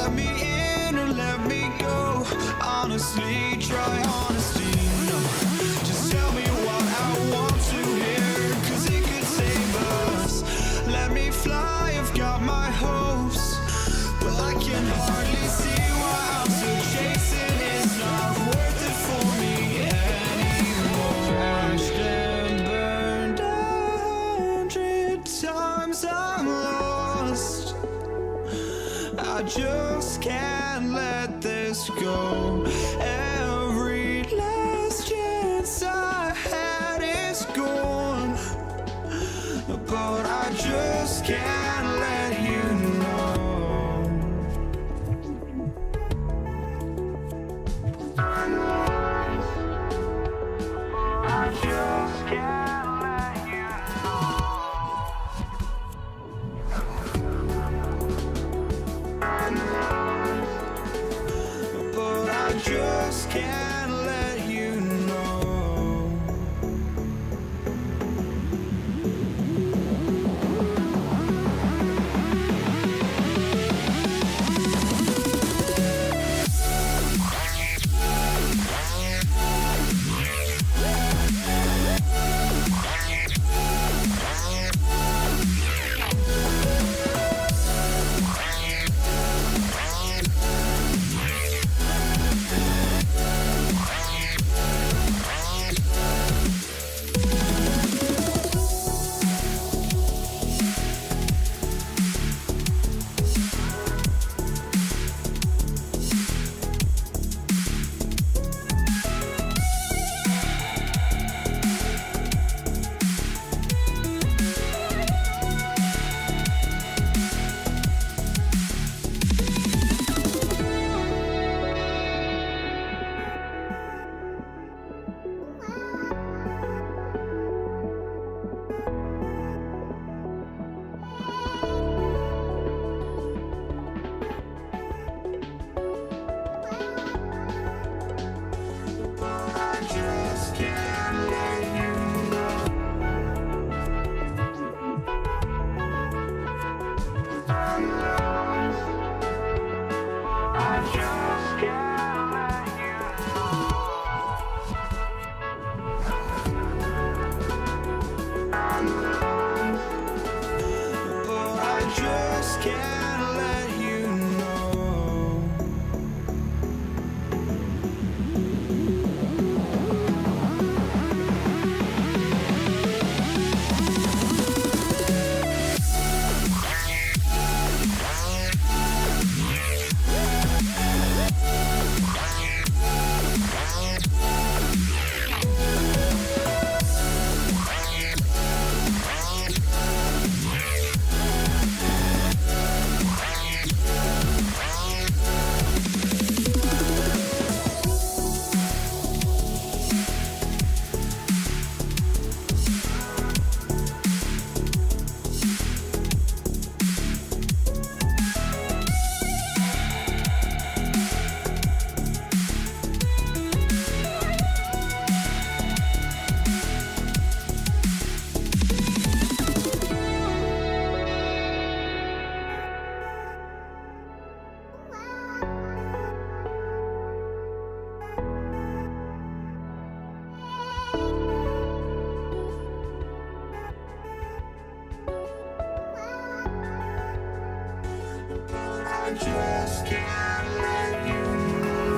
Let me in or let me go. Honestly, try honesty. No, just tell me what I want to hear, 'cause it could save us. Let me fly, I've got my hopes, but I can hardly see why I'm still chasing. It's not worth it for me anymore. Crashed and burned 100 times, I'm lost. I just can't let this go. Every last chance I had is gone, but I just can't let you know. I just can't let you know. But I just can't let you know. Just can't let you know.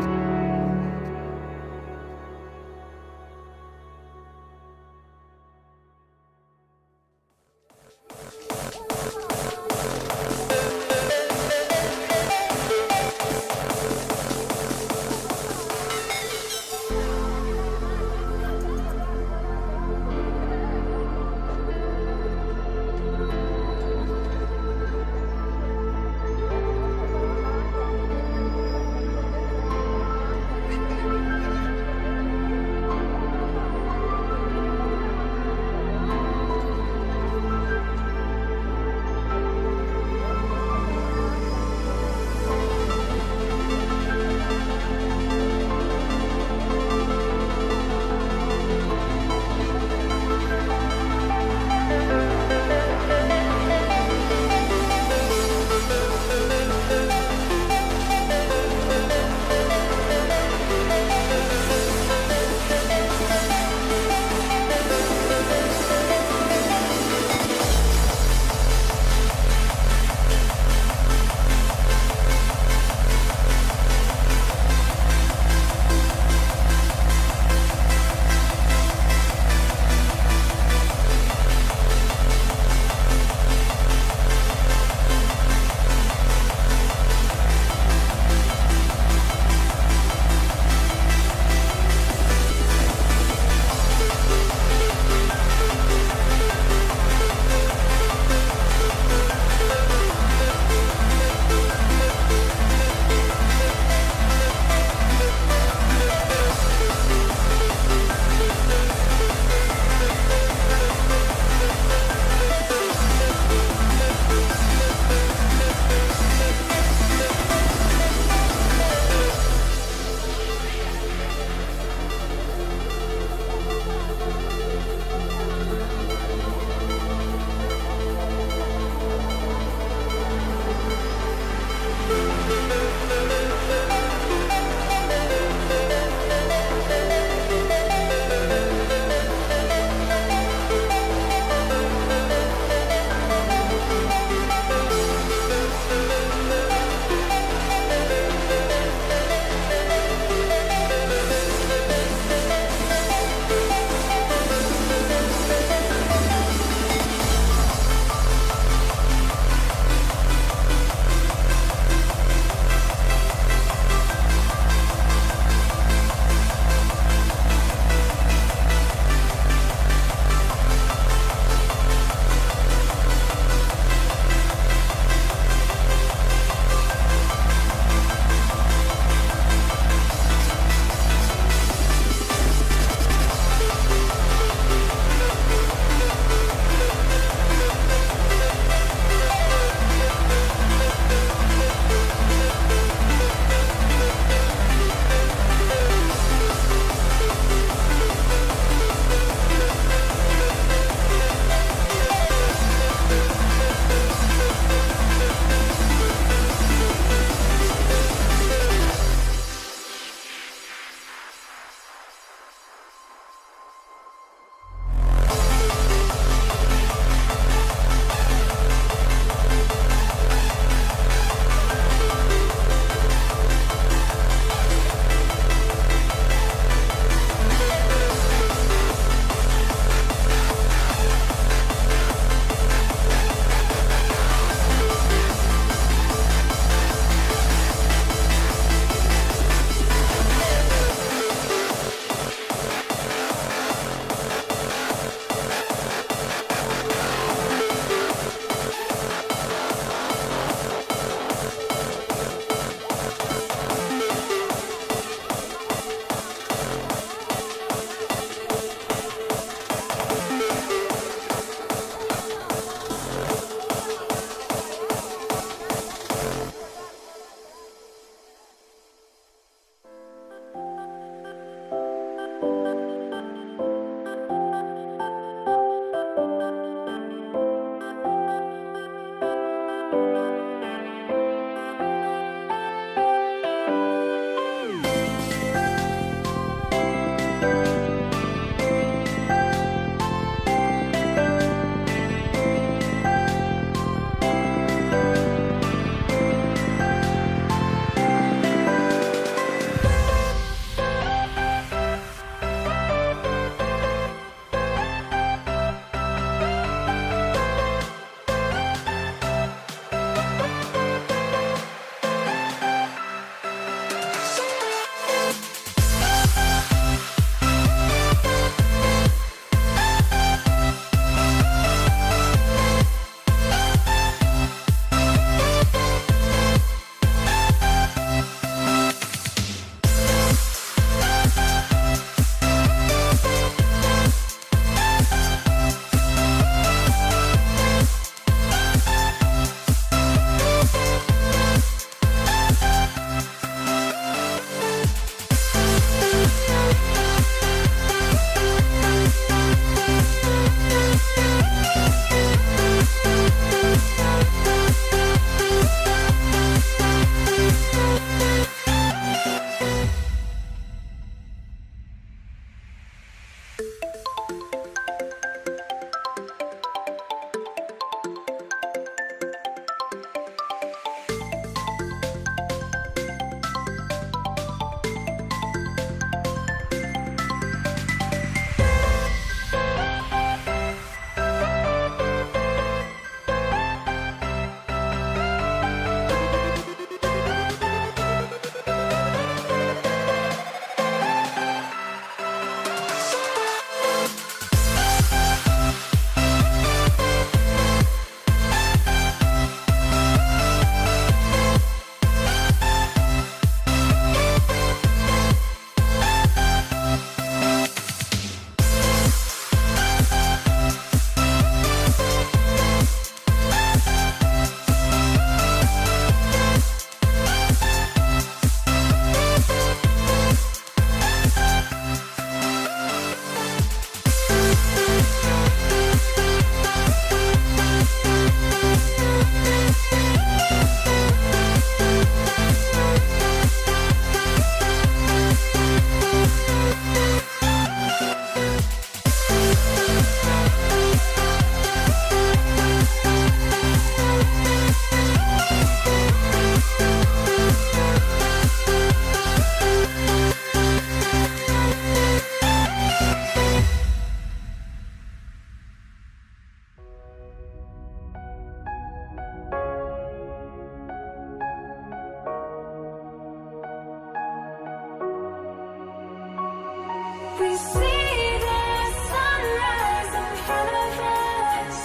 We see the sunrise in front of us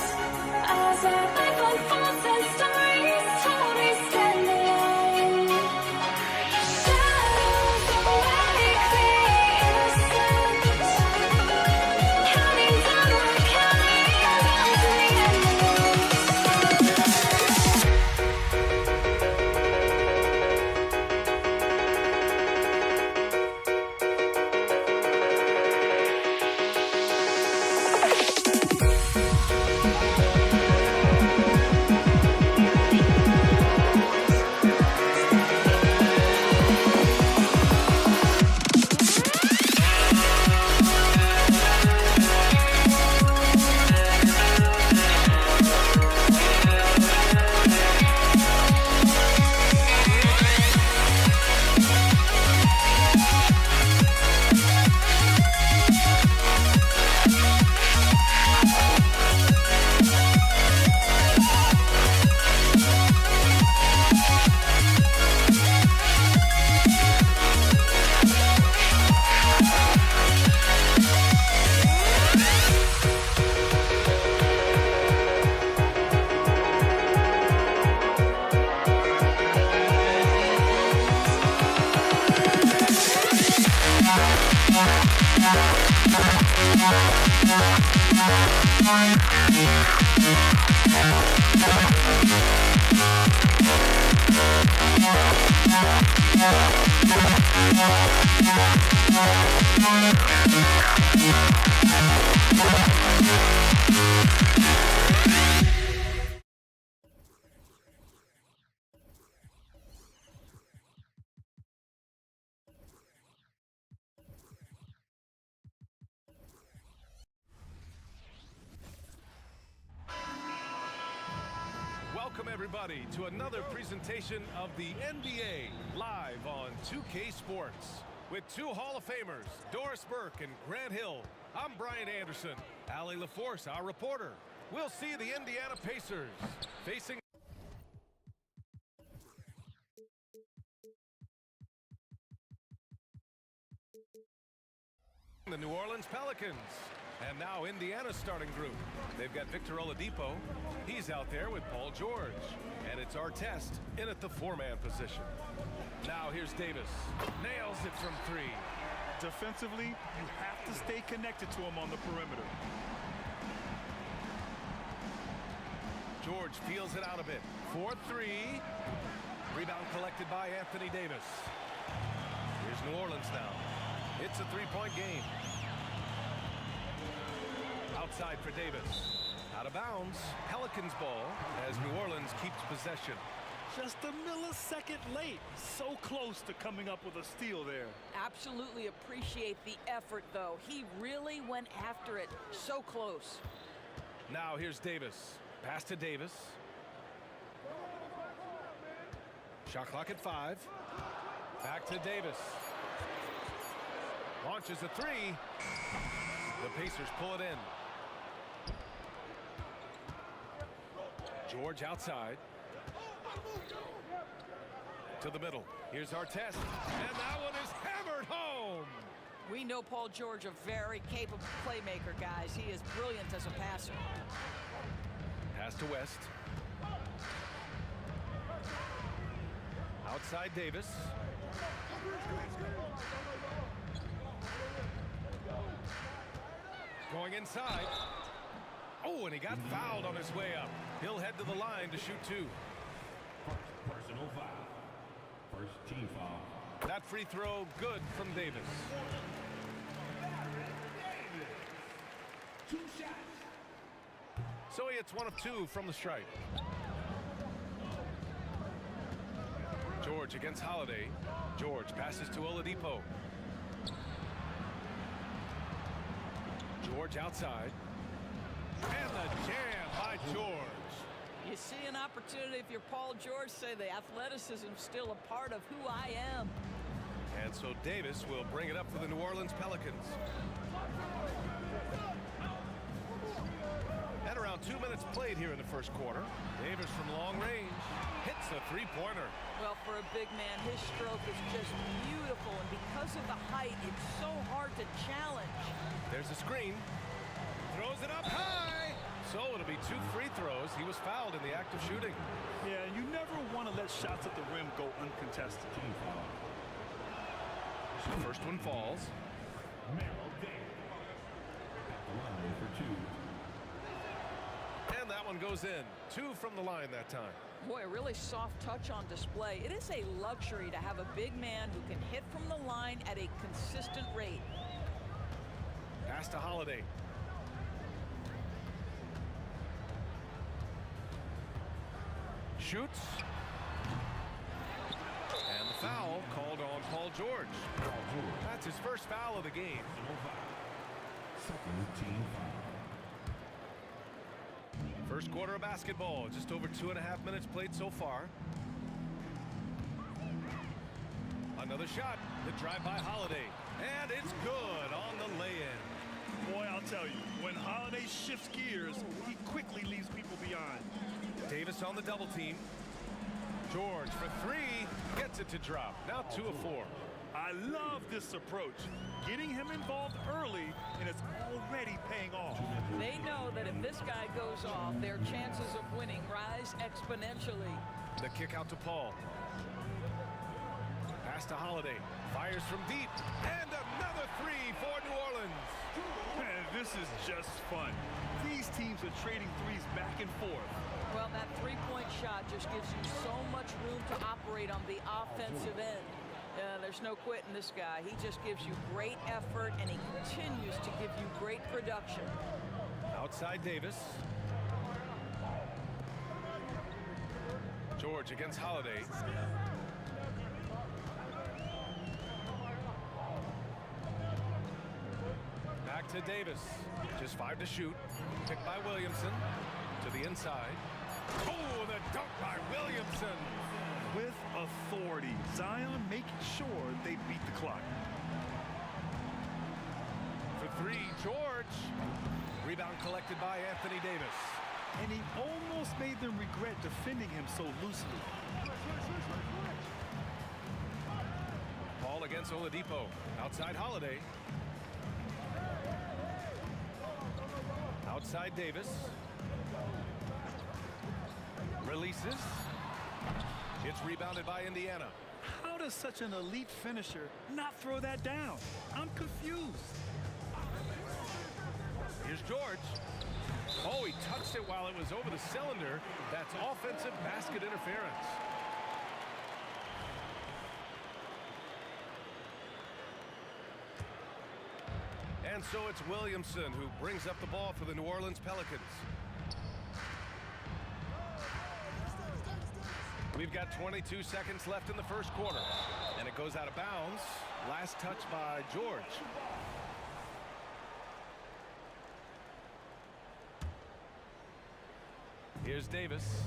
as our life unfolds and stories told. We stand alone. Shadows awake the innocent, counting down, counting down to the end. Welcome everybody to another presentation of the NBA live on 2K Sports. With two Hall of Famers, Doris Burke and Grant Hill, I'm Brian Anderson. Allie LaForce, our reporter. We'll see the Indiana Pacers facing the New Orleans Pelicans. And now Indiana's starting group. They've got Victor Oladipo. He's out there with Paul George. And it's Artest in at the four-man position. Now here's Davis. Nails it from three. Defensively, you have to stay connected to him on the perimeter. George feels it out a bit. 4-3. Rebound collected by Anthony Davis. Here's New Orleans now. It's a three-point game. Outside for Davis. Out of bounds. Pelicans ball as New Orleans keeps possession. Just a millisecond late. So close to coming up with a steal there. Absolutely appreciate the effort, though. He really went after it. So close. Now here's Davis. Pass to Davis. Shot clock at 5. Back to Davis. Launches a three. The Pacers pull it in. George outside. To the middle. Here's Artest. And that one is hammered home. We know Paul George, a very capable playmaker, guys. He is brilliant as a passer. Pass to West. Outside Davis. Going inside. Oh, and he got fouled on his way up. He'll head to the line to shoot two. Personal foul. First team foul. That free throw good from Davis. Two shots. So he hits one of two from the stripe. George against Holiday. George passes to Oladipo. George outside. And the jam by George. You see an opportunity if you're Paul George, say the athleticism's still a part of who I am. And so Davis will bring it up for the New Orleans Pelicans. And around around 2 minutes played here in the first quarter. Davis from long range hits a three-pointer. Well, for a big man, his stroke is just beautiful, and because of the height, it's so hard to challenge. There's a screen. Throws it up high. So it'll be 2 free throws. He was fouled in the act of shooting. Yeah, you never want to let shots at the rim go uncontested. Team foul. The first one falls. Merrill Davis. At the line for 2. And that one goes in. 2 from the line that time. Boy, a really soft touch on display. It is a luxury to have a big man who can hit from the line at a consistent rate. Pass to Holiday. Shoots. And the foul called on Paul George. That's his first foul of the game. Second team foul. First quarter of basketball, just over 2.5 minutes played so far. Another shot, the drive by Holiday, and it's good on the lay-in. Boy, I'll tell you, when Holiday shifts gears, he quickly leaves people behind. Davis on the double team. George for 3, gets it to drop. Now 2 of 4. I love this approach. Getting him involved early, and it's already paying off. They know that if this guy goes off, their chances of winning rise exponentially. The kick out to Paul. Pass to Holiday. Fires from deep. And another 3 for New Orleans. Man, this is just fun. These teams are trading threes back and forth. Well, that three-point shot just gives you so much room to operate on the offensive end. There's no quitting this guy. He just gives you great effort, and he continues to give you great production. Outside Davis. George against Holiday. Back to Davis. Just 5 to shoot. Picked by Williamson. To the inside. Oh, the dunk by Williamson. With authority, Zion making sure they beat the clock. For 3, George. Rebound collected by Anthony Davis. And he almost made them regret defending him so loosely. Paul against Oladipo. Outside Holiday. Outside Davis. Releases. It's rebounded by Indiana. How does such an elite finisher not throw that down? I'm confused. Here's George. Oh, he touched it while it was over the cylinder. That's offensive basket interference. And so it's Williamson who brings up the ball for the New Orleans Pelicans. We've got 22 seconds left in the first quarter. And it goes out of bounds. Last touch by George. Here's Davis.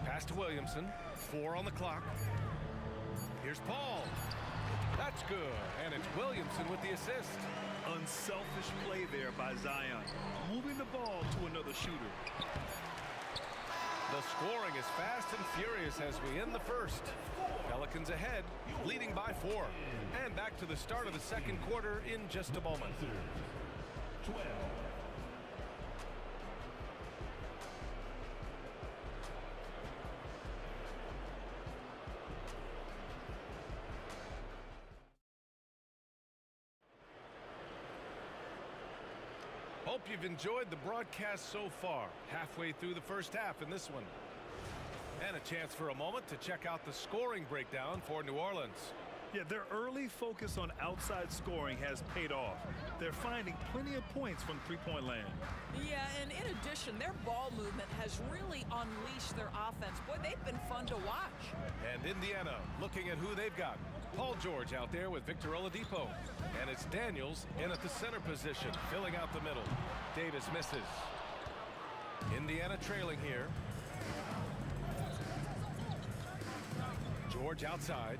Pass to Williamson. 4 on the clock. Here's Paul. That's good. And it's Williamson with the assist. Unselfish play there by Zion, moving the ball to another shooter. The scoring is fast and furious as we end the first. Pelicans ahead, leading by 4. And back to the start of the second quarter in just a moment. 12. Hope you've enjoyed the broadcast so far. Halfway through the first half in this one. And a chance for a moment to check out the scoring breakdown for New Orleans. Yeah, their early focus on outside scoring has paid off. They're finding plenty of points from three-point land. Yeah, and in addition, their ball movement has really unleashed their offense. Boy, they've been fun to watch. And Indiana looking at who they've got. Paul George out there with Victor Oladipo. And it's Daniels in at the center position, filling out the middle. Davis misses. Indiana trailing here. George outside.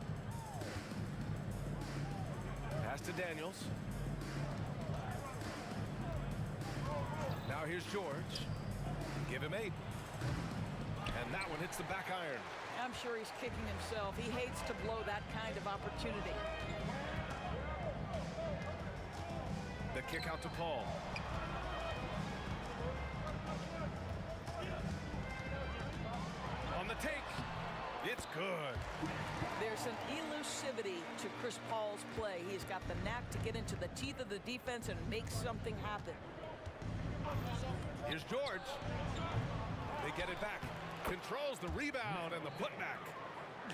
Pass to Daniels. Now here's George. Give him 8. And that one hits the back iron. I'm sure he's kicking himself. He hates to blow that kind of opportunity. The kick out to Paul. On the take. It's good. There's an elusivity to Chris Paul's play. He's got the knack to get into the teeth of the defense and make something happen. Here's George. They get it back. Controls the rebound and the putback.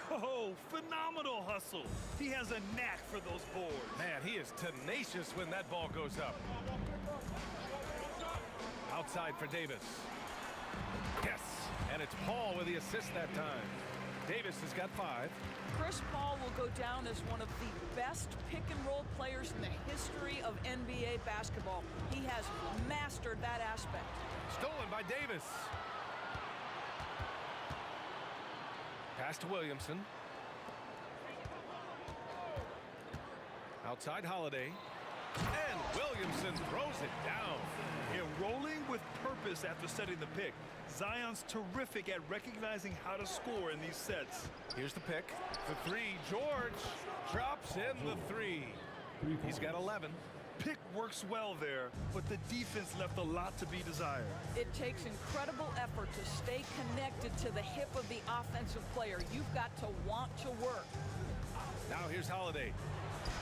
Oh, phenomenal hustle. He has a knack for those boards. Man, he is tenacious when that ball goes up. Outside for Davis. Yes, and it's Paul with the assist that time. Davis has got 5. Chris Paul will go down as one of the best pick-and-roll players in the history of NBA basketball. He has mastered that aspect. Stolen by Davis. Pass to Williamson. Outside Holiday. And Williamson throws it down. And rolling with purpose after setting the pick. Zion's terrific at recognizing how to score in these sets. Here's the pick. The 3. George drops in the 3. He's got 11. Pick works well there, but the defense left a lot to be desired. It takes incredible effort to stay connected to the hip of the offensive player. You've got to want to work. Now here's Holiday.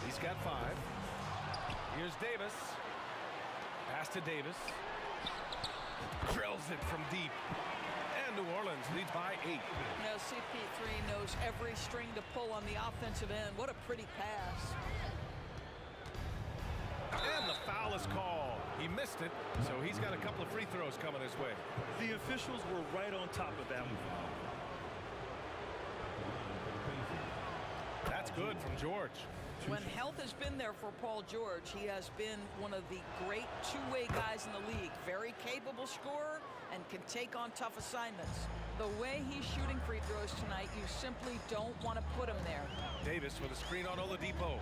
He's got 5. Here's Davis. Pass to Davis. Drills it from deep. And New Orleans leads by 8. Now CP3 knows every string to pull on the offensive end. What a pretty pass. And the foul is called. He missed it, so he's got a couple of free throws coming his way. The officials were right on top of that one. That's good from George. When health has been there for Paul George, he has been one of the great two-way guys in the league. Very capable scorer and can take on tough assignments. The way he's shooting free throws tonight, you simply don't want to put him there. Davis with a screen on Oladipo.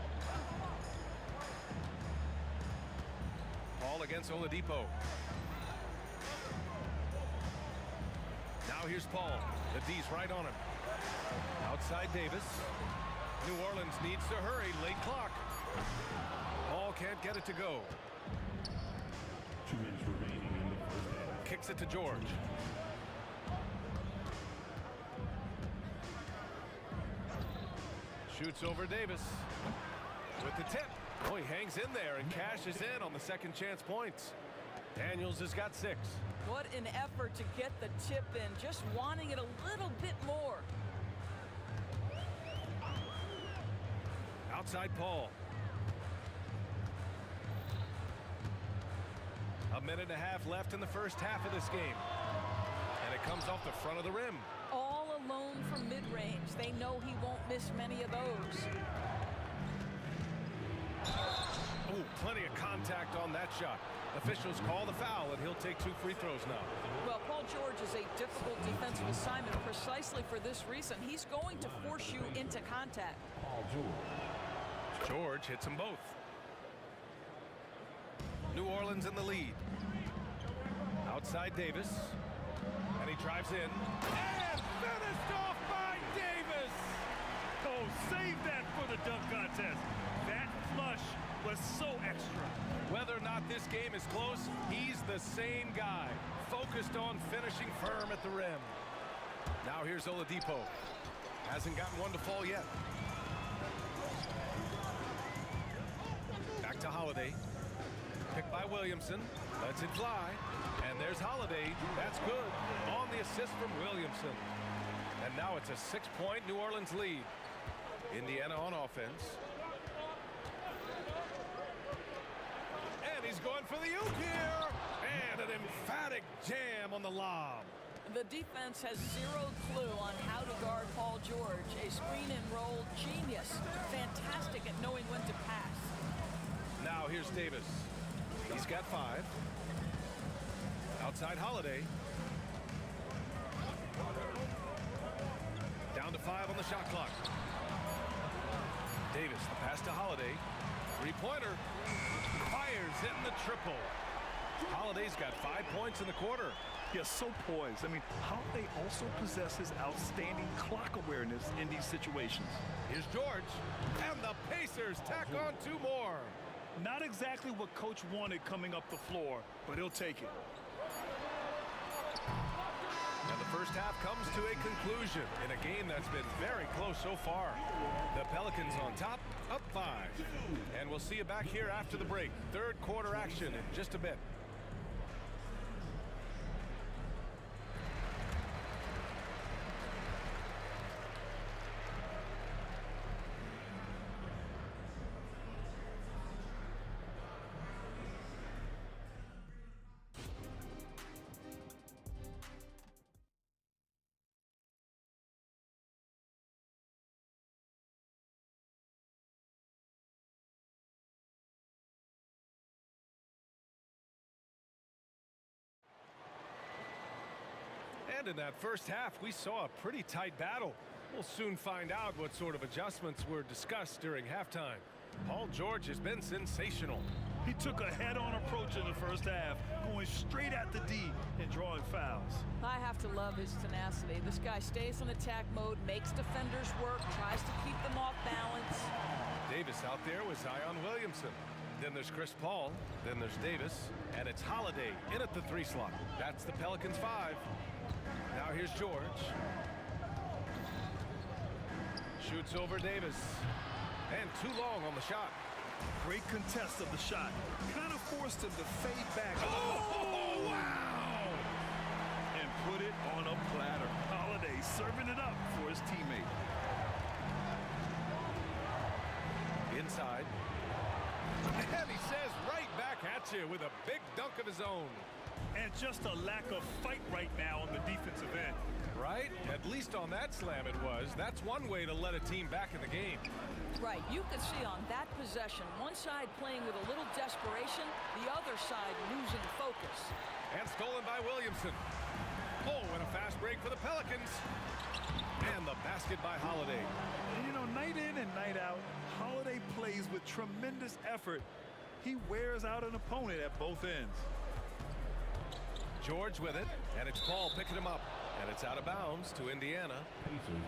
Paul against Oladipo. Now here's Paul. The D's right on him. Outside Davis. New Orleans needs to hurry. Late clock. Paul can't get it to go. 2 minutes remaining in the first half. Kicks it to George. Shoots over Davis. With the tip. Oh, he hangs in there and cashes in on the second chance points. Daniels has got 6. What an effort to get the tip in, just wanting it a little bit more. Outside Paul. A minute and a half left in the first half of this game. And it comes off the front of the rim. All alone from mid-range. They know he won't miss many of those. Oh, plenty of contact on that shot. Officials call the foul, and he'll take 2 free throws now. Well, Paul George is a difficult defensive assignment precisely for this reason. He's going to force you into contact. George hits them both. New Orleans in the lead. Outside Davis. And he drives in. And finished off by Davis! Oh, save that for the dunk contest. That flush was so extra. Whether or not this game is close, he's the same guy. Focused on finishing firm at the rim. Now here's Oladipo. Hasn't gotten one to fall yet. Back to Holiday. Picked by Williamson. Lets it fly. And there's Holiday. That's good. On the assist from Williamson. And now it's a 6-point New Orleans lead. Indiana on offense. And he's going for the oop here. And an emphatic jam on the lob. The defense has zero clue on how to guard Paul George. A screen and roll genius. Fantastic at knowing when to pass. Now here's Davis. He's got 5. Outside Holiday. Down to 5 on the shot clock. Davis, the pass to Holiday. Three-pointer. Fires in the triple. Holiday's got 5 points in the quarter. Yeah, so poised. I mean, Holiday also possesses outstanding clock awareness in these situations. Here's George. And the Pacers tack on 2 more. Not exactly what Coach wanted coming up the floor, but he'll take it. And the first half comes to a conclusion in a game that's been very close so far. The Pelicans on top, up 5. And we'll see you back here after the break. Third quarter action in just a bit. And in that first half, we saw a pretty tight battle. We'll soon find out what sort of adjustments were discussed during halftime. Paul George has been sensational. He took a head-on approach in the first half, going straight at the D and drawing fouls. I have to love his tenacity. This guy stays in attack mode, makes defenders work, tries to keep them off balance. Davis out there with Zion Williamson. Then there's Chris Paul. Then there's Davis. And it's Holiday in at the 3 slot. That's the Pelicans 5. Now here's George. Shoots over Davis. And too long on the shot. Great contest of the shot. Kind of forced him to fade back. Oh, wow! And put it on a platter. Holiday serving it up for his teammate. Inside. And he says right back at you with a big dunk of his own. And just a lack of fight right now on the defensive end. Right? At least on that slam it was. That's one way to let a team back in the game. Right, you can see on that possession, one side playing with a little desperation, the other side losing focus. And stolen by Williamson. Oh, and a fast break for the Pelicans. And the basket by Holiday. And you know, night in and night out, Holiday plays with tremendous effort. He wears out an opponent at both ends. George with it, and it's Paul picking him up. And it's out of bounds to Indiana. Pacers.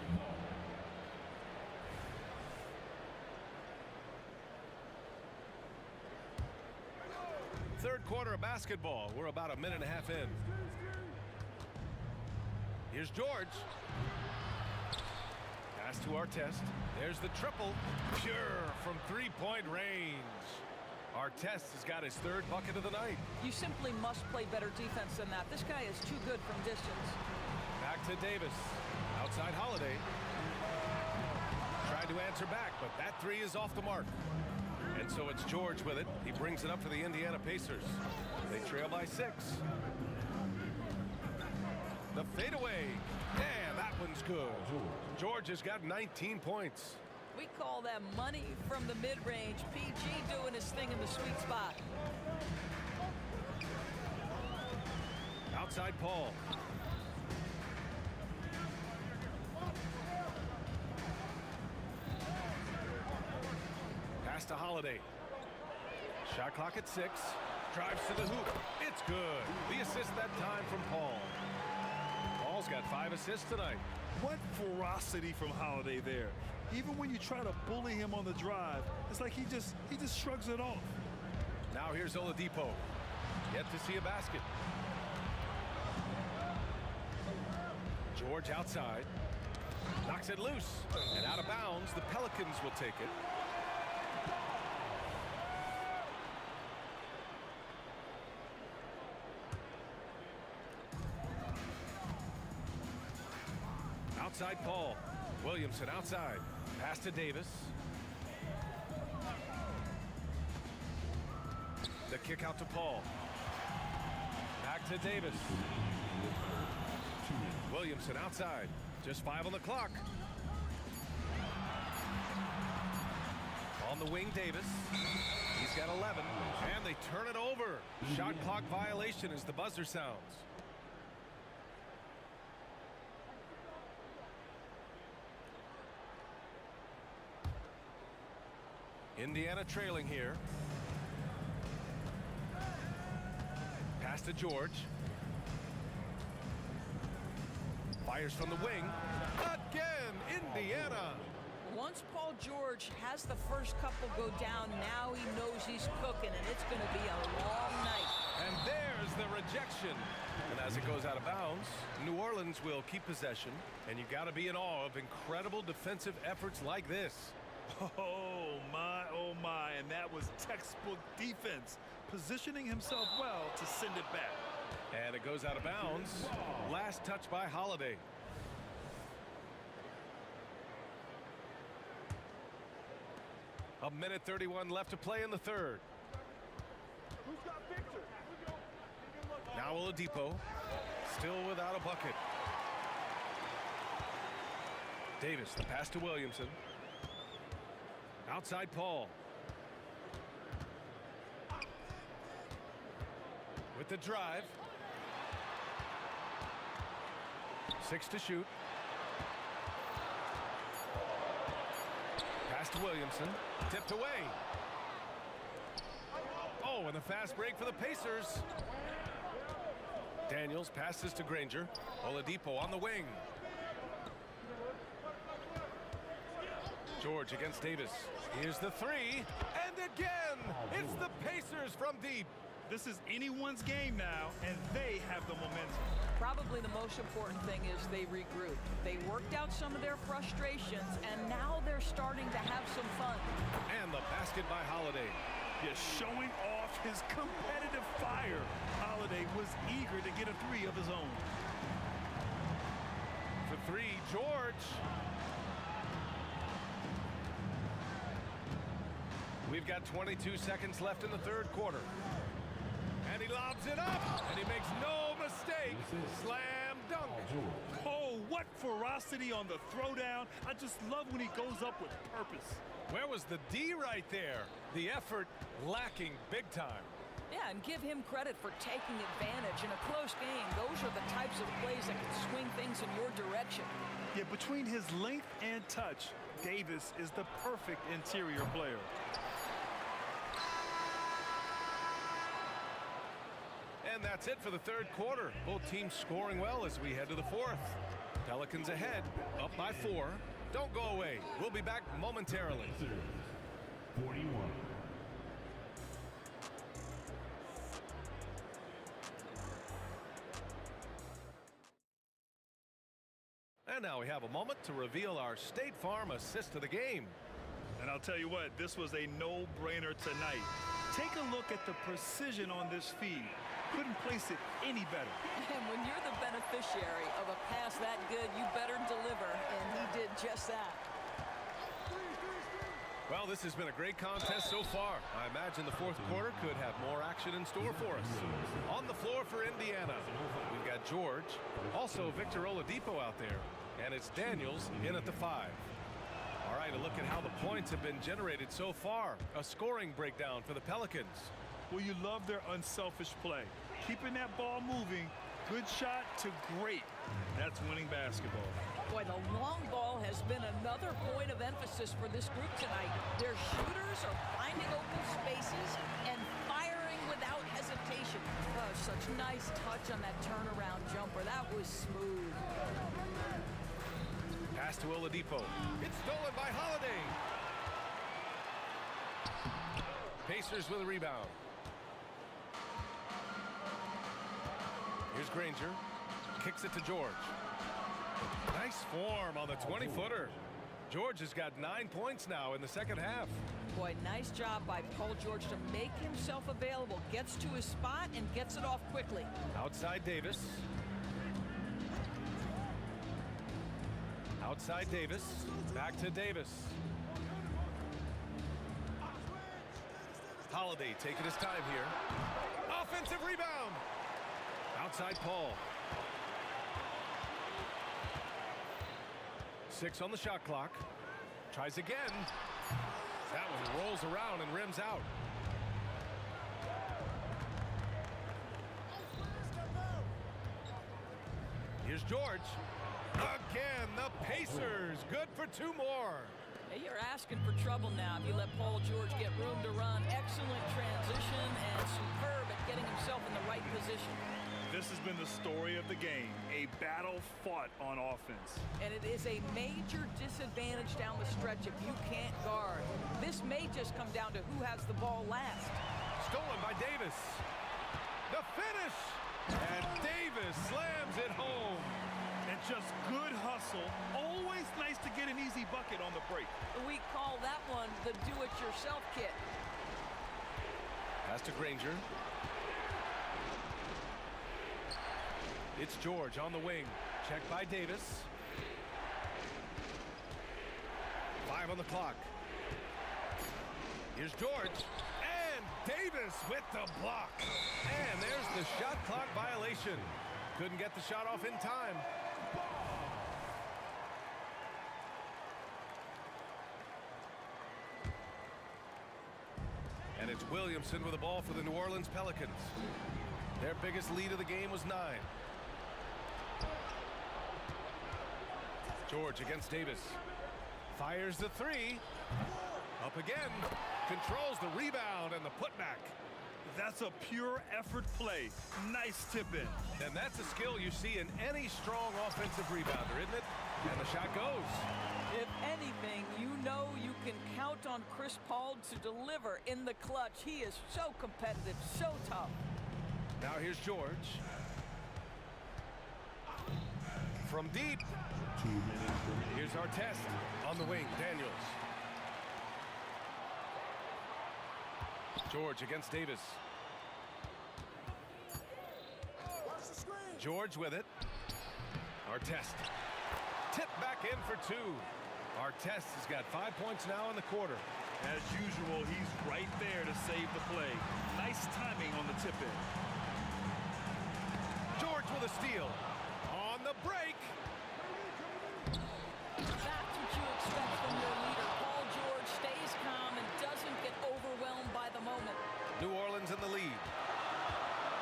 Third quarter of basketball. We're about a minute and a half in. Here's George. Pass to Artest. There's the triple. Pure from three-point range. Artest has got his 3rd bucket of the night. You simply must play better defense than that. This guy is too good from distance. Back to Davis. Outside Holiday. Tried to answer back, but that 3 is off the mark. And so it's George with it. He brings it up for the Indiana Pacers. They trail by 6. The fadeaway. And that one's good. George has got 19 points. We call that money from the mid-range. PG doing his thing in the sweet spot. Outside Paul. Pass to Holiday. Shot clock at 6. Drives to the hoop. It's good. The assist that time from Paul. Paul's got 5 assists tonight. What ferocity from Holiday there. Even when you try to bully him on the drive, it's like he just shrugs it off. Now here's Oladipo. Yet to see a basket. George outside. Knocks it loose. And out of bounds. The Pelicans will take it. Outside Paul. Williamson outside. Pass to Davis. The kick out to Paul. Back to Davis. Williamson outside. Just 5 on the clock. On the wing, Davis. He's got 11. And they turn it over. Shot clock violation as the buzzer sounds. Indiana trailing here. Pass to George. Fires from the wing. Again, Indiana. Once Paul George has the first couple go down, now he knows he's cooking, and it's going to be a long night. And there's the rejection. And as it goes out of bounds, New Orleans will keep possession. And you got to be in awe of incredible defensive efforts like this. Oh my, and that was textbook defense, positioning himself well to send it back. And it goes out of bounds. Last touch by Holiday. A minute 31 left to play in the third. Now Oladipo, still without a bucket. Davis, the pass to Williamson. Outside Paul. With the drive. 6 to shoot. Pass to Williamson. Tipped away. Oh, and a fast break for the Pacers. Daniels passes to Granger. Oladipo on the wing. George against Davis. Here's the three. And again, it's the Pacers from deep. This is anyone's game now, and they have the momentum. Probably the most important thing is they regroup. They worked out some of their frustrations, and now they're starting to have some fun. And the basket by Holiday. Just showing off his competitive fire. Holiday was eager to get a three of his own. For three, George. We've got 22 seconds left in the third quarter. And he lobs it up, and he makes no mistake. Slam dunk. Oh, what ferocity on the throwdown. I just love when he goes up with purpose. Where was the D right there? The effort lacking big time. Yeah, and give him credit for taking advantage in a close game. Those are the types of plays that can swing things in your direction. Yeah, between his length and touch, Davis is the perfect interior player. And that's it for the third quarter. Both teams scoring well as we head to the fourth. Pelicans ahead, up by 4. Don't go away. We'll be back momentarily. 41. And now we have a moment to reveal our State Farm assist of the game. And I'll tell you what, this was a no-brainer tonight. Take a look at the precision on this feed. Couldn't place it any better. And when you're the beneficiary of a pass that good, you better deliver, and he did just that. Well, this has been a great contest so far. I imagine the fourth quarter could have more action in store for us. On the floor for Indiana, we've got George, also Victor Oladipo out there, and it's Daniels in at the 5. All right, a look at how the points have been generated so far. A scoring breakdown for the Pelicans. Well, you love their unselfish play. Keeping that ball moving, good shot to great. That's winning basketball. Boy, the long ball has been another point of emphasis for this group tonight. Their shooters are finding open spaces and firing without hesitation. Oh, such nice touch on that turnaround jumper. That was smooth. Pass to Oladipo. It's stolen by Holiday. Pacers with a rebound. Here's Granger. Kicks it to George. Nice form on the 20-footer. George has got 9 points now in the second half. Boy, nice job by Paul George to make himself available. Gets to his spot and gets it off quickly. Outside Davis. Outside Davis. Back to Davis. Holiday taking his time here. Offensive rebound. Outside Paul. 6 on the shot clock. Tries again. That one rolls around and rims out. Here's George. Again, the Pacers. Good for 2 more. Hey, you're asking for trouble now if you let Paul George get room to run. Excellent transition and superb at getting himself in the right position. This has been the story of the game, a battle fought on offense. And it is a major disadvantage down the stretch if you can't guard. This may just come down to who has the ball last. Stolen by Davis. The finish! And Davis slams it home. And just good hustle. Always nice to get an easy bucket on the break. We call that one the do-it-yourself kit. Pass to Granger. It's George on the wing. Checked by Davis. 5 on the clock. Here's George. And Davis with the block. And there's the shot clock violation. Couldn't get the shot off in time. And it's Williamson with the ball for the New Orleans Pelicans. Their biggest lead of the game was 9. George against Davis. Fires the 3. Up again. Controls the rebound and the putback. That's a pure effort play. Nice tip in. And that's a skill you see in any strong offensive rebounder, isn't it? And the shot goes. If anything, you know you can count on Chris Paul to deliver in the clutch. He is so competitive, so tough. Now here's George. From deep. 2 minutes remaining. Here's Artest on the wing. Daniels. George against Davis. George with it. Artest. Tip back in for 2. Artest has got 5 points now in the quarter. As usual, he's right there to save the play. Nice timing on the tip in. George with a steal. On the break. That's what you expect from your leader. Paul George stays calm and doesn't get overwhelmed by the moment. New Orleans in the lead.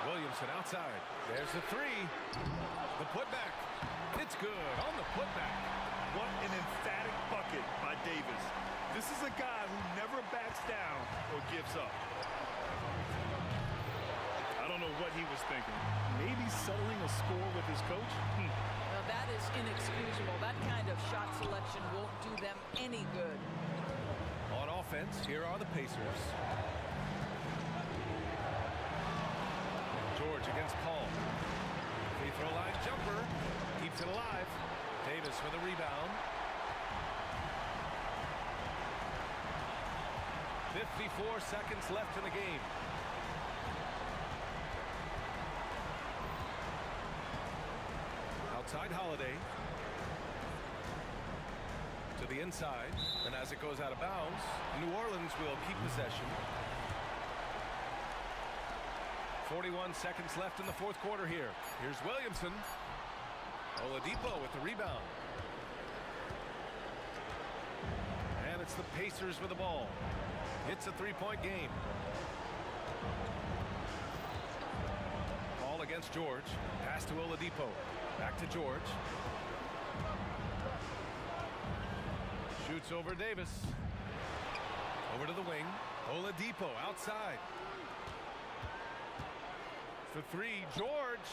Williamson outside. There's the 3. The putback. It's good on the putback. What an emphatic bucket by Davis. This is a guy who never backs down or gives up. I don't know what he was thinking. Maybe settling a score with his coach? Now that is inexcusable. That kind of shot selection won't do them any good. On offense, here are the Pacers. George against Paul. Free throw line jumper. Keeps it alive. Davis with a rebound. 54 seconds left in the game. Outside Holiday. To the inside. And as it goes out of bounds, New Orleans will keep possession. 41 seconds left in the fourth quarter here. Here's Williamson. Oladipo with the rebound. And it's the Pacers with the ball. It's a 3-point game. Ball against George. Pass to Oladipo. Back to George. Shoots over Davis. Over to the wing. Oladipo outside. For 3, George.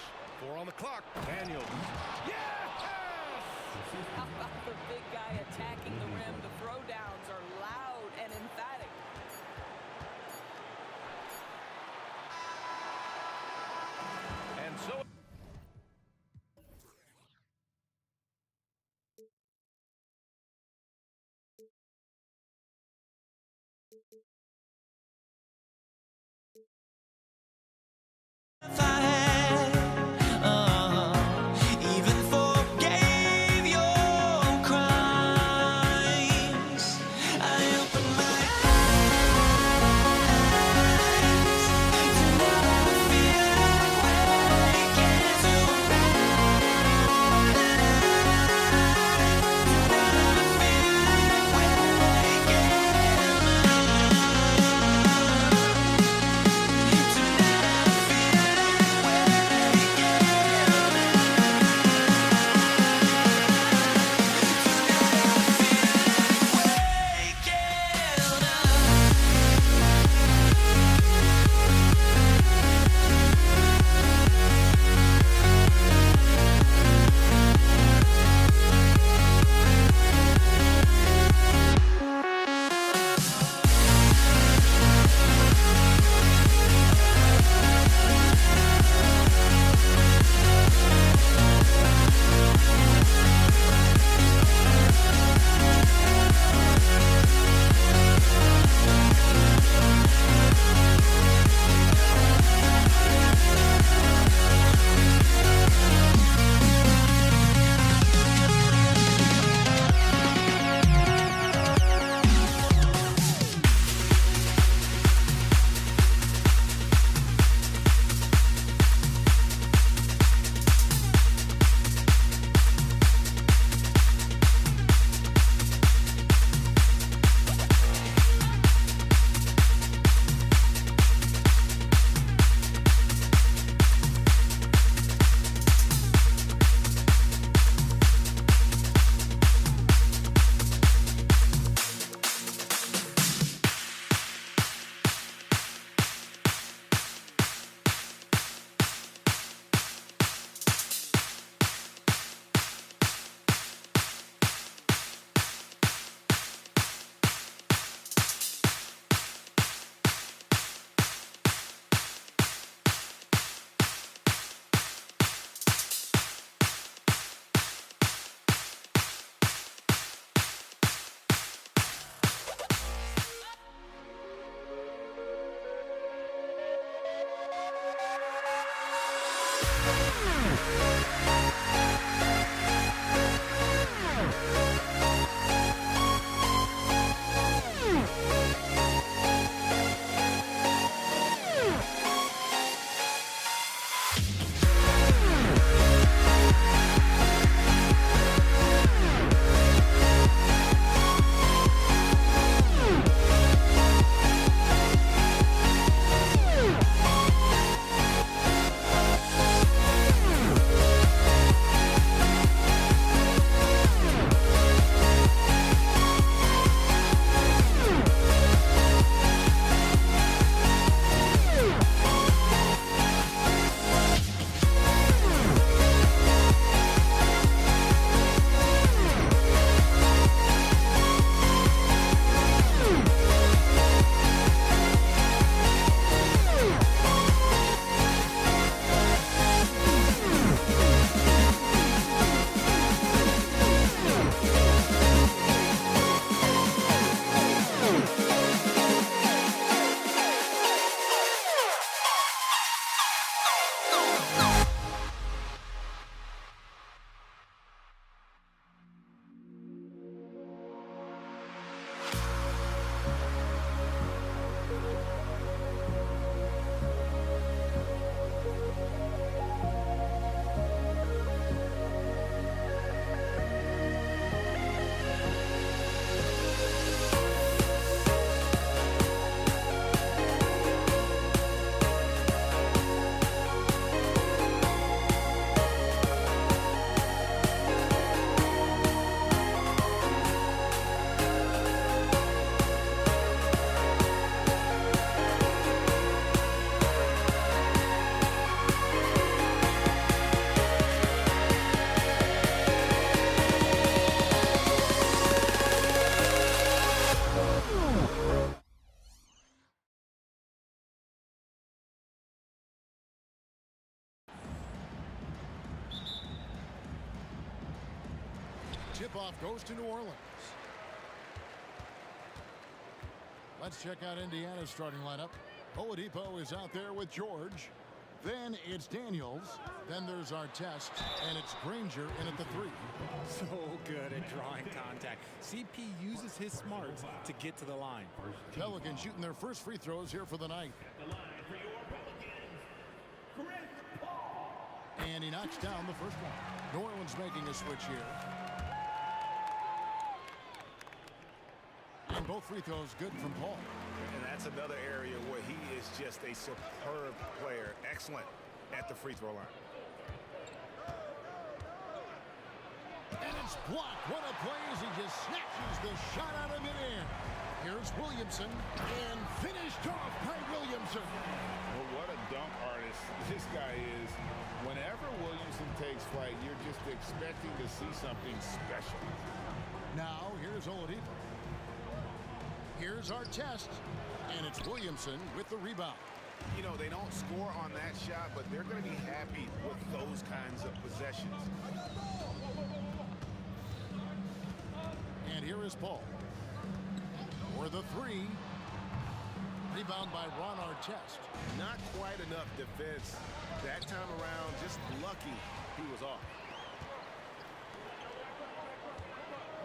4 on the clock. Daniels. Yes! How about the big guy attacking the rim? The throwdowns are loud and emphatic. And so If I had, even forgave your crimes, I open my eyes to never feel awake and to never feel awake again. Tip-off goes to New Orleans. Let's check out Indiana's starting lineup. Oladipo is out there with George. Then it's Daniels. Then there's Artest, and it's Granger in at the 3. So good at drawing contact. CP uses his smarts to get to the line. Pelicans shooting their first free throws here for the night. The line for your Pelicans, Chris Paul. And he knocks down the first one. New Orleans making a switch here. And both free throws good from Paul. And that's another area where he is just a superb player. Excellent at the free throw line. And it's blocked. What a play as he just snatches the shot out of midair. Here's Williamson, and finished off by Williamson. Well, what a dunk artist this guy is. Whenever Williamson takes flight, you're just expecting to see something special. Now, here's Oladipo. Here's Artest, and it's Williamson with the rebound. You know, they don't score on that shot, but they're going to be happy with those kinds of possessions. And here is Paul. For the 3. Rebound by Ron Artest. Not quite enough defense that time around. Just lucky he was off.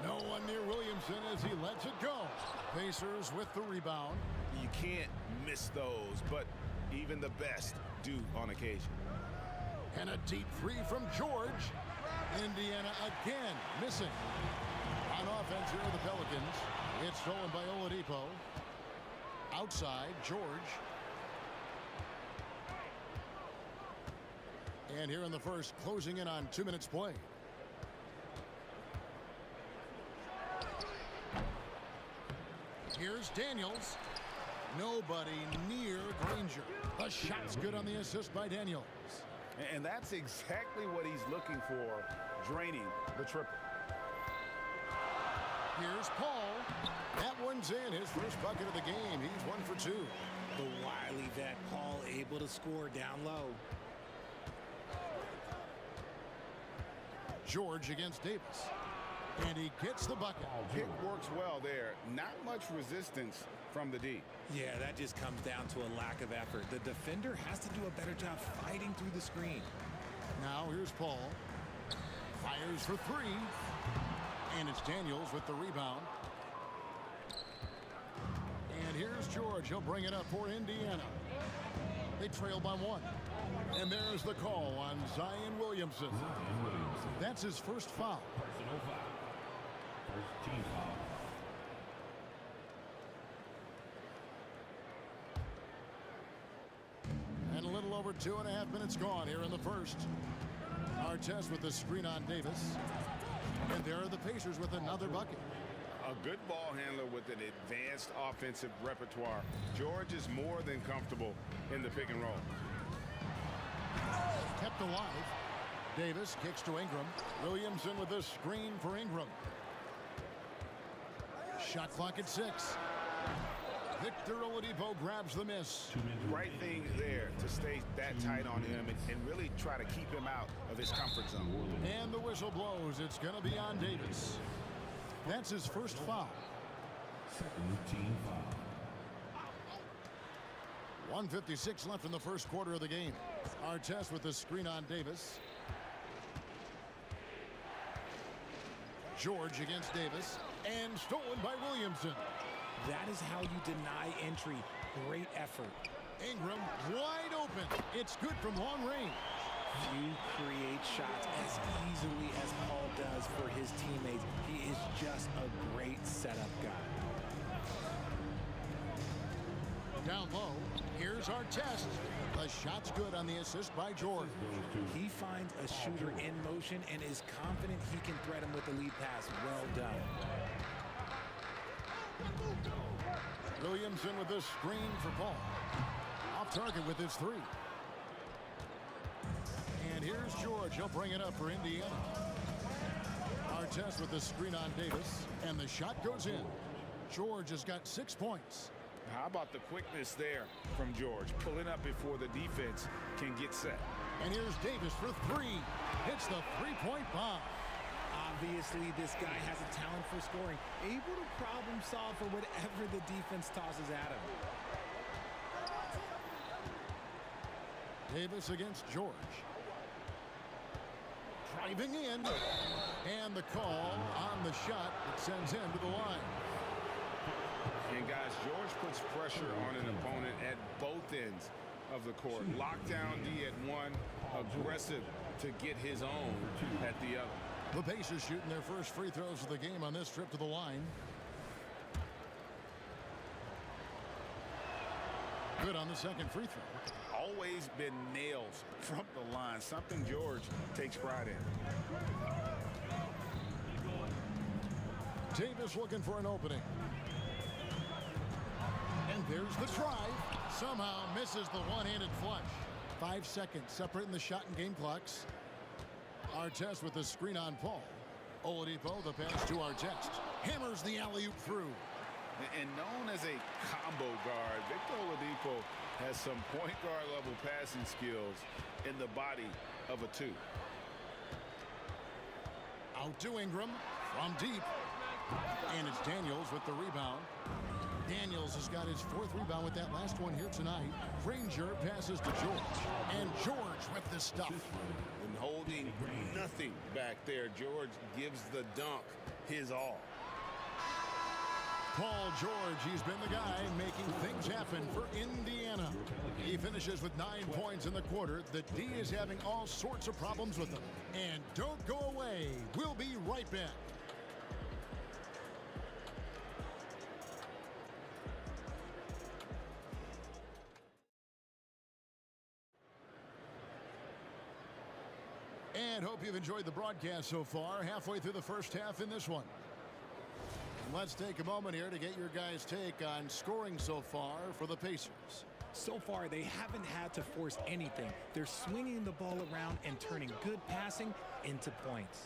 No one near Williamson as he lets it go. Pacers with the rebound. You can't miss those, but even the best do on occasion. And a deep 3 from George. Indiana again missing. On offense here are the Pelicans. It's stolen by Oladipo. Outside, George. And here in the first, closing in on 2 minutes play. Here's Daniels. Nobody near Granger. The shot's good on the assist by Daniels. And that's exactly what he's looking for, draining the triple. Here's Paul. That one's in. His first bucket of the game. He's 1 for 2. The wily vet Paul able to score down low. George against Davis. And he gets the bucket. Pick works well there. Not much resistance from the D. Yeah, that just comes down to a lack of effort. The defender has to do a better job fighting through the screen. Now here's Paul. Fires for 3. And it's Daniels with the rebound. And here's George. He'll bring it up for Indiana. They trail by 1. And there's the call on Zion Williamson. That's his first foul. Personal foul. First team foul. And a little over 2.5 minutes gone here in the first. Artest with the screen on Davis. And there are the Pacers with another bucket. A good ball handler with an advanced offensive repertoire. George is more than comfortable in the pick and roll. Kept alive. Davis kicks to Ingram. Williamson with the screen for Ingram. Shot clock at 6. Victor Oladipo grabs the miss. Right thing there to stay that tight on him and really try to keep him out of his comfort zone. And the whistle blows. It's going to be on Davis. That's his first foul. Second team foul. 1:56 left in the first quarter of the game. Artest with the screen on Davis. George against Davis. And stolen by Williamson. That is how you deny entry. Great effort. Ingram wide open. It's good from long range. Few create shots as easily as Paul does for his teammates. He is just a great setup guy. Down low, here's Artest. The shot's good on the assist by George. He finds a shooter in motion and is confident he can threat him with the lead pass. Well done. Williamson with the screen for Paul. Off target with his 3. And here's George. He'll bring it up for Indiana. Artest with the screen on Davis. And the shot goes in. George has got 6 points. How about the quickness there from George? Pulling up before the defense can get set. And here's Davis for 3. Hits the 3-point bomb. Obviously, this guy has a talent for scoring, able to problem solve for whatever the defense tosses at him. Davis against George. Driving in. And the call on the shot that sends him to the line. And guys, George puts pressure on an opponent at both ends of the court. Lockdown D at one, aggressive to get his own at the other. The Pacers shooting their first free throws of the game on this trip to the line. Good on the second free throw. Always been nails from the line, something George takes pride in. Davis looking for an opening. And there's the try. Somehow misses the one-handed flush. 5 seconds separating the shot and game clocks. Artest with the screen on Paul. Oladipo, the pass to Artest. Hammers the alley-oop through. And known as a combo guard, Victor Oladipo has some point guard level passing skills in the body of a two. Out to Ingram from deep. And it's Daniels with the rebound. Daniels has got his 4th rebound with that last one here tonight. Granger passes to George. And George with the stuff. And holding nothing back there, George gives the dunk his all. Paul George, he's been the guy making things happen for Indiana. He finishes with 9 points in the quarter. The D is having all sorts of problems with him. And don't go away. We'll be right back. And hope you've enjoyed the broadcast so far. Halfway through the first half in this one. Let's take a moment here to get your guys' take on scoring so far for the Pacers. So far, they haven't had to force anything. They're swinging the ball around and turning good passing into points.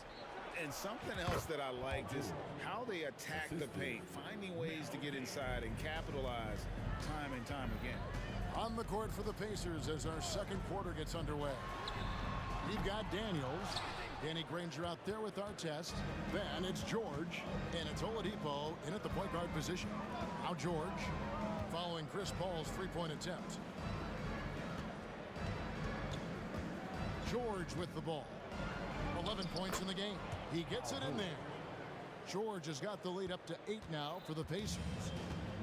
And something else that I liked is how they attack the paint, finding ways to get inside and capitalize time and time again. On the court for the Pacers as our second quarter gets underway. We've got Daniels. Danny Granger out there with Artest. Then it's George. And it's Oladipo in at the point guard position. Now George following Chris Paul's three-point attempt. George with the ball. 11 points in the game. He gets it in there. George has got the lead up to 8 now for the Pacers.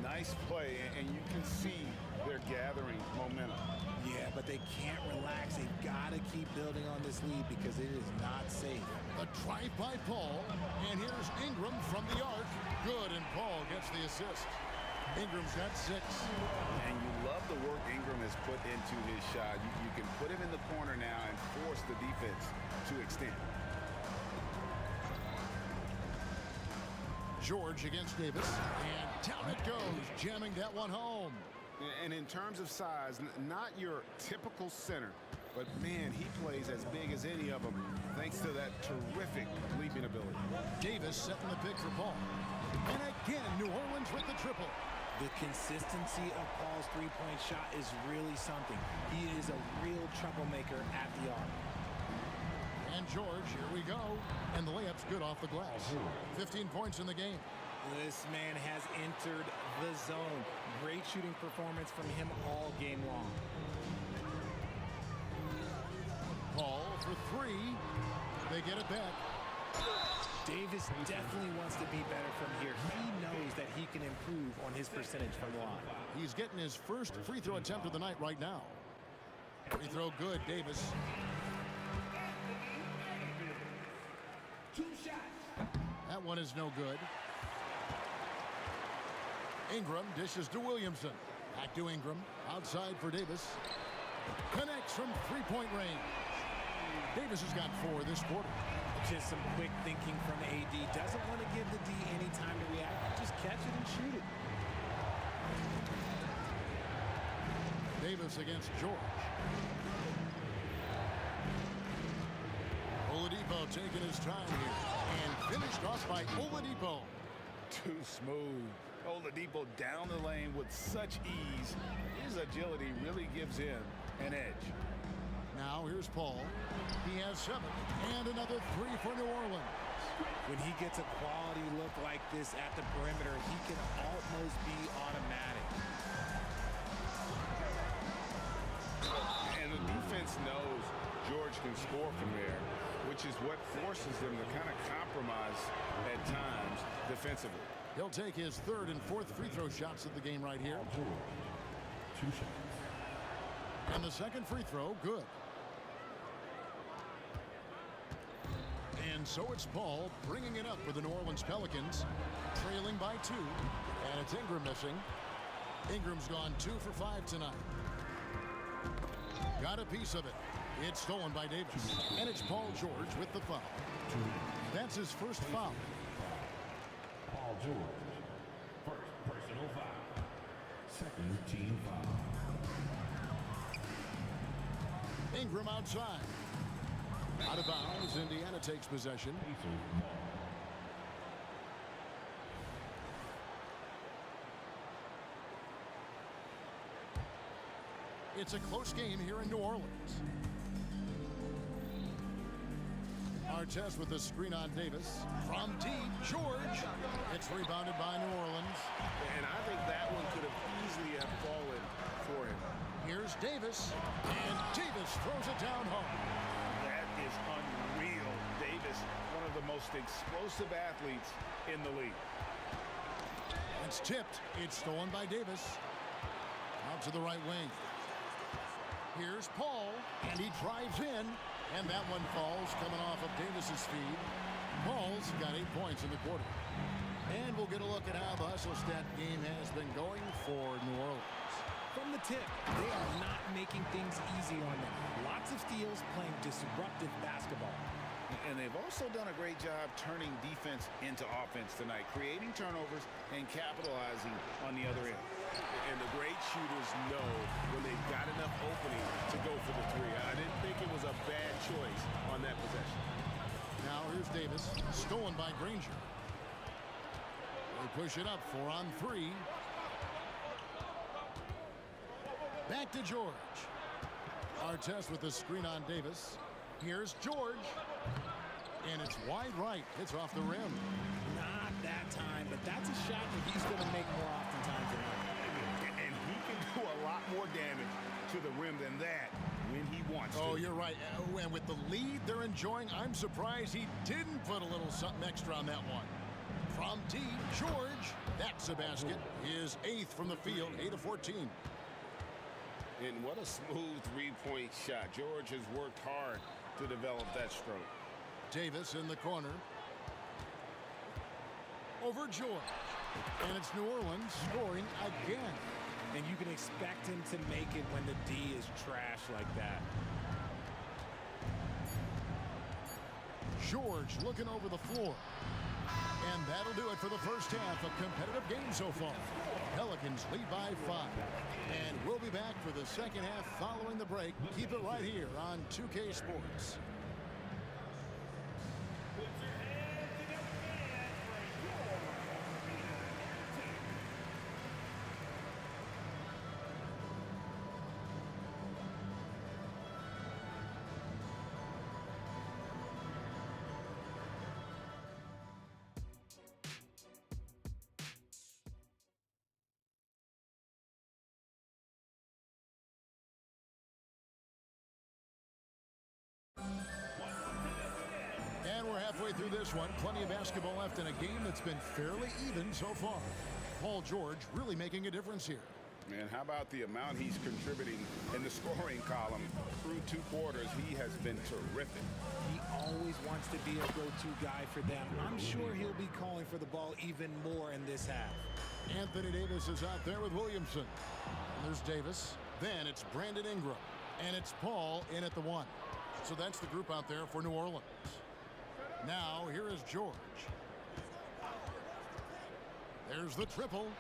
Nice play, and you can see they're gathering momentum. Yeah, but they can't relax. They've got to keep building on this lead because it is not safe. The drive by Paul, and here's Ingram from the arc. Good, and Paul gets the assist. Ingram's got 6. And you love the work Ingram has put into his shot. You can put him in the corner now and force the defense to extend. George against Davis, and down it goes, jamming that one home. And in terms of size, not your typical center, but man, he plays as big as any of them thanks to that terrific leaping ability. Davis setting the pick for Paul. And again, New Orleans with the triple. The consistency of Paul's three-point shot is really something. He is a real troublemaker at the arc. And George, here we go. And the layup's good off the glass. 15 points in the game. This man has entered the zone. Great shooting performance from him all game long. Paul for 3. They get it back. Davis definitely wants to be better from here. He knows that he can improve on his percentage from the line. He's getting his first free throw attempt of the night right now. Free throw good, Davis. 2 shots. That one is no good. Ingram dishes to Williamson. Back to Ingram. Outside for Davis. Connects from three-point range. Davis has got 4 this quarter. Just some quick thinking from AD. Doesn't want to give the D any time to react. Just catch it and shoot it. Davis against George. Oladipo taking his time here. And finished off by Oladipo. Too smooth. Oladipo down the lane with such ease. His agility really gives him an edge. Now here's Paul. He has 7. And another 3 for New Orleans. When he gets a quality look like this at the perimeter, he can almost be automatic. And the defense knows George can score from there, which is what forces them to kind of compromise at times defensively. He'll take his third and fourth free throw shots of the game right here. Paul George, 2 shots. And the second free throw, good. And so it's Paul bringing it up for the New Orleans Pelicans, trailing by 2. And it's Ingram missing. Ingram's gone 2 for 5 tonight. Got a piece of it. It's stolen by Davis. And it's Paul George with the foul. That's his first foul. Paul George, first personal foul. Second team foul. Ingram outside. Out of bounds, Indiana takes possession. Pacers ball. It's a close game here in New Orleans. Artest with the screen on Davis. From deep, George. It's rebounded by New Orleans. And I think that one could have easily have fallen for him. Here's Davis. And Davis throws it down home. That is unreal. Davis, one of the most explosive athletes in the league. It's tipped. It's stolen by Davis. Out to the right wing. Here's Paul, and he drives in, and that one falls coming off of Davis's feed. Paul's got 8 points in the quarter. And we'll get a look at how the hustle stat game has been going for New Orleans. From the tip, they are not making things easy on them. Lots of steals, playing disruptive basketball. And they've also done a great job turning defense into offense tonight, creating turnovers and capitalizing on the other end. And the great shooters know when they've got enough opening to go for the three. I didn't think it was a bad choice on that possession. Now here's Davis, stolen by Granger. They push it up 4 on 3. Back to George. Artest with the screen on Davis. Here's George. And it's wide right. It's off the rim. Not that time, but that's a shot that he's going to make more oftentimes than not. And he can do a lot more damage to the rim than that when he wants to. Oh, you're right. And with the lead they're enjoying, I'm surprised he didn't put a little something extra on that one. From deep, George. That's a basket. His 8th from the field, 8 of 14. And what a smooth three-point shot. George has worked hard to develop that stroke. Davis in the corner. Over George. And it's New Orleans scoring again. And you can expect him to make it when the D is trash like that. George looking over the floor. And that'll do it for the first half. A competitive game so far. Pelicans lead by 5. And we'll be back for the second half following the break. Keep it right here on 2K Sports. And we're halfway through this one. Plenty of basketball left in a game that's been fairly even so far. Paul George really making a difference here. And how about the amount he's contributing in the scoring column through 2 quarters? He has been terrific. He always wants to be a go-to guy for them. I'm sure he'll be calling for the ball even more in this half. Anthony Davis is out there with Williamson. And there's Davis. Then it's Brandon Ingram. And it's Paul in at the 1. So that's the group out there for New Orleans. Now here is George. There's the triple.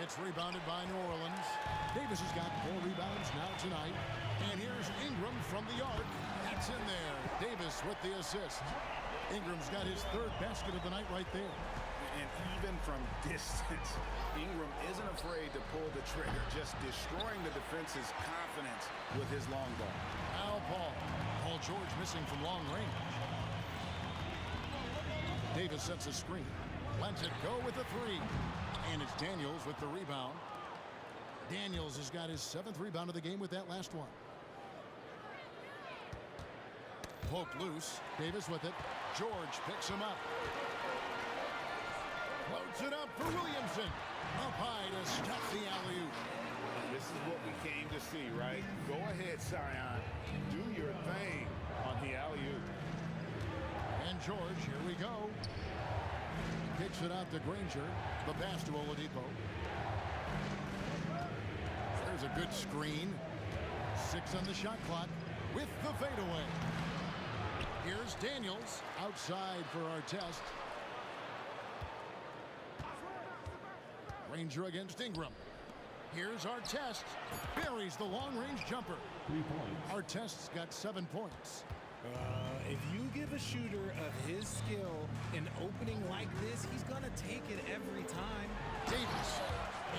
It's rebounded by New Orleans. Davis has got 4 rebounds now tonight. And here's Ingram from the arc. That's in there. Davis with the assist. Ingram's got his 3rd basket of the night right there. And even from distance, Ingram isn't afraid to pull the trigger, just destroying the defense's confidence with his long ball. Now Paul. Paul George missing from long range. Davis sets a screen. Lets it go with the three. And it's Daniels with the rebound. Daniels has got his 7th rebound of the game with that last one. Poked loose. Davis with it. George picks him up. Floats it up for Williamson. Up high to stuff the alley-oop. This is what we came to see, right? Go ahead, Sion. Do your thing on the alley-oop. And George, here we go. Kicks it out to Granger. The pass to Oladipo. There's a good screen. 6 on the shot clock with the fadeaway. Here's Daniels outside for Artest. Granger against Ingram. Here's Artest. Buries the long-range jumper. 3 points. Artest's got 7 points. If you give a shooter of his skill an opening like this, he's going to take it every time. Davis.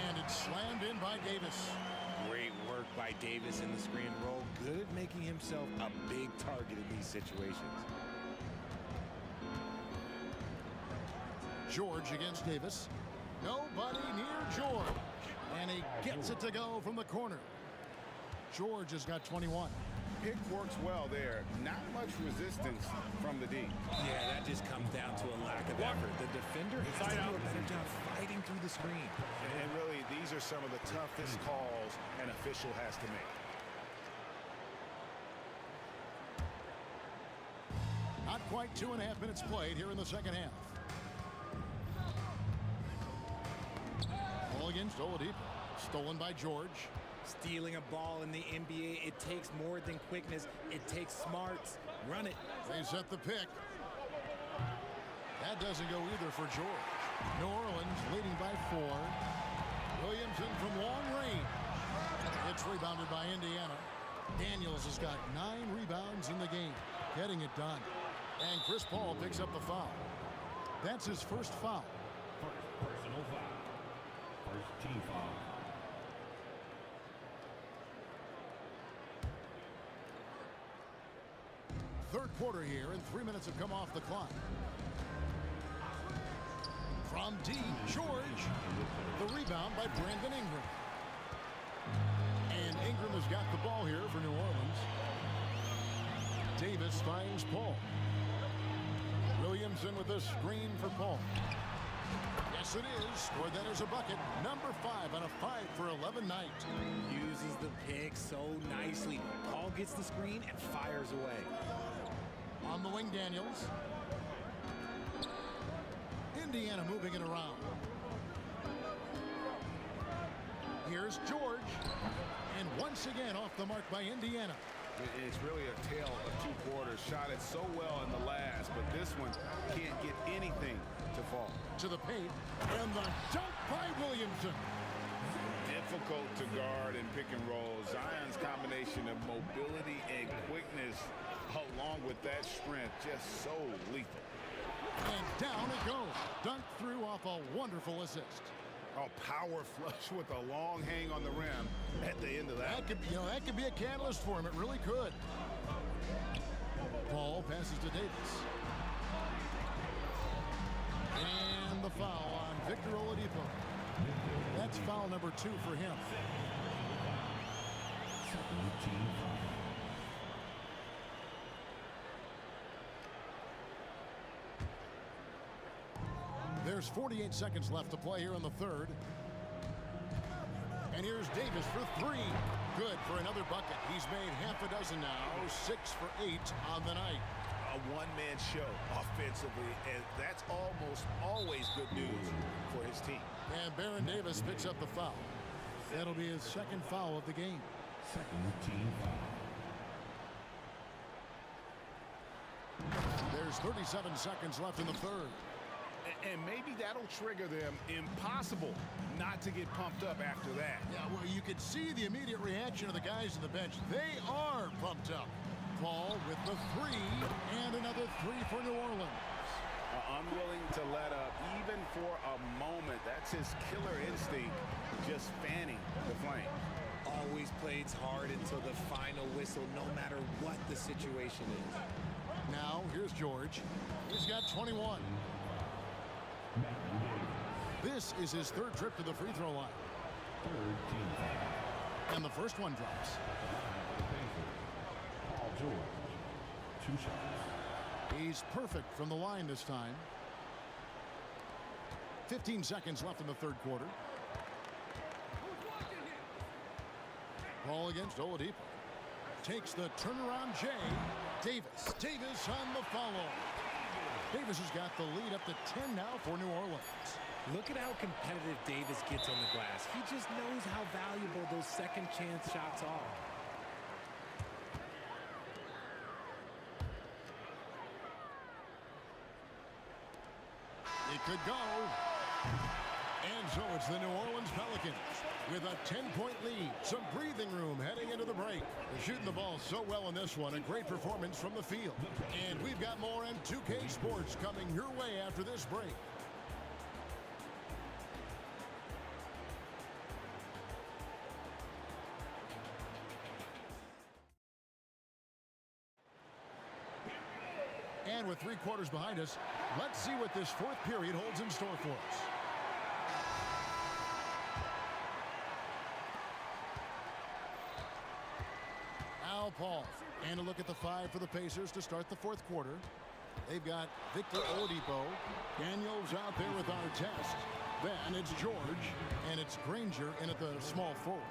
And it's slammed in by Davis. Great work by Davis in the screen roll. Good at making himself a big target in these situations. George against Davis. Nobody near George. And he gets it to go from the corner. George has got 21. Pick works well there. Not much resistance from the D. Yeah, that just comes down to a lack of effort. The defender has to do a better job fighting through the screen. And really, these are some of the toughest calls an official has to make. Not quite 2.5 minutes played here in the second half. Ball against Oladipo. Stolen by George. Stealing a ball in the NBA, it takes more than quickness. It takes smarts. Run it. They set the pick. That doesn't go either for George. New Orleans leading by 4. Williamson from long range. It's rebounded by Indiana. Daniels has got 9 rebounds in the game, getting it done. And Chris Paul picks up the foul. That's his first foul. First personal foul. First team foul. Third quarter here, and 3 minutes have come off the clock. From deep, George. The rebound by Brandon Ingram. And Ingram has got the ball here for New Orleans. Davis finds Paul. Williamson with a screen for Paul. Yes, it is. Scored that as a bucket. Number 5 on a 5 for 11 night. Uses the pick so nicely. Paul gets the screen and fires away. On the wing, Daniels. Indiana moving it around. Here's George. And once again off the mark by Indiana. It's really a tale of 2 quarters. Shot it so well in the last, but this one can't get anything to fall. To the paint. And the dunk by Williamson. Difficult to guard and pick and roll. Zion's combination of mobility and quickness along with that strength, just so lethal. And down it goes. Dunked through off a wonderful assist. A power flush with a long hang on the rim at the end of that. That could be a catalyst for him. It really could. Paul passes to Davis. And the foul on Victor Oladipo. That's foul number 2 for him. Second team foul. There's 48 seconds left to play here in the third. And here's Davis for 3. Good for another bucket. He's made half a dozen now. 6 for 8 on the night. A one-man show offensively, and that's almost always good news for his team. And Baron Davis picks up the foul. That'll be his second foul of the game. Second team foul. There's 37 seconds left in the third. And maybe that'll trigger them. Impossible not to get pumped up after that. Yeah, well, you could see the immediate reaction of the guys on the bench. They are pumped up. Paul with the 3, and another 3 for New Orleans. Unwilling to let up even for a moment. That's his killer instinct, just fanning the flame. Always plays hard until the final whistle, no matter what the situation is. Now, here's George. He's got 21. This is his third trip to the free throw line. Third team foul. And the first one drops. Paul George. 2 shots. He's perfect from the line this time. 15 seconds left in the third quarter. Ball against Oladipo. Takes the turnaround J. Davis. Davis on the follow. Davis has got the lead up to 10 now for New Orleans. Look at how competitive Davis gets on the glass. He just knows how valuable those second chance shots are. It could go. And so it's the New Orleans Pelicans with a 10-point lead. Some breathing room heading into the break. They're shooting the ball so well in this one. A great performance from the field. And we've got more M2K Sports coming your way after this break. And with 3 quarters behind us, let's see what this fourth period holds in store for us. Al Paul. And a look at the 5 for the Pacers to start the fourth quarter. They've got Victor Oladipo. Daniels out there with our test. Then it's George. And it's Granger in at the small forward.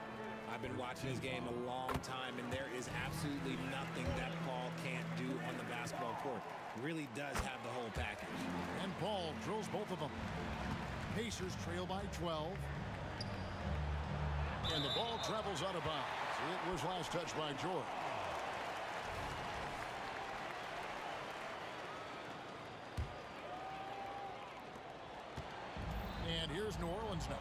I've been watching this game a long time, and there is absolutely nothing that Paul can't do on the basketball court. Really does have the whole package. And Paul drills both of them. Pacers trail by 12. And the ball travels out of bounds. It was last touched by George. And here's New Orleans now.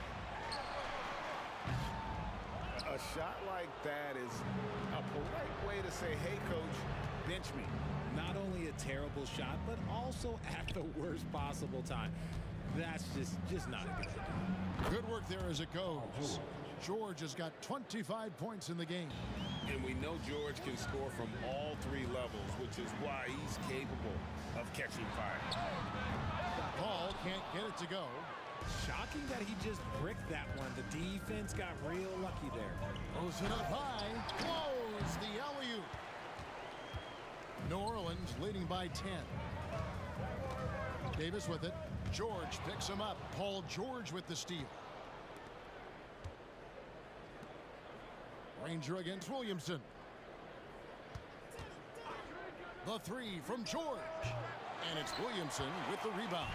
A shot like that is a polite way to say, hey, coach, bench me. Not only a terrible shot, but also at the worst possible time. That's just not a good idea. Good work there as it goes. George has got 25 points in the game. And we know George can score from all 3 levels, which is why he's capable of catching fire. Paul can't get it to go. Shocking that he just bricked that one. The defense got real lucky there. Throws it up high. Close the alley-oop. New Orleans leading by 10. Davis with it. George picks him up. Paul George with the steal. Granger against Williamson. The 3 from George. And it's Williamson with the rebound.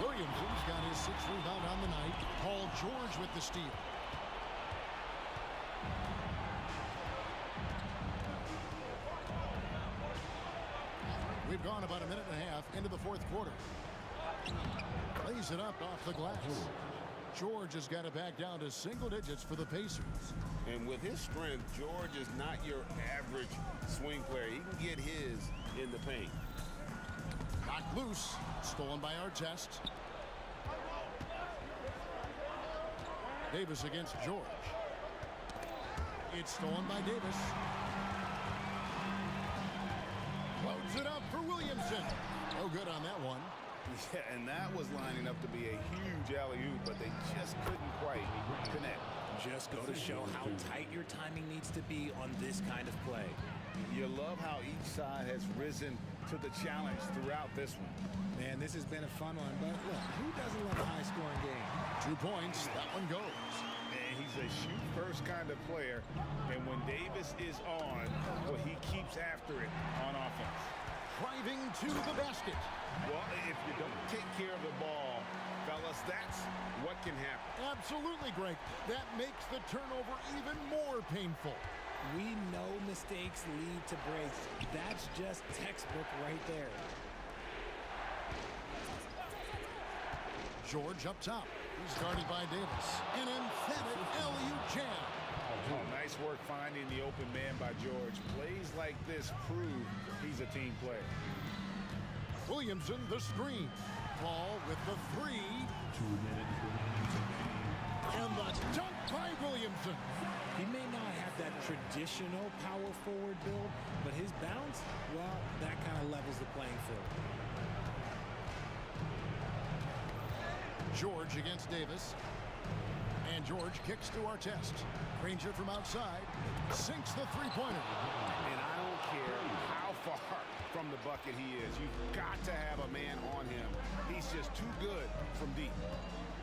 Williamson's got his 6th rebound on the night. Paul George with the steal. We've gone about a minute and a half into the fourth quarter. Lays it up off the glass. George has got it back down to single digits for the Pacers. And with his strength, George is not your average swing player. He can get his in the paint. Knocked loose. Stolen by Artest. Davis against George. It's stolen by Davis. Loads it up for Williamson. No good on that one. Yeah, and that was lining up to be a huge alley-oop, but they just couldn't quite connect. Just go to show how tight your timing needs to be on this kind of play. You love how each side has risen to the challenge throughout this one. Man, this has been a fun one, but look, who doesn't love a high-scoring game? 2 points. That one goes. And he's a shoot-first kind of player, and when Davis is on, well, he keeps after it on offense. Driving to the basket. Well, if you don't take care of the ball, fellas, that's what can happen. Absolutely, Greg. That makes the turnover even more painful. We know mistakes lead to breaks. That's just textbook right there. George up top. He's guarded by Davis. An emphatic alley-oop jam. Oh, nice work finding the open man by George. Plays like this prove he's a team player. Williamson, the screen. Paul with the 3. 2 minutes remaining. And the dunk by Williamson. He may not have that traditional power forward build, but his bounce, well, that kind of levels the playing field. George against Davis. And George kicks to Artest. Granger from outside. Sinks the three-pointer. And I don't care how far from the bucket he is. You've got to have a man on him. He's just too good from deep.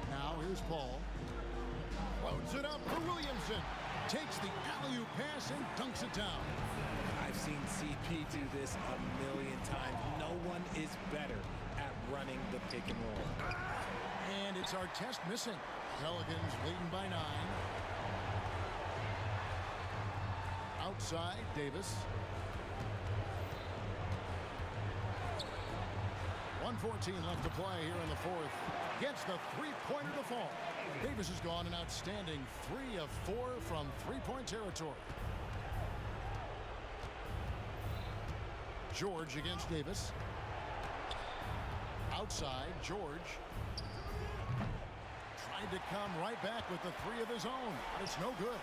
Now here's Paul. Floats it up for Williamson. Takes the alley-oop pass and dunks it down. I've seen CP do this a million times. No one is better at running the pick and roll. And it's Artest missing. Pelicans leading by 9. Outside, Davis. 1:14 left to play here in the fourth. Gets the three-pointer to fall. Davis has gone an outstanding 3 of 4 from three-point territory. George against Davis. Outside, George. Tried to come right back with the 3 of his own, but it's no good.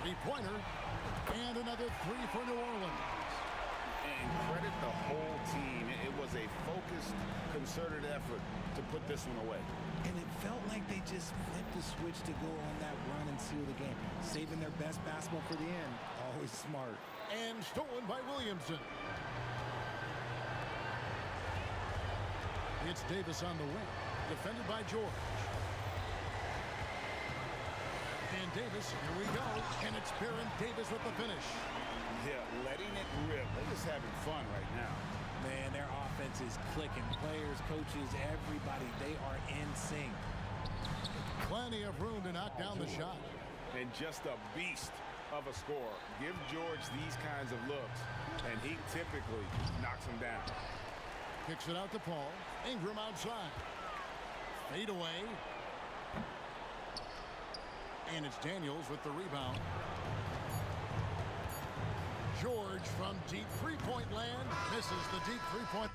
Three-pointer, and another 3 for New Orleans. And credit the whole team. It was a focused, concerted effort to put this one away. And it felt like they just flipped the switch to go on that run and seal the game. Saving their best basketball for the end. Always smart. And stolen by Williamson. It's Davis on the wing. Defended by George. And Davis, here we go. And it's Baron Davis with the finish. Yeah, letting it rip. They're just having fun right now. Man, their offense is clicking. Players, coaches, everybody, they are in sync. Plenty of room to knock down the shot. And just a beast of a scorer. Give George these kinds of looks, and he typically knocks them down. Kicks it out to Paul. Ingram outside. Fade away. And it's Daniels with the rebound. George from deep three-point land misses the deep three-point.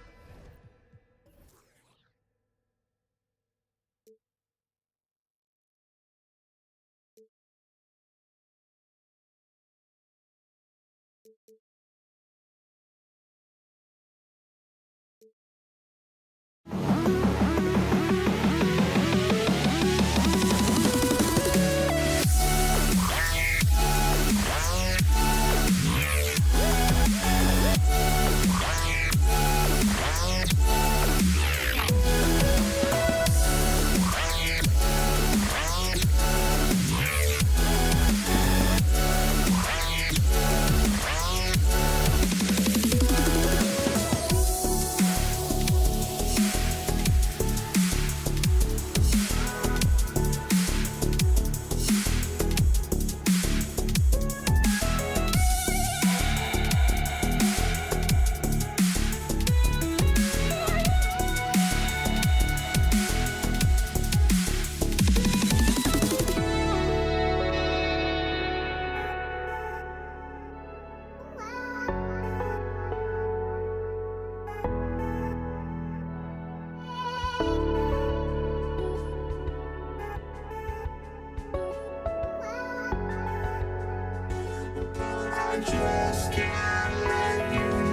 just can't let you go.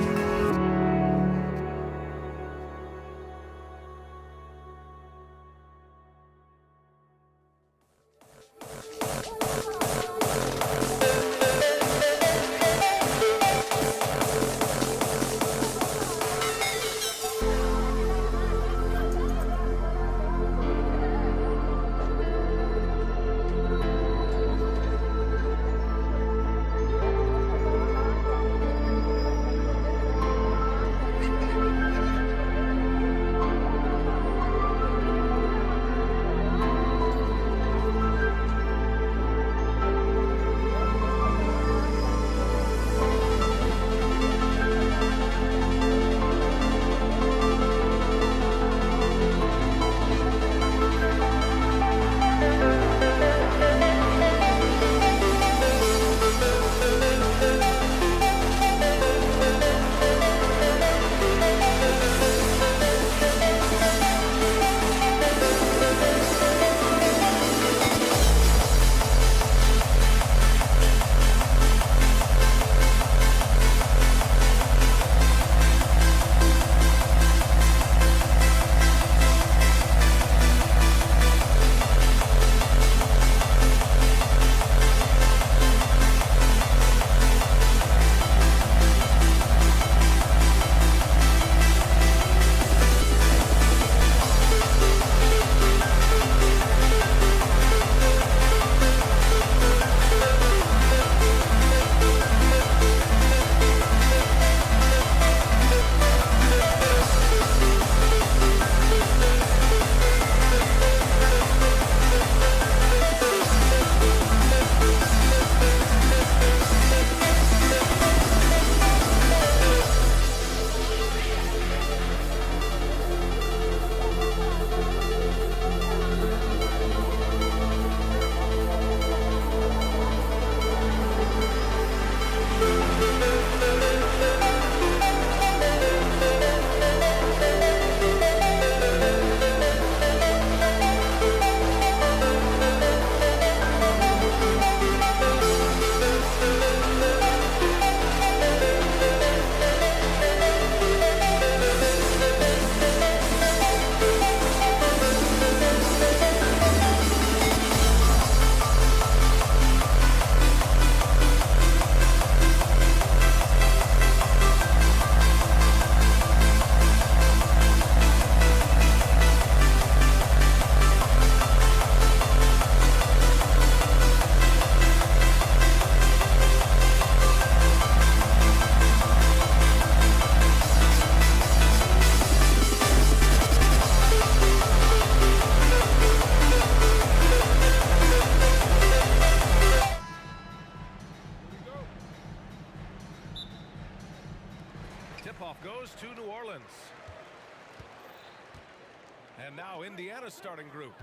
And now Indiana's starting group.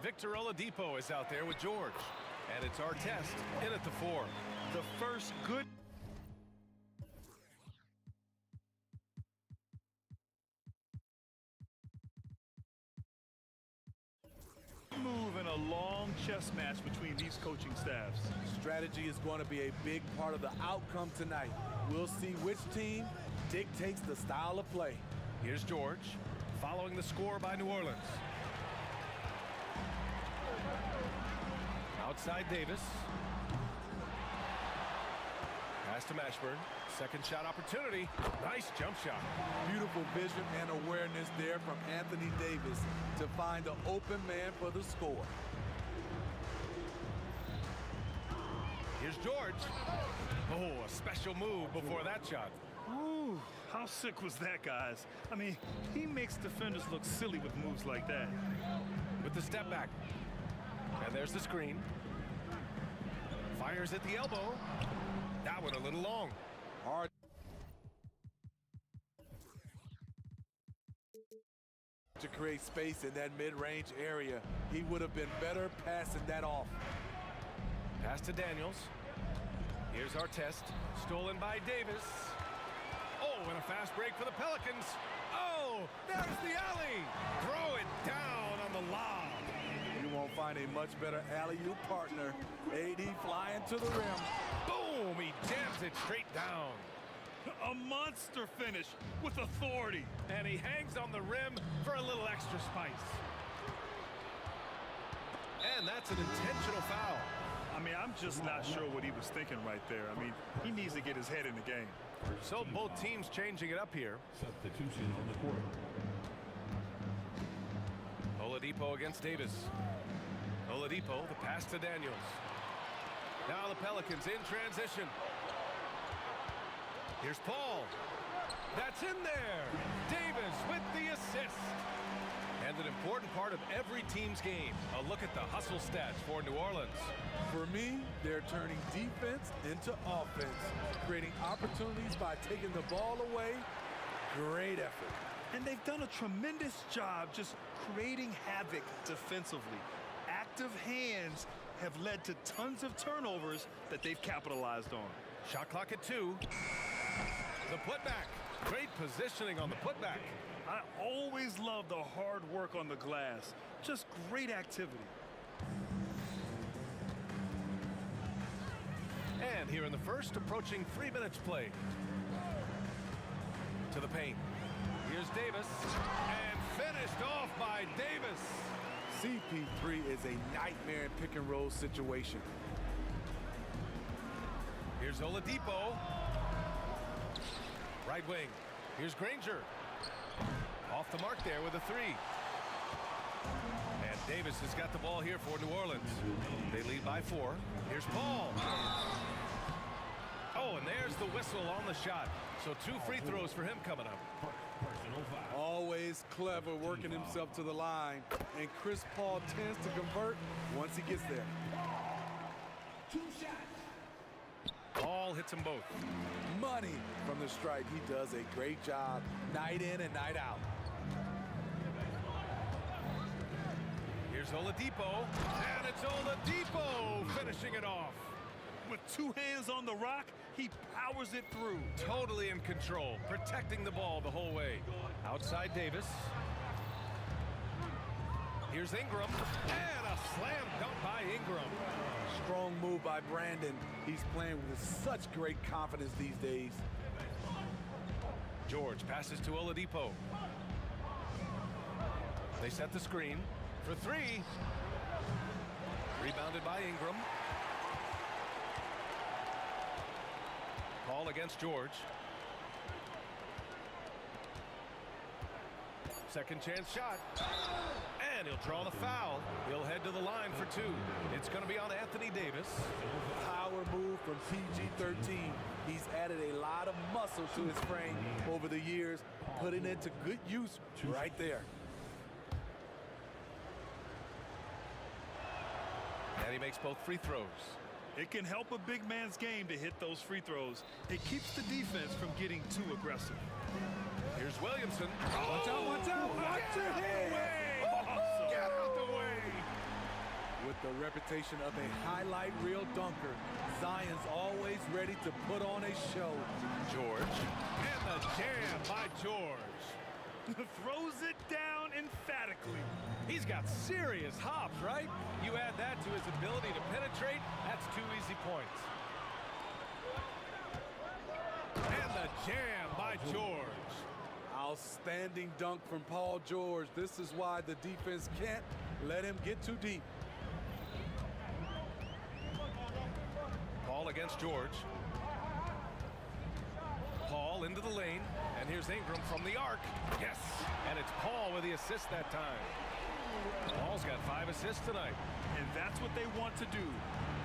Victor Oladipo is out there with George. And it's our test in at the 4. The first good move in a long chess match between these coaching staffs. Strategy is going to be a big part of the outcome tonight. We'll see which team dictates the style of play. Here's George, following the score by New Orleans. Outside Davis. Pass to Mashburn. Second shot opportunity. Nice jump shot. Beautiful vision and awareness there from Anthony Davis to find the open man for the score. Here's George. Oh, a special move before that shot. Ooh, how sick was that, guys? I mean, he makes defenders look silly with moves like that. With the step back. And there's the screen. Fires at the elbow. That one a little long. Hard to create space in that mid-range area. He would have been better passing that off. Pass to Daniels. Here's our test. Stolen by Davis. Oh, and a fast break for the Pelicans. Oh, there's the alley. Throw it down on the lob. You won't find a much better alley-oop partner. AD flying to the rim. Boom, he jams it straight down. A monster finish with authority. And he hangs on the rim for a little extra spice. And that's an intentional foul. I mean, I'm just not sure what he was thinking right there. I mean, he needs to get his head in the game. So both teams changing it up here. Substitution on the court. Oladipo against Davis. Oladipo, the pass to Daniels. Now the Pelicans in transition. Here's Paul. That's in there. Davis with the assist. And an important part of every team's game. A look at the hustle stats for New Orleans. For me, they're turning defense into offense, creating opportunities by taking the ball away. Great effort. And they've done a tremendous job just creating havoc defensively. Active hands have led to tons of turnovers that they've capitalized on. Shot clock at 2. The putback. Great positioning on the putback. I always love the hard work on the glass. Just great activity. And here in the first, approaching 3 minutes played. To the paint. Here's Davis. And finished off by Davis. CP3 is a nightmare in pick and roll situation. Here's Oladipo. Right wing. Here's Granger. Off the mark there with a 3. And Davis has got the ball here for New Orleans. They lead by 4. Here's Paul. Oh, and there's the whistle on the shot. So 2 free throws for him coming up. Personal foul. Always clever working himself to the line. And Chris Paul tends to convert once he gets there. 2 shots. Paul hits them both. Money from the stripe. He does a great job night in and night out. Here's Oladipo. And it's Oladipo finishing it off. With 2 hands on the rock, he powers it through. Totally in control, protecting the ball the whole way. Outside Davis. Here's Ingram. And a slam dunk by Ingram. Strong move by Brandon. He's playing with such great confidence these days. George passes to Oladipo. They set the screen for 3. Rebounded by Ingram. Paul against George. Second chance shot. And he'll draw the foul. He'll head to the line for 2. It's going to be on Anthony Davis. Power move from PG-13. He's added a lot of muscle to his frame over the years, putting it to good use right there. And he makes both free throws. It can help a big man's game to hit those free throws. It keeps the defense from getting too aggressive. Here's Williamson. Watch out, watch out, watch your head. reputation of a highlight reel dunker. Zion's always ready to put on a show. George. And the jam by George. Throws it down emphatically. He's got serious hops, right? You add that to his ability to penetrate, that's 2 easy points. And the jam by George. Outstanding dunk from Paul George. This is why the defense can't let him get too deep. Paul against George. Paul into the lane, and here's Ingram from the arc. Yes, and it's Paul with the assist that time. Paul's got 5 assists tonight. And that's what they want to do.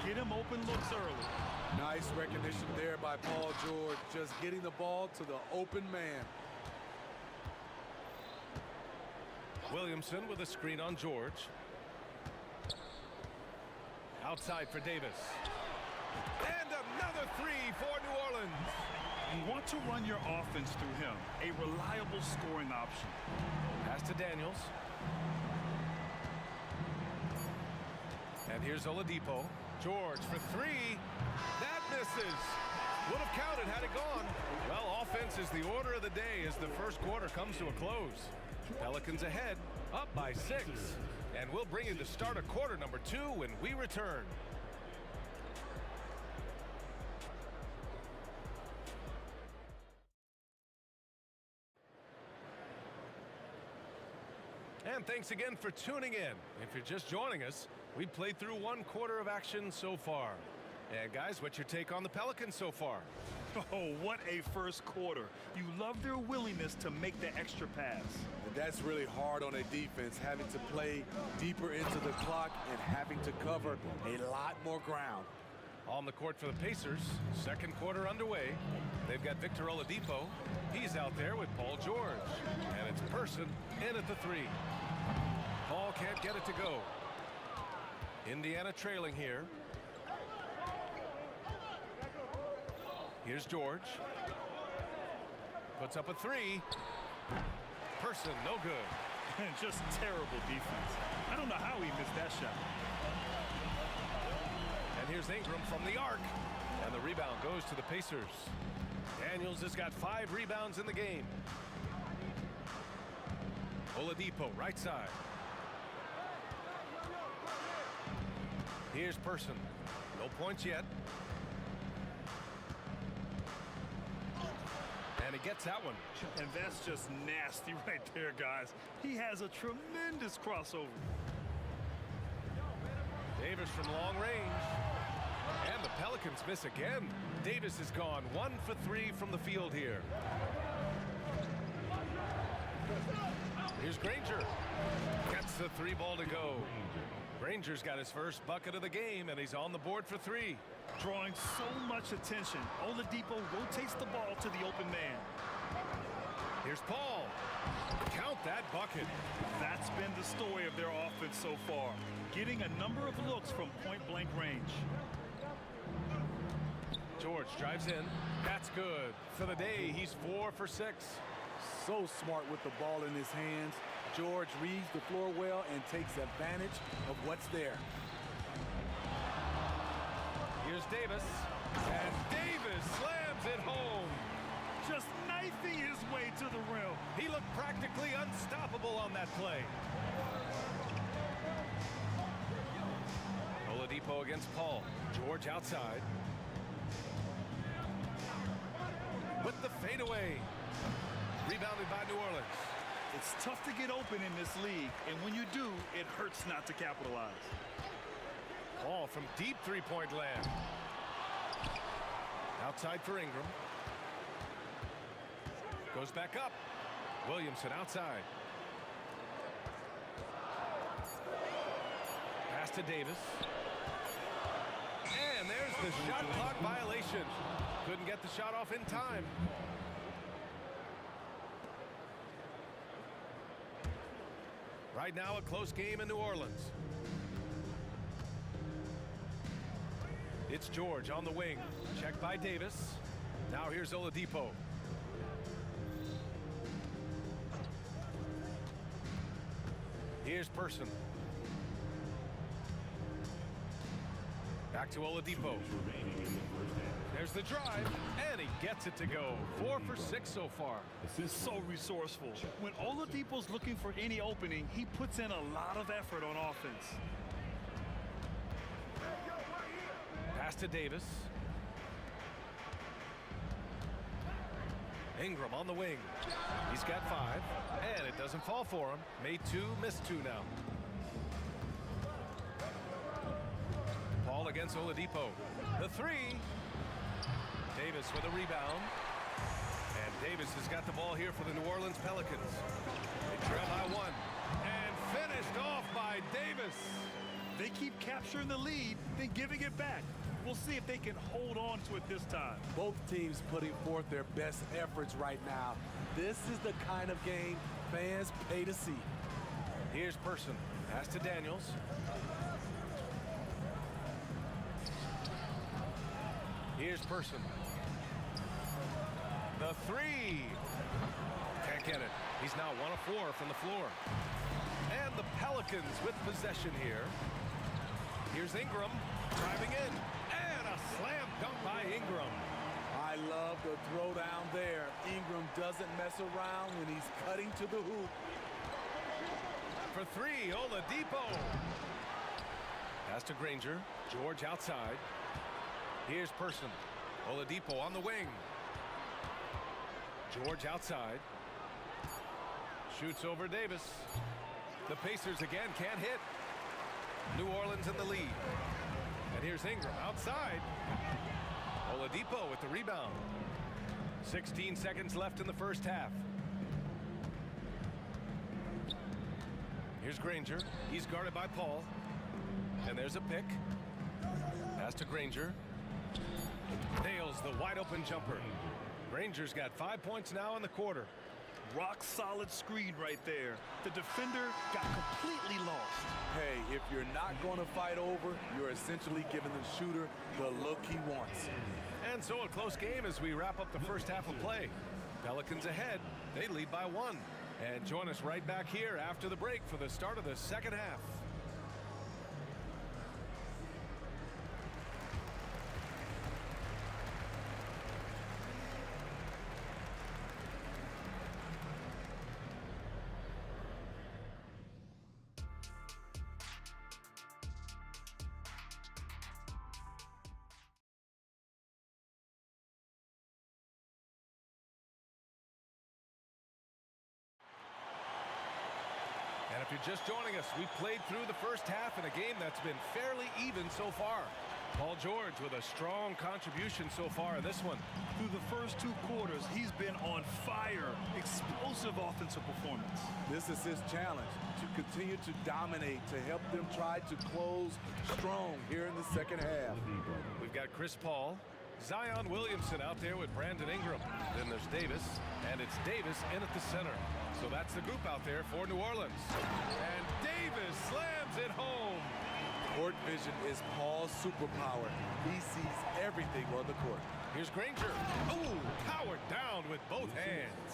Get him open looks early. Nice recognition there by Paul George, just getting the ball to the open man. Williamson with a screen on George. Outside for Davis. And another 3 for New Orleans. You want to run your offense through him. A reliable scoring option. Pass to Daniels. And here's Oladipo. George for 3. That misses. Would have counted had it gone. Well, offense is the order of the day as the first quarter comes to a close. Pelicans ahead, up by 6. And we'll bring you the start of quarter number 2 when we return. And thanks again for tuning in. If you're just joining us, we've played through 1 quarter of action so far. And guys, what's your take on the Pelicans so far? Oh, what a first quarter. You love their willingness to make the extra pass. And that's really hard on a defense, having to play deeper into the clock and having to cover a lot more ground. On the court for the Pacers, second quarter underway. They've got Victor Oladipo. He's out there with Paul George. And it's Person in at the 3. Paul can't get it to go. Indiana trailing here. Here's George. Puts up a 3. Person, no good. Just terrible defense. I don't know how he missed that shot. And here's Ingram from the arc. And the rebound goes to the Pacers. Daniels has got 5 rebounds in the game. Oladipo, right side. Here's Person. No points yet. And he gets that one. And that's just nasty right there, guys. He has a tremendous crossover. Davis from long range. And the Pelicans miss again. Davis has gone 1 for 3 from the field here. Here's Granger. Gets the 3 ball to go. Granger's got his first bucket of the game, and he's on the board for 3. Drawing so much attention, Oladipo rotates the ball to the open man. Here's Paul. Count that bucket. That's been the story of their offense so far, getting a number of looks from point-blank range. George drives in. That's good. For the day, he's 4 for 6. So smart with the ball in his hands. George reads the floor well and takes advantage of what's there. Here's Davis. And Davis slams it home. Just knifing his way to the rim. He looked practically unstoppable on that play. Oladipo against Paul. George outside. With the fadeaway. Rebounded by New Orleans. It's tough to get open in this league, and when you do, it hurts not to capitalize. Ball from deep three-point land. Outside for Ingram. Goes back up. Williamson outside. Pass to Davis. And there's the shot clock violation. Couldn't get the shot off in time. Right now, a close game in New Orleans. It's George on the wing. Checked by Davis. Now here's Oladipo. Here's Person. Back to Oladipo. There's the drive, and he gets it to go. 4 for 6 so far. So resourceful. When Oladipo's looking for any opening, he puts in a lot of effort on offense. Pass to Davis. Ingram on the wing. He's got 5, and it doesn't fall for him. Made 2, missed 2 now. Paul against Oladipo. The 3. Davis with a rebound. And Davis has got the ball here for the New Orleans Pelicans. They trail by 1. And finished off by Davis. They keep capturing the lead, then giving it back. We'll see if they can hold on to it this time. Both teams putting forth their best efforts right now. This is the kind of game fans pay to see. Here's Person. Pass to Daniels. Here's Person. The 3. Can't get it. He's now 1 of 4 from the floor. And the Pelicans with possession here. Here's Ingram driving in. And a slam dunk by Ingram. I love the throwdown there. Ingram doesn't mess around when he's cutting to the hoop. For 3, Oladipo. Pass to Granger. George outside. Here's Person. Oladipo on the wing. George outside. Shoots over Davis. The Pacers again can't hit. New Orleans in the lead. And here's Ingram outside. Oladipo with the rebound. 16 seconds left in the first half. Here's Granger. He's guarded by Paul. And there's a pick. Pass to Granger. Nails the wide open jumper. Granger's got 5 points now in the quarter. Rock solid screen right there. The defender got completely lost. Hey, if you're not going to fight over, you're essentially giving the shooter the look he wants. And so a close game as we wrap up the first half of play. Pelicans ahead. They lead by 1. And join us right back here after the break for the start of the second half. And if you're just joining us, we played through the first half in a game that's been fairly even so far. Paul George with a strong contribution so far in this one. Through the first 2 quarters, he's been on fire. Explosive offensive performance. This is his challenge, to continue to dominate, to help them try to close strong here in the second half. We've got Chris Paul, Zion Williamson out there with Brandon Ingram. Then there's Davis, and it's Davis in at the center. So that's the group out there for New Orleans. And Davis slams it home. Court vision is Paul's superpower. He sees everything on the court. Here's Granger. Ooh, powered down with both hands.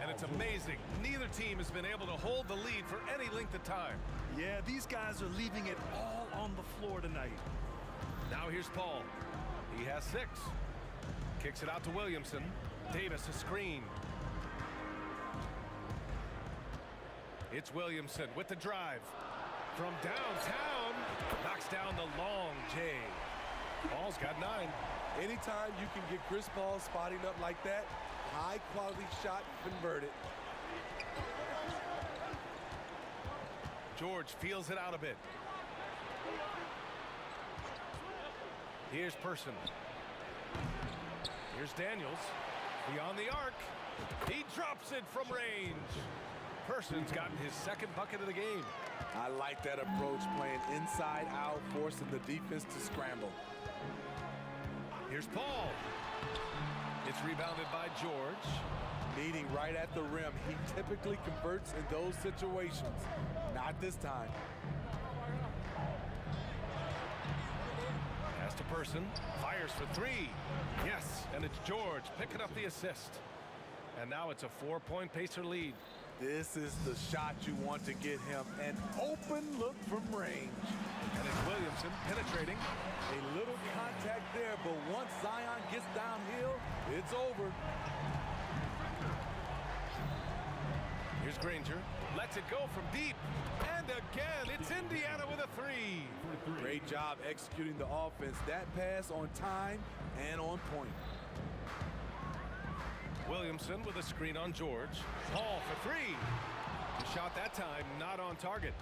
And it's amazing. Neither team has been able to hold the lead for any length of time. Yeah, these guys are leaving it all on the floor tonight. Now here's Paul. He has 6. Kicks it out to Williamson. Davis a screen. It's Williamson with the drive. From downtown, knocks down the long J. Paul's got 9. Anytime you can get Chris Paul spotting up like that, high quality shot converted. George feels it out a bit. Here's Person. Here's Daniels. Beyond the arc. He drops it from range. Person's gotten his 2nd bucket of the game. I like that approach, playing inside out, forcing the defense to scramble. Here's Paul. It's rebounded by George. Meeting right at the rim. He typically converts in those situations. Not this time. Pass to Person. Fires for 3. Yes, and it's George picking up the assist. And now it's a 4-point Pacer lead. This is the shot you want to get him. An open look from range. And it's Williamson penetrating. A little contact there, but once Zion gets downhill, it's over. Here's Granger. Lets it go from deep. And again, it's Indiana with a three. Great job executing the offense. That pass on time and on point. Williamson with a screen on George. Paul for three. The shot that time not on target.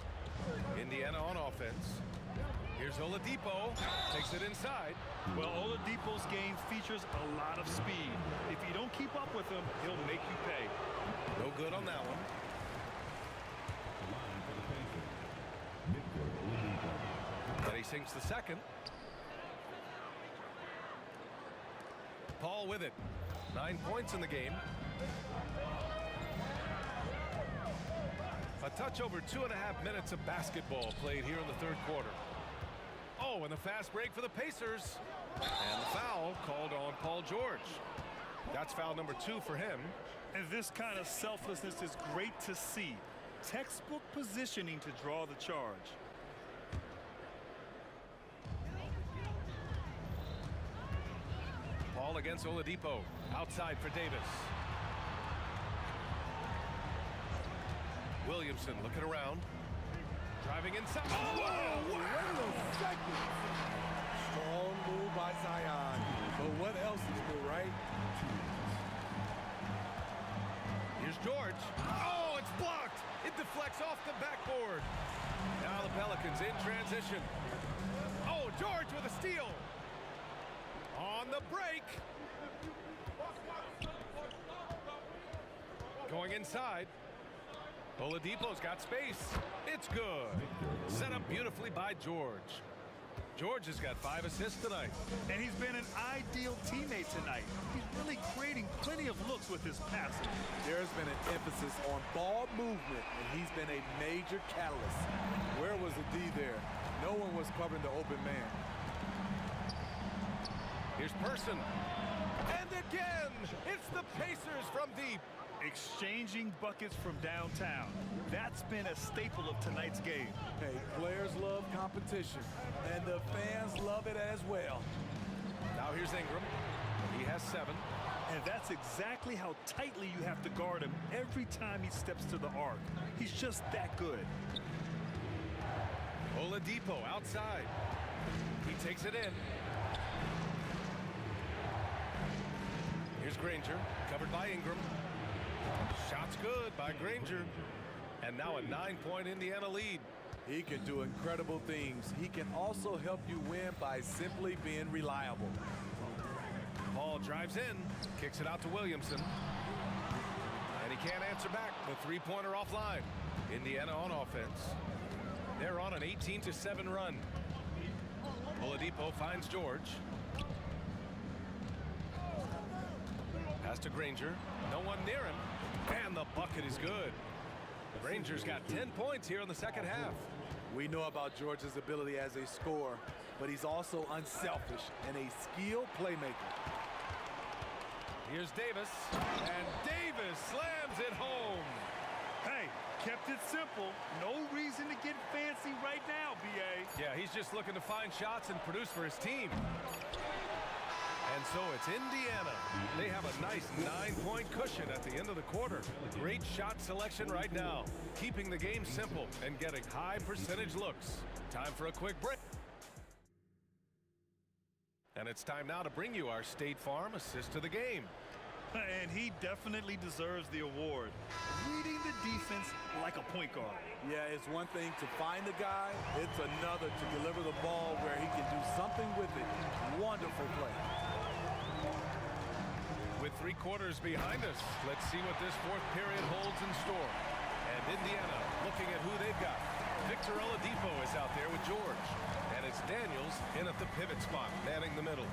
Indiana on offense. Here's Oladipo. Takes it inside. Well, Oladipo's game features a lot of speed. If you don't keep up with him, he'll make you pay. No good on that one. Then he sinks the second. Paul with it. 9 points in the game. A touch over 2.5 minutes of basketball played here in the third quarter. Oh, and the fast break for the Pacers. And the foul called on Paul George. That's foul number 2 for him. And this kind of selflessness is great to see. Textbook positioning to draw the charge. Paul against Oladipo. Outside for Davis. Williamson looking around. Driving inside. Oh, Whoa, wait a second. Strong move by Zion. But what else is new, right? Here's George. Oh, it's blocked. It deflects off the backboard. Now the Pelicans in transition. Oh, George with a steal. On the break. Going inside. Oladipo's got space. It's good. Set up beautifully by George. George has got 5 assists tonight. And he's been an ideal teammate tonight. He's really creating plenty of looks with his passing. There's been an emphasis on ball movement, and he's been a major catalyst. Where was the D there? No one was covering the open man. Here's Person. And again, it's the Pacers from deep. Exchanging buckets from downtown. That's been a staple of tonight's game. Hey, players love competition, and the fans love it as well. Now here's Ingram. He has 7. And that's exactly how tightly you have to guard him every time he steps to the arc. He's just that good. Oladipo outside. He takes it in. Here's Granger, covered by Ingram. Shot's good by Granger. And now a 9-point Indiana lead. He can do incredible things. He can also help you win by simply being reliable. Paul drives in, kicks it out to Williamson. And he can't answer back. The three-pointer offline. Indiana on offense. They're on an 18-7 run. Oladipo finds George. Pass to Granger. No one near him. And the bucket is good. Granger's got 10 points here in the second half. We know about George's ability as a scorer, but he's also unselfish and a skilled playmaker. Here's Davis. And Davis slams it home. Hey, kept it simple. No reason to get fancy right now, B.A. Yeah, he's just looking to find shots and produce for his team. And so it's Indiana. They have a nice 9-point cushion at the end of the quarter. Great shot selection right now, keeping the game simple and getting high percentage looks. Time for a quick break. And it's time now to bring you our State Farm assist to the game. And he definitely deserves the award. Reading the defense like a point guard. Yeah, it's one thing to find the guy. It's another to deliver the ball where he can do something with it. Wonderful play. With 3 quarters behind us, let's see what this fourth period holds in store. And Indiana looking at who they've got. Victor Oladipo is out there with George. And it's Daniels in at the pivot spot, manning the middle.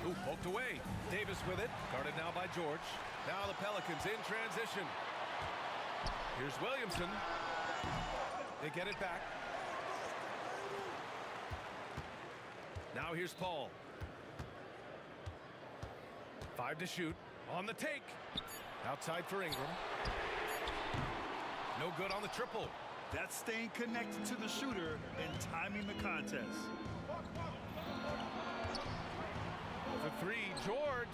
Ooh, poked away. Davis with it, guarded now by George. Now the Pelicans in transition. Here's Williamson. They get it back. Now here's Paul. 5 to shoot. On the take. Outside for Ingram. No good on the triple. That's staying connected to the shooter and timing the contest. For three, George.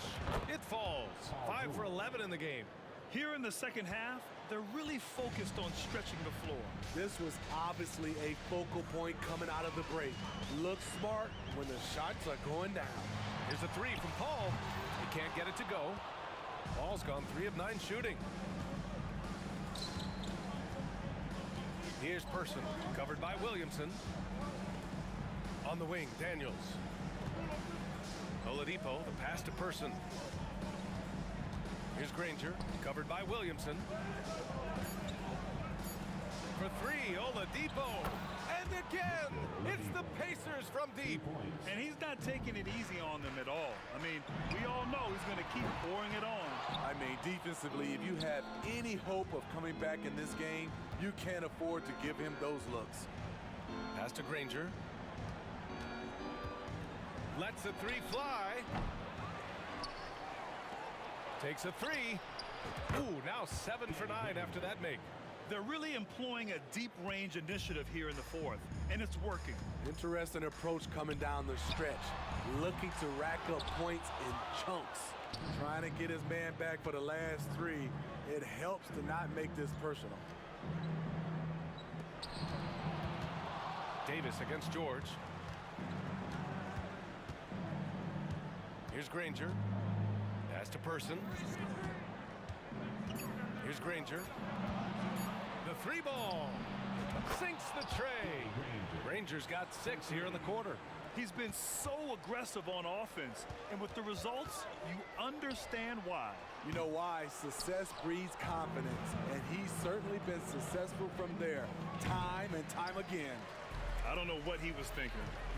It falls. 5 for 11 in the game. Here in the second half, they're really focused on stretching the floor. This was obviously a focal point coming out of the break. Look smart when the shots are going down. Here's a three from Paul. He can't get it to go. Paul's gone 3 of 9 shooting. Here's Person, covered by Williamson. On the wing, Daniels. Oladipo, the pass to Person. Here's Granger, covered by Williamson. For three, Oladipo. And again, it's the Pacers from deep. And he's not taking it easy on them at all. I mean, we all know he's going to keep pouring it on. I mean, defensively, if you have any hope of coming back in this game, you can't afford to give him those looks. Pass to Granger. Lets the three fly. Takes a three. Ooh, now 7 for 9 after that make. They're really employing a deep range initiative here in the fourth, and it's working. Interesting approach coming down the stretch. Looking to rack up points in chunks. Trying to get his man back for the last 3. It helps to not make this personal. Davis against George. Here's Granger. Pass to Person. Here's Granger. The three ball. Sinks the tray. Granger's got 6 here in the quarter. He's been so aggressive on offense, and with the results, you understand why. You know why? Success breeds confidence, and he's certainly been successful from there, time and time again. I don't know what he was thinking.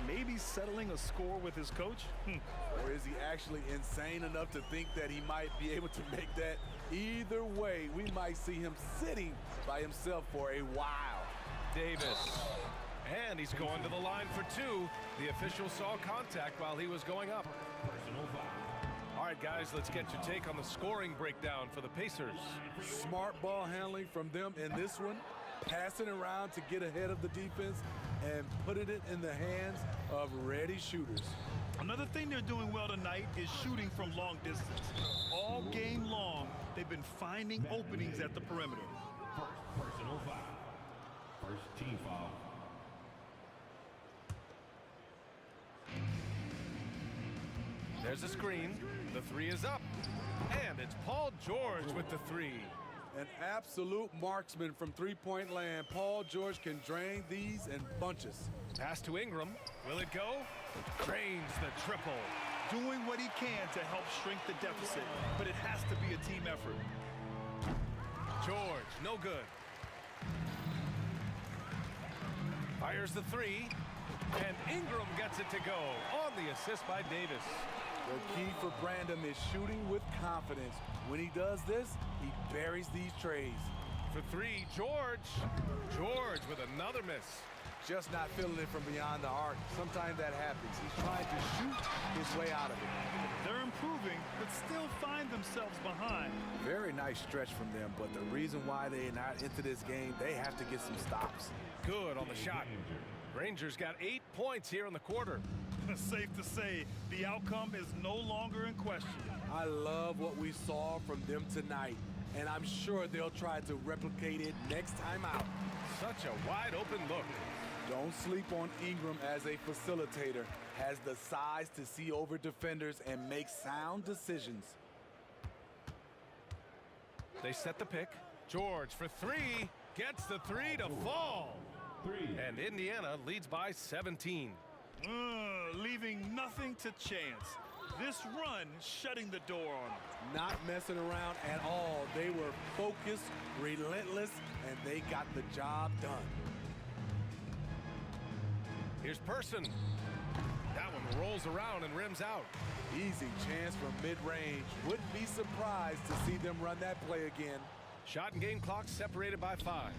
Maybe settling a score with his coach? Or is he actually insane enough to think that he might be able to make that? Either way, we might see him sitting by himself for a while. Davis. And he's going to the line for 2. The official saw contact while he was going up. All right, guys, let's get your take on the scoring breakdown for the Pacers. Smart ball handling from them in this one. Passing around to get ahead of the defense and putting it in the hands of ready shooters. Another thing they're doing well tonight is shooting from long distance. All game long, they've been finding openings at the perimeter. First personal foul. First team foul. There's a screen. The 3 is up. And it's Paul George with the 3. An absolute marksman from three-point land. Paul George can drain these in bunches. Pass to Ingram. Will it go? Drains the triple. Doing what he can to help shrink the deficit, but it has to be a team effort. George, no good. Fires the 3. And Ingram gets it to go on the assist by Davis. The key for Brandon is shooting with confidence. When he does this, he buries these trays. For 3, George. George with another miss. Just not feeling it from beyond the arc. Sometimes that happens. He's trying to shoot his way out of it. They're improving, but still find themselves behind. Very nice stretch from them, but the reason why they're not into this game, they have to get some stops. Good on the shot. Rangers got 8 points here in the quarter. Safe to say, the outcome is no longer in question. I love what we saw from them tonight, and I'm sure they'll try to replicate it next time out. Such a wide open look. Don't sleep on Ingram as a facilitator. Has the size to see over defenders and make sound decisions. They set the pick. George for 3. Gets the 3 to fall. And Indiana leads by 17. Leaving nothing to chance. This run shutting the door on them. Not messing around at all. They were focused, relentless, and they got the job done. Here's Person. That one rolls around and rims out. Easy chance from mid-range. Wouldn't be surprised to see them run that play again. Shot and game clock separated by 5.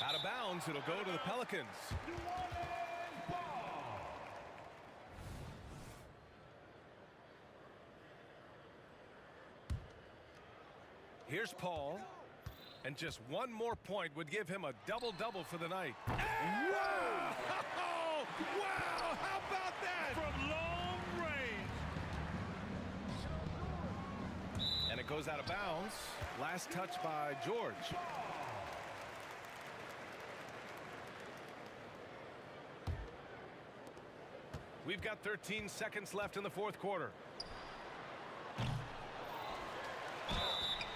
Out of bounds, it'll go to the Pelicans. Here's Here's Paul. And just one more point would give him a double-double for the night. Wow! Wow! How about that? From long range. And it goes out of bounds. Last touch by George. We've got 13 seconds left in the fourth quarter.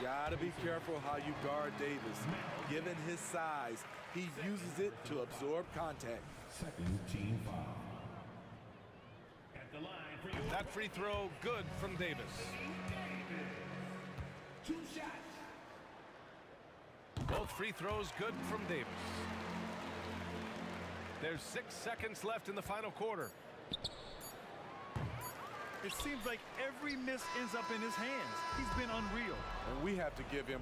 Gotta be careful how you guard Davis. Given his size, he uses it to absorb contact. Second team foul. At the line for your That free throw good from Davis. 2 shots. Both free throws good from Davis. There's 6 seconds left in the final quarter. It seems like every miss ends up in his hands. He's been unreal. And we have to give him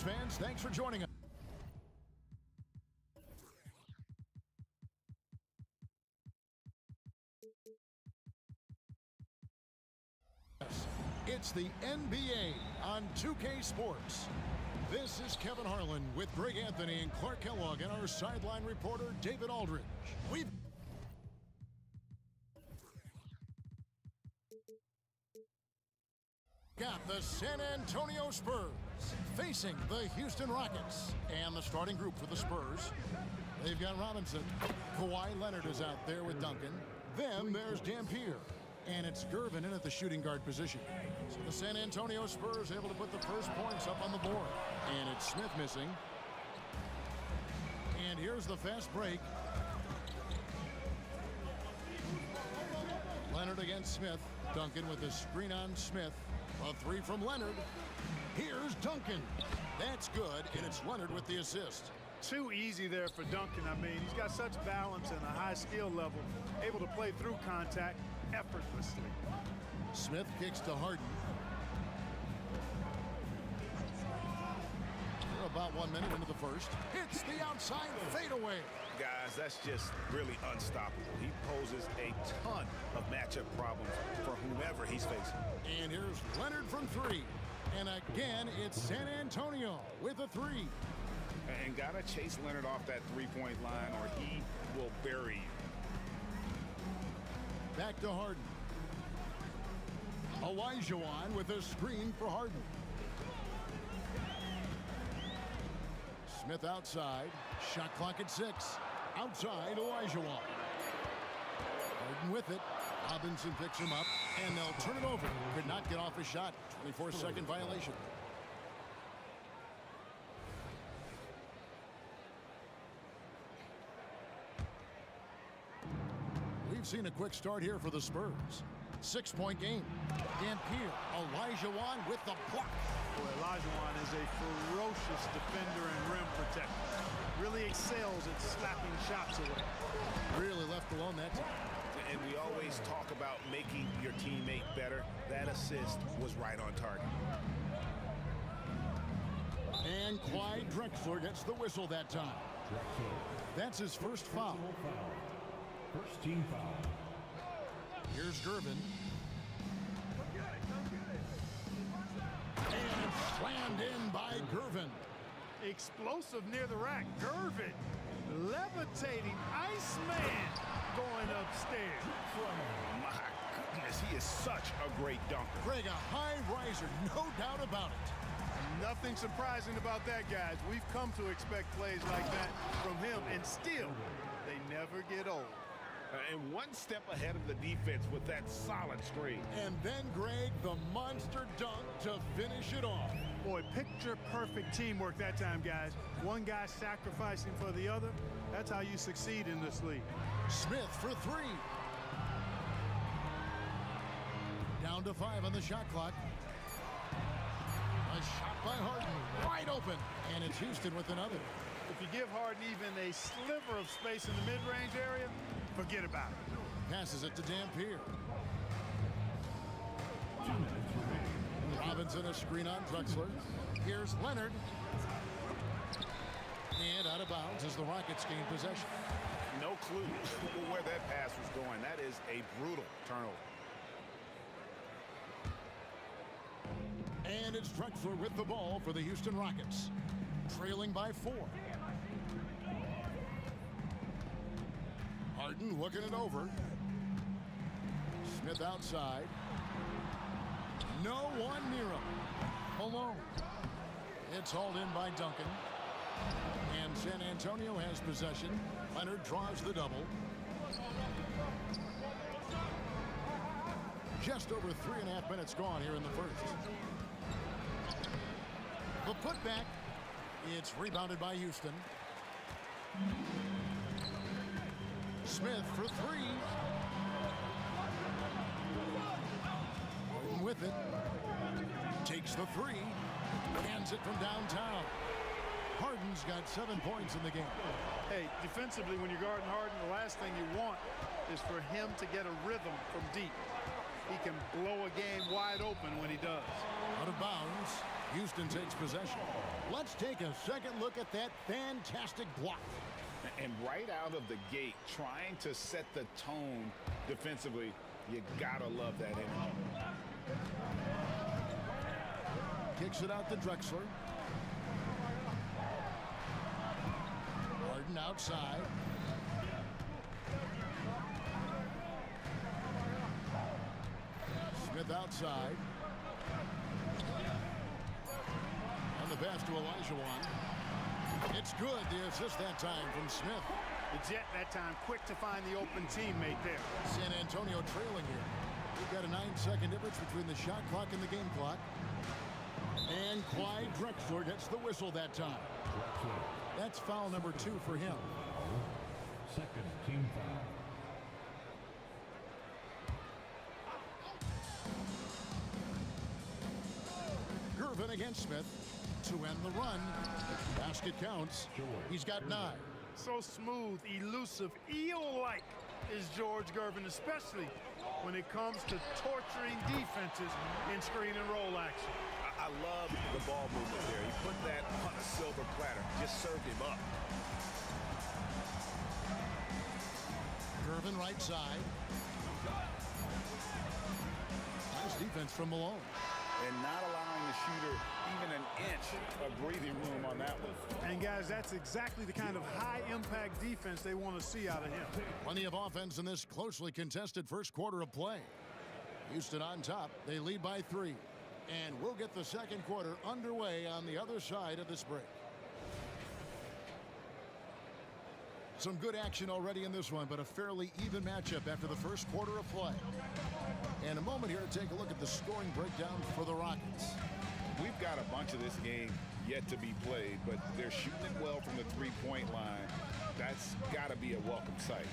fans, thanks for joining us. It's the NBA on 2K Sports. This is Kevin Harlan with Greg Anthony and Clark Kellogg and our sideline reporter, David Aldridge. We've got the San Antonio Spurs facing the Houston Rockets. And the starting group for the Spurs, they've got Robinson. Kawhi Leonard is out there with Duncan. Then there's Dampier. And it's Gervin in at the shooting guard position. So the San Antonio Spurs able to put the first points up on the board. And it's Smith missing. And here's the fast break. Leonard against Smith. Duncan with the screen on Smith. A three from Leonard. Here's Duncan. That's good, and it's Leonard with the assist. Too easy there for Duncan. I mean, he's got such balance and a high skill level, able to play through contact effortlessly. Smith kicks to Harden. We're about 1 minute into the first. It's the outside fadeaway. Guys, that's just really unstoppable. He poses a ton of matchup problems for whomever he's facing. And here's Leonard from three. And again, it's San Antonio with a three. And gotta chase Leonard off that three-point line or he will bury you. Back to Harden. Olajuwon with a screen for Harden. Smith outside. Shot clock at 6. Outside, Olajuwon. Harden with it. Robinson picks him up, and they'll turn it over. Could not get off a shot. 24-second violation. We've seen a quick start here for the Spurs. 6-point game. Dampier, Olajuwon with the block. Boy, Olajuwon is a ferocious defender and rim protector. Really excels at slapping shots away. Really left alone that time. And we always talk about making your teammate better. That assist was right on target. And Clyde Drexler gets the whistle that time. That's his first foul. First team foul. Here's Gervin. And it's slammed in by Gervin. Explosive near the rack. Gervin, levitating Iceman going upstairs. My goodness, he is such a great dunker. Greg, a high riser, no doubt about it. Nothing surprising about that, guys. We've come to expect plays like that from him, and still, they never get old. And one step ahead of the defense with that solid screen. And then, Greg, the monster dunk to finish it off. Boy, picture-perfect teamwork that time, guys. One guy sacrificing for the other. That's how you succeed in this league. Smith for three. Down to 5 on the shot clock. A shot by Harden. Wide open. And it's Houston with another. If you give Harden even a sliver of space in the mid-range area, forget about it. Passes it to Dampier. 2 minutes remaining. Robinson a screen on Drexler. Here's Leonard. And out of bounds as the Rockets gain possession. No clue where that pass was going. That is a brutal turnover. And it's Drexler with the ball for the Houston Rockets. Trailing by 4. Harden looking it over. Smith outside. No one near him. Alone. It's hauled in by Duncan. And San Antonio has possession. Leonard draws the double. Just over 3.5 minutes gone here in the first. The putback. It's rebounded by Houston. Smith for 3. Harden with it. Takes the 3. Hands it from downtown. Harden's got 7 points in the game. Hey, defensively, when you're guarding Harden, the last thing you want is for him to get a rhythm from deep. he can blow a game wide open when he does. Out of bounds. Houston takes possession. Let's take a second look at that fantastic block. And right out of the gate, trying to set the tone defensively, you gotta love that energy. Kicks it out to Drexler. Harden outside. Smith outside. On the pass to Olajuwon. It's good. The assist that time from Smith. The Jet that time quick to find the open teammate there. San Antonio trailing here. We've got a 9-second difference between the shot clock and the game clock. And Clyde Drexler gets the whistle that time. That's foul number 2 for him. Second team foul. Gervin against Smith to end the run. Basket counts. He's got 9. So smooth, elusive, eel-like is George Gervin, especially when it comes to torturing defenses in screen and roll action. I love the ball movement there. He put that on a silver platter, just served him up. Gervin right side. Nice defense from Malone. And not allowing the shooter even an inch of breathing room on that one. And guys, that's exactly the kind of high-impact defense they want to see out of him. Plenty of offense in this closely contested first quarter of play. Houston on top. They lead by 3. And we'll get the second quarter underway on the other side of this break. Some good action already in this one, but a fairly even matchup after the first quarter of play. And a moment here to take a look at the scoring breakdown for the Rockets. We've got a bunch of this game yet to be played, but they're shooting it well from the three-point line. That's got to be a welcome sight.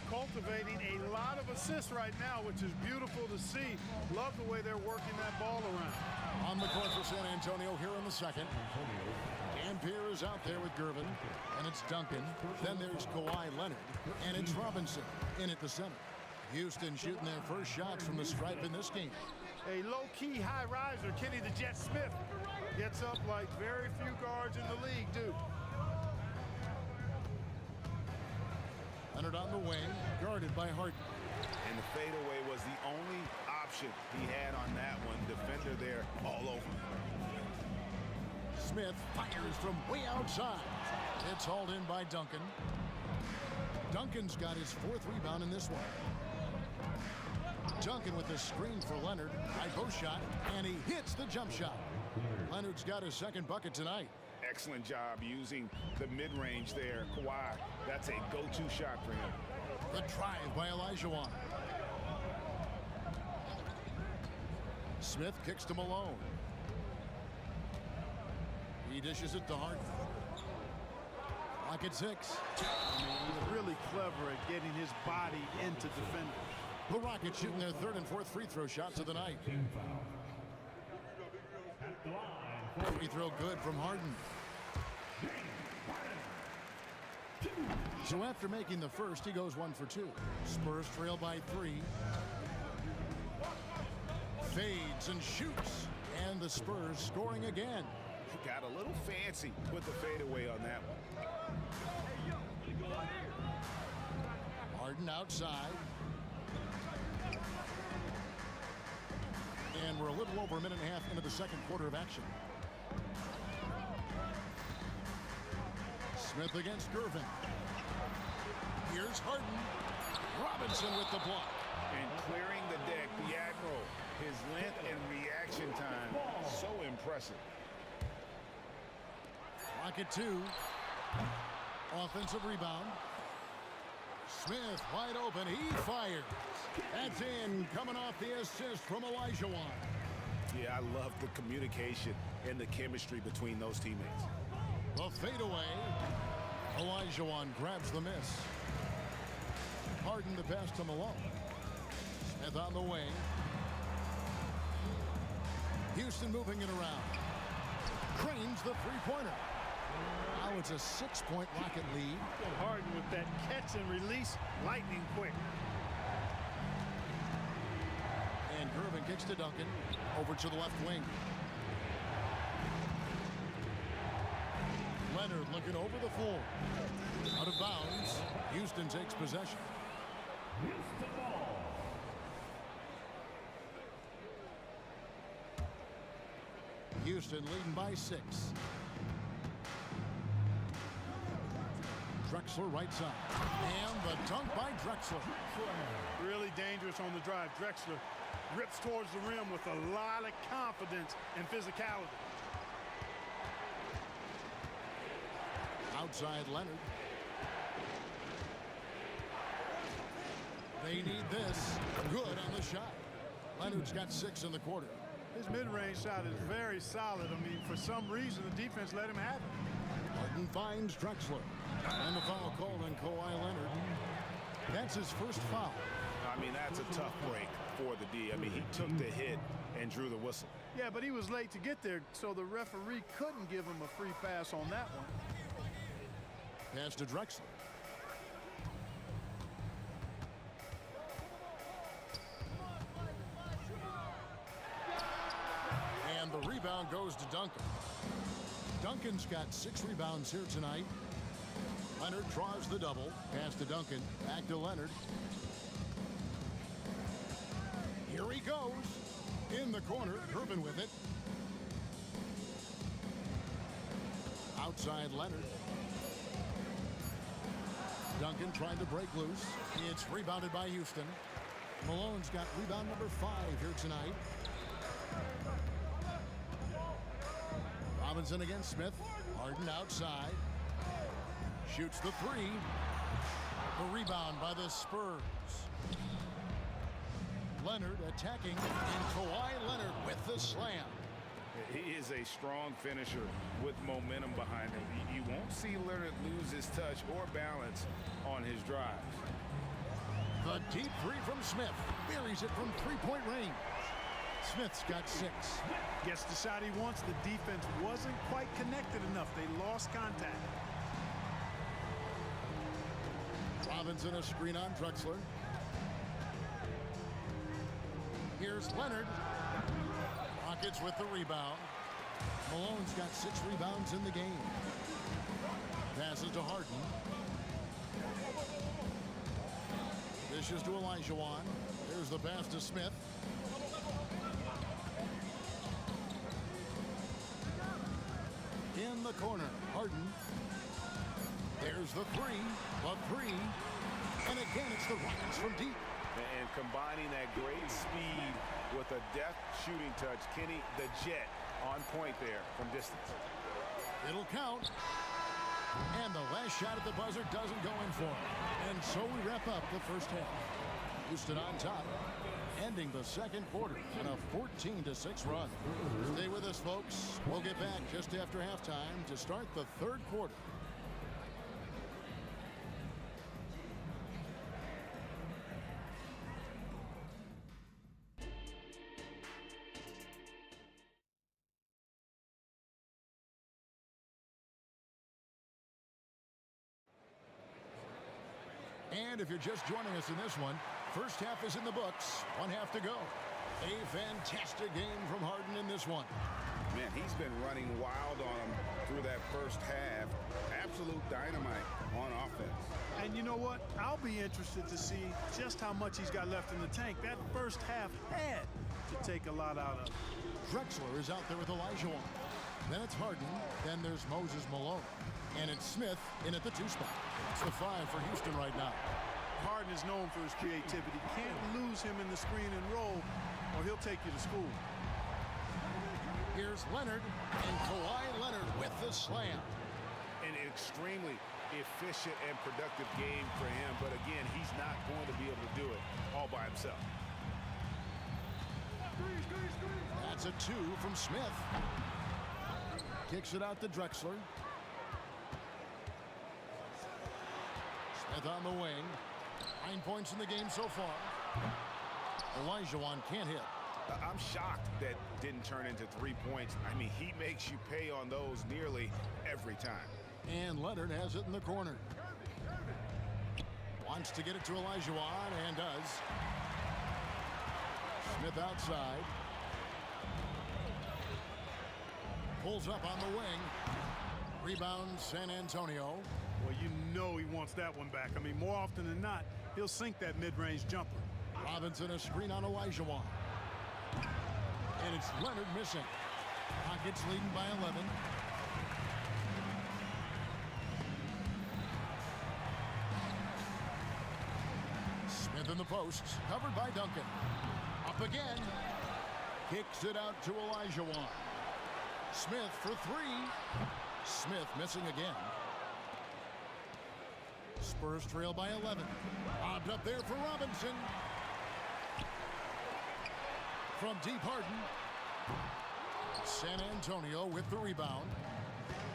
Cultivating a lot of assists right now, which is beautiful to see. Love the way they're working that ball around. On the court for San Antonio here in the second. Dampier is out there with Gervin, and it's Duncan. Then there's Kawhi Leonard, and it's Robinson in at the center. Houston shooting their first shots from the stripe in this game. A low-key high riser, Kenny the Jet Smith, gets up like very few guards in the league do. Leonard on the wing, guarded by Harden. And the fadeaway was the only option he had on that one. Defender there all over. Smith fires from way outside. It's hauled in by Duncan. Duncan's got his 4th rebound in this one. Duncan with the screen for Leonard. High post shot, and he hits the jump shot. Leonard's got his 2nd bucket tonight. Excellent job using the mid-range there. Kawhi, that's a go-to shot for him. The drive by Olajuwon. Smith kicks to Malone. He dishes it to Harden. Clock at 6. He's really clever at getting his body into defenders. The Rockets shooting their 3rd and 4th free throw shots of the night. Free throw good from Harden. So after making the first, he goes 1 for 2. Spurs trail by 3. Fades and shoots. And the Spurs scoring again. Got a little fancy with the fadeaway on that one. Harden outside. And we're a little over a minute and a half into the second quarter of action. Smith against Gervin. Here's Harden. Robinson with the block. And clearing the deck, the Admiral. His length and reaction time, so impressive. Clock at 2. Offensive rebound. Smith wide open. He fires. That's in, coming off the assist from Olajuwon. Yeah, I love the communication and the chemistry between those teammates. The fadeaway. Olajuwon grabs the miss. Harden the pass to Malone. Smith on the wing. Houston moving it around. Cranes the three-pointer. Now it's a 6-point Rocket lead. Harden with that catch and release, lightning quick. And kicks to Duncan. Over to the left wing. Leonard looking over the floor. Out of bounds. Houston takes possession. Houston leading by 6. Drexler right side. And the dunk by Drexler. Really dangerous on the drive. Drexler rips towards the rim with a lot of confidence and physicality. Outside Leonard. They need this. Good on the shot. Leonard's got 6 in the quarter. His mid-range shot is very solid. I mean, for some reason, the defense let him have it. Harden finds Drexler. And the foul called on Kawhi Leonard. That's his first foul. I mean, that's a tough break for the D. I mean, he took the hit and drew the whistle. Yeah, but he was late to get there, so the referee couldn't give him a free pass on that one. Pass to Drexler. And the rebound goes to Duncan. Duncan's got 6 rebounds here tonight. Leonard draws the double. Pass to Duncan. Back to Leonard. Here he goes. In the corner. Urban with it. Outside Leonard. Duncan trying to break loose. It's rebounded by Houston. Malone's got rebound number 5 here tonight. Robinson against Smith. Harden outside. Shoots the 3. The rebound by the Spurs. Leonard attacking, and Kawhi Leonard with the slam. He is a strong finisher with momentum behind him. You won't see Leonard lose his touch or balance on his drives. The deep 3 from Smith. Buries it from 3-point range. Smith's got 6. Gets the shot he wants. The defense wasn't quite connected enough. They lost contact. Robinson a screen on Drexler. Here's Leonard. Rockets with the rebound. Malone's got 6 rebounds in the game. Passes to Harden. Dishes to Olajuwon. There's the pass to Smith. In the corner, Harden. There's the 3. The 3. And again, it's the Rockets from deep. And combining that great speed with a deft shooting touch, Kenny, the Jet, on point there from distance. It'll count. And the last shot at the buzzer doesn't go in for him. And so we wrap up the first half. Houston on top, ending the second quarter in a 14-6 run. Stay with us, folks. We'll get back just after halftime to start the third quarter. And if you're just joining us in this one, first half is in the books. 1 half to go. A fantastic game from Harden in this one. Man, he's been running wild on him through that first half. Absolute dynamite on offense. And you know what? I'll be interested to see just how much he's got left in the tank. That first half had to take a lot out of it. Drexler is out there with Olajuwon. Then it's Harden. Then there's Moses Malone. And it's Smith in at the 2 spot. It's the 5 for Houston right now. Harden is known for his creativity. Can't lose him in the screen and roll, or he'll take you to school. Here's Leonard, and Kawhi Leonard with the slam. An extremely efficient and productive game for him, but again, he's not going to be able to do it all by himself. That's a 2 from Smith. Kicks it out to Drexler. Smith on the wing. 9 points in the game so far. Olajuwon can't hit. I'm shocked that didn't turn into 3 points. I mean, he makes you pay on those nearly every time. And Leonard has it in the corner. Wants to get it to Olajuwon and does. Smith outside. Pulls up on the wing. Rebound San Antonio. Well, you know he wants that one back. I mean, more often than not, he'll sink that mid-range jumper. Robinson a screen on Olajuwon. And it's Leonard missing. Rockets leading by 11. Smith in the posts, covered by Duncan. Up again. Kicks it out to Olajuwon. Smith for three. Smith missing again. Spurs trail by 11. Lobbed up there for Robinson. From deep, Harden. San Antonio with the rebound.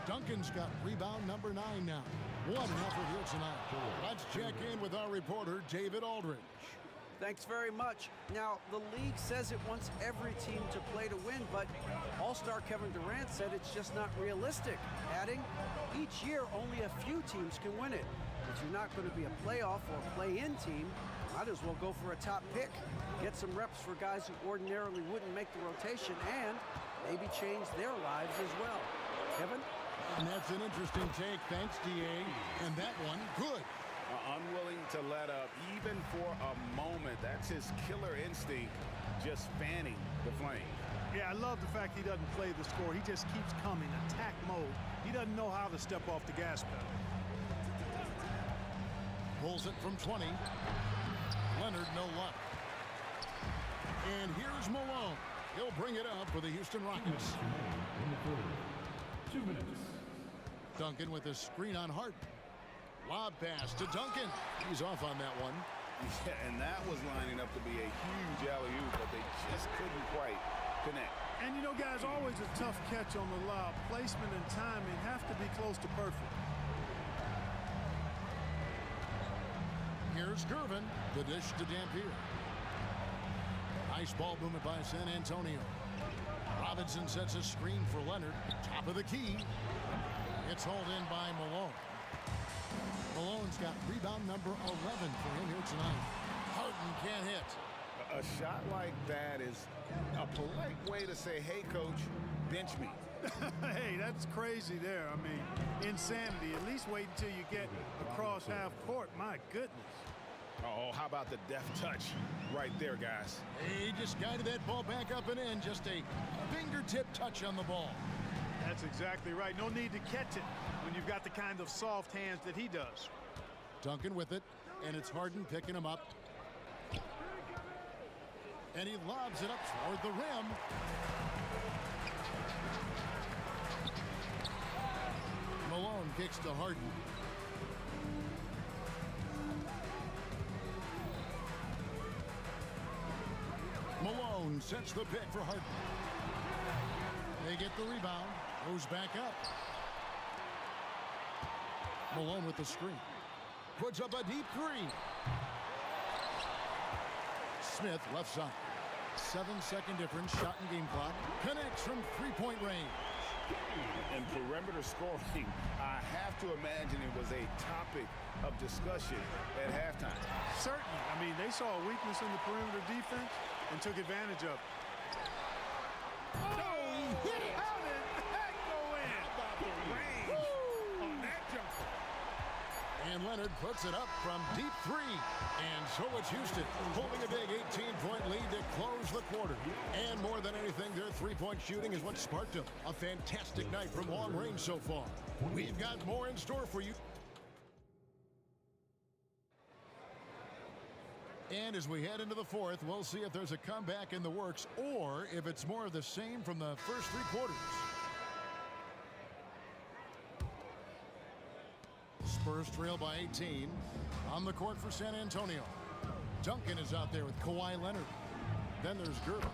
Duncan's got rebound number 9 now. One effort here tonight. Let's check in with our reporter, David Aldridge. Thanks very much. Now, the league says it wants every team to play to win, but All-Star Kevin Durant said it's just not realistic, adding, each year only a few teams can win it. If you're not going to be a playoff or play-in team, might as well go for a top pick. Get some reps for guys who ordinarily wouldn't make the rotation and maybe change their lives as well. Kevin? And that's an interesting take. Thanks, D.A. And that one, good. Unwilling to let up even for a moment. That's his killer instinct, just fanning the flame. Yeah, I love the fact he doesn't play the score. He just keeps coming, attack mode. He doesn't know how to step off the gas pedal. Pulls it from 20. Leonard, no luck. And here's Malone. He'll bring it up for the Houston Rockets. 2 minutes. Duncan with a screen on Hart. Lob pass to Duncan. He's off on that one. Yeah, and that was lining up to be a huge alley-oop, but they just couldn't quite connect. And you know, guys, always a tough catch on the lob. Placement and timing have to be close to perfect. Here's Gervin. The dish to Dampier. Nice ball movement by San Antonio. Robinson sets a screen for Leonard. Top of the key. It's hauled in by Malone. Malone's got rebound number 11 for him here tonight. Harden can't hit. A shot like that is a polite way to say, hey, coach, bench me. Hey, that's crazy there. I mean, insanity. At least wait until you get across half court. My goodness. Oh, how about the deft touch right there, guys? He just guided that ball back up and in. Just a fingertip touch on the ball. That's exactly right. No need to catch it when you've got the kind of soft hands that he does. Duncan with it, and it's Harden picking him up. And he lobs it up toward the rim. Malone kicks to Harden. Malone sets the pick for Harden. They get the rebound. Goes back up. Malone with the screen. Puts up a deep three. Smith left side. 7-second difference. Shot and game clock. Connects from three-point range. And perimeter scoring, I have to imagine it was a topic of discussion at halftime. Certainly. I mean, they saw a weakness in the perimeter defense and took advantage of it. Oh, he hit it! How did that go in? How about the range on that jumper? And Leonard puts it up from deep three. And so it's Houston holding a big 18-point lead to close the quarter. And more than anything, their three-point shooting is what sparked them. A fantastic night from long range so far. We've got more in store for you. And as we head into the fourth, we'll see if there's a comeback in the works or if it's more of the same from the first three quarters. Spurs trail by 18. On the court for San Antonio. Duncan is out there with Kawhi Leonard. Then there's Gervin.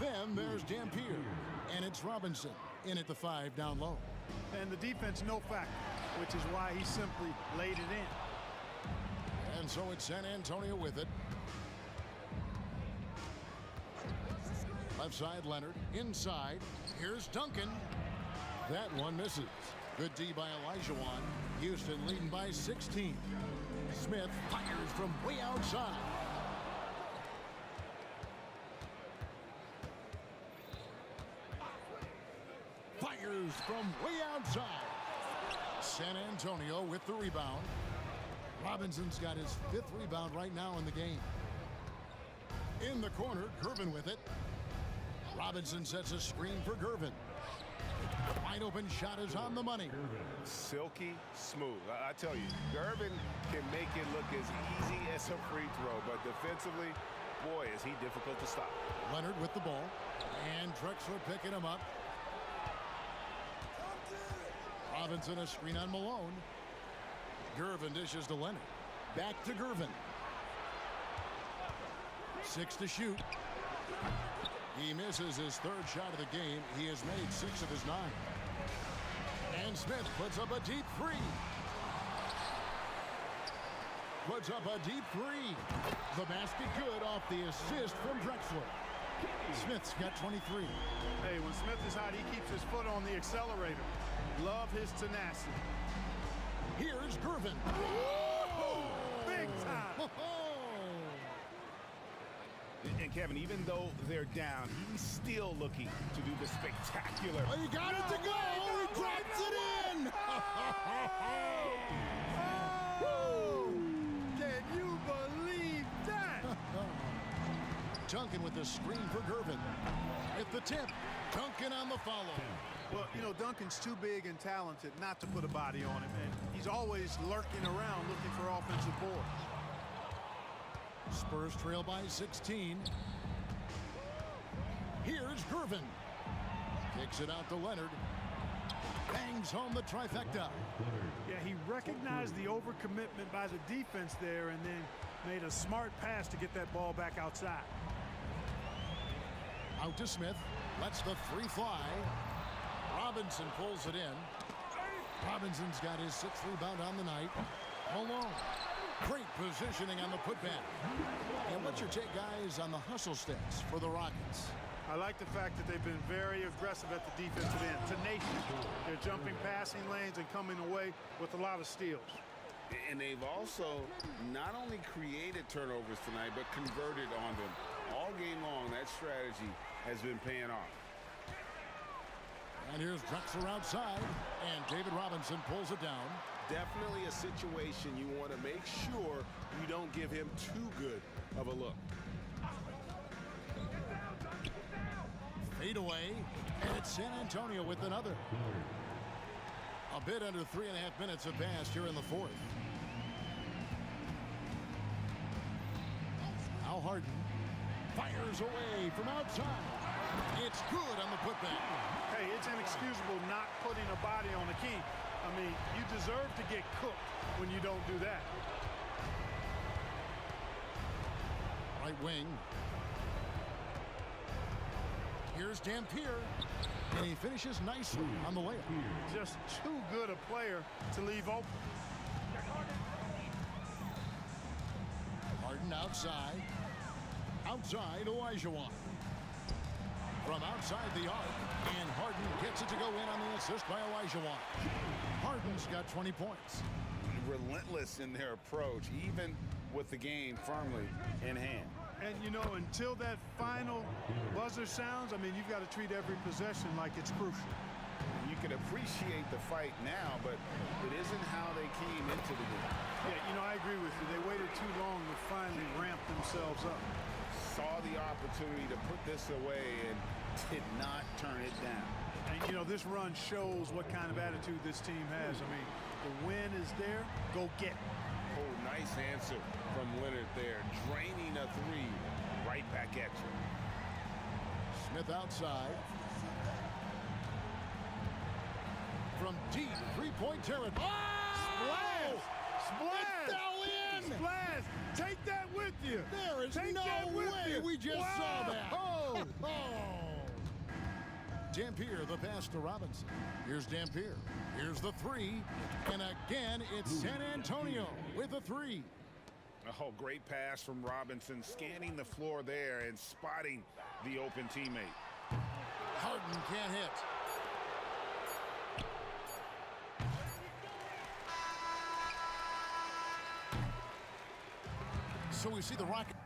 Then there's Dampier. And it's Robinson in at the 5 down low. And the defense no factor, which is why he simply laid it in. And so it's San Antonio with it. Left side Leonard. Inside. Here's Duncan. That one misses. Good D by Olajuwon. Houston leading by 16. Smith fires from way outside. from way outside. San Antonio with the rebound. Robinson's got his 5th rebound right now in the game. In the corner, Gervin with it. Robinson sets a screen for Gervin. Wide open shot is on the money. Silky smooth. I tell you, Gervin can make it look as easy as a free throw, but defensively, boy, is he difficult to stop. Leonard with the ball. And Drexler picking him up. Robinson a screen on Malone. Gervin dishes to Leonard. Back to Gervin. 6 to shoot. He misses his 3rd shot of the game. He has made 6 of his 9. And Smith puts up a deep 3. Puts up a deep 3. The basket good off the assist from Drexler. Smith's got 23. Hey, when Smith is hot, he keeps his foot on the accelerator. Love his tenacity. Here's Gervin. Big time. And Kevin, even though they're down, he's still looking to do the spectacular. Oh, you got it to go. He drops it in. Oh, can you believe that? Duncan with the screen for Gervin. With the tip, Duncan on the follow. Well, you know, Duncan's too big and talented not to put a body on him, and he's always lurking around looking for offensive boards. Spurs trail by 16. Here's Gervin. Kicks it out to Leonard. Bangs home the trifecta. Yeah, he recognized the overcommitment by the defense there and then made a smart pass to get that ball back outside. Out to Smith. Lets the 3 fly. Robinson pulls it in. Robinson's got his 6th rebound on the night. Malone. Great positioning on the putback. And what's your take, guys, on the hustle stats for the Rockets? I like the fact that they've been very aggressive at the defensive end. Tenacious. They're jumping passing lanes and coming away with a lot of steals. And they've also not only created turnovers tonight, but converted on them. All game long, that strategy has been paying off. And here's Drexler outside, and David Robinson pulls it down. Definitely a situation you want to make sure you don't give him too good of a look. Fade away, and it's San Antonio with another. A bit under 3.5 minutes have passed here in the 4th. Now Harden fires away from outside. It's good on the putback. Hey, it's inexcusable not putting a body on the king. I mean, you deserve to get cooked when you don't do that. Right wing. Here's Dampier. And he finishes nicely on the layup. Just too good a player to leave open. Harden outside. Outside, Olajuwon. From outside the arc, and Harden gets it to go in on the assist by Olajuwon. Harden's got 20 points. Relentless in their approach, even with the game firmly in hand. And, you know, until that final buzzer sounds, I mean, you've got to treat every possession like it's crucial. You can appreciate the fight now, but it isn't how they came into the game. Yeah, you know, I agree with you. They waited too long to finally ramp themselves up. Saw the opportunity to put this away and did not turn it down. And, you know, this run shows what kind of attitude this team has. I mean, the win is there. Go get it. Oh, nice answer from Leonard there. Draining a 3 right back at you. Smith outside. From deep three-point territory. Splash! Splash! It fell in! Splash! Take that with you! There is Take no that with way you. we just Wow. saw that. Oh! Dampier, the pass to Robinson. Here's Dampier. Here's the 3. And again, it's San Antonio with a 3. Oh, great pass from Robinson, scanning the floor there and spotting the open teammate. Harden can't hit. So we see the Rockets.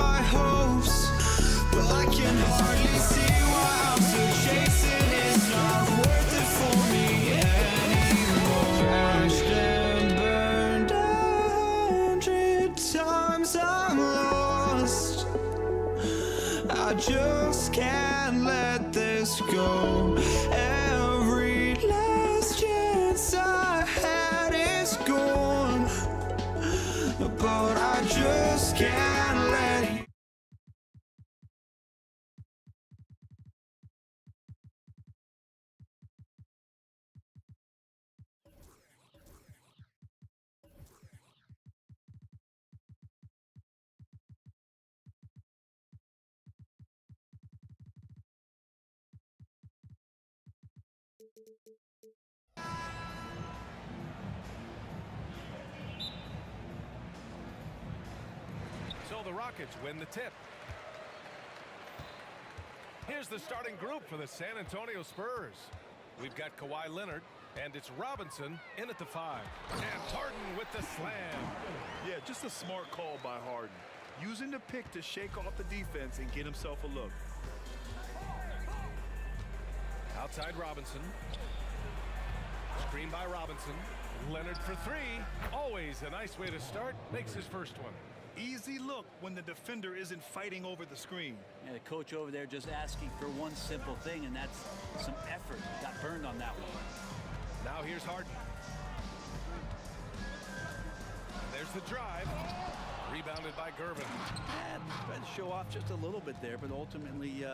my hopes, but I can hardly see why I'm still chasing. It's not worth it for me anymore. Crashed and burned 100 times, I'm lost. I just can't let this go. Every last chance I had is gone, but I just can't let you. So the Rockets win the tip. Here's the starting group for the San Antonio Spurs. We've got Kawhi Leonard, and it's Robinson in at the 5. And Harden with the slam. Yeah, just a smart call by Harden. Using the pick to shake off the defense and get himself a look. Outside Robinson. Screen by Robinson. Leonard for 3. Always a nice way to start. Makes his first one. Easy look when the defender isn't fighting over the screen. Yeah, the coach over there just asking for one simple thing, and that's some effort. Got burned on that one. Now here's Harden. There's the drive. Rebounded by Gervin. And tried to show off just a little bit there, but ultimately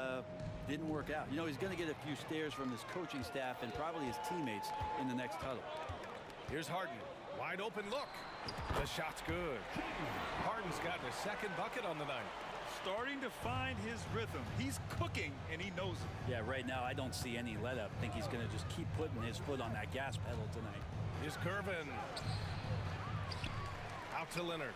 didn't work out. You know, he's going to get a few stares from his coaching staff and probably his teammates in the next huddle. Here's Harden. Wide open look. The shot's good. Harden's gotten a second bucket on the night. Starting to find his rhythm. He's cooking, and he knows it. Yeah, right now I don't see any let up. I think he's going to just keep putting his foot on that gas pedal tonight. Here's Gervin. Out to Leonard.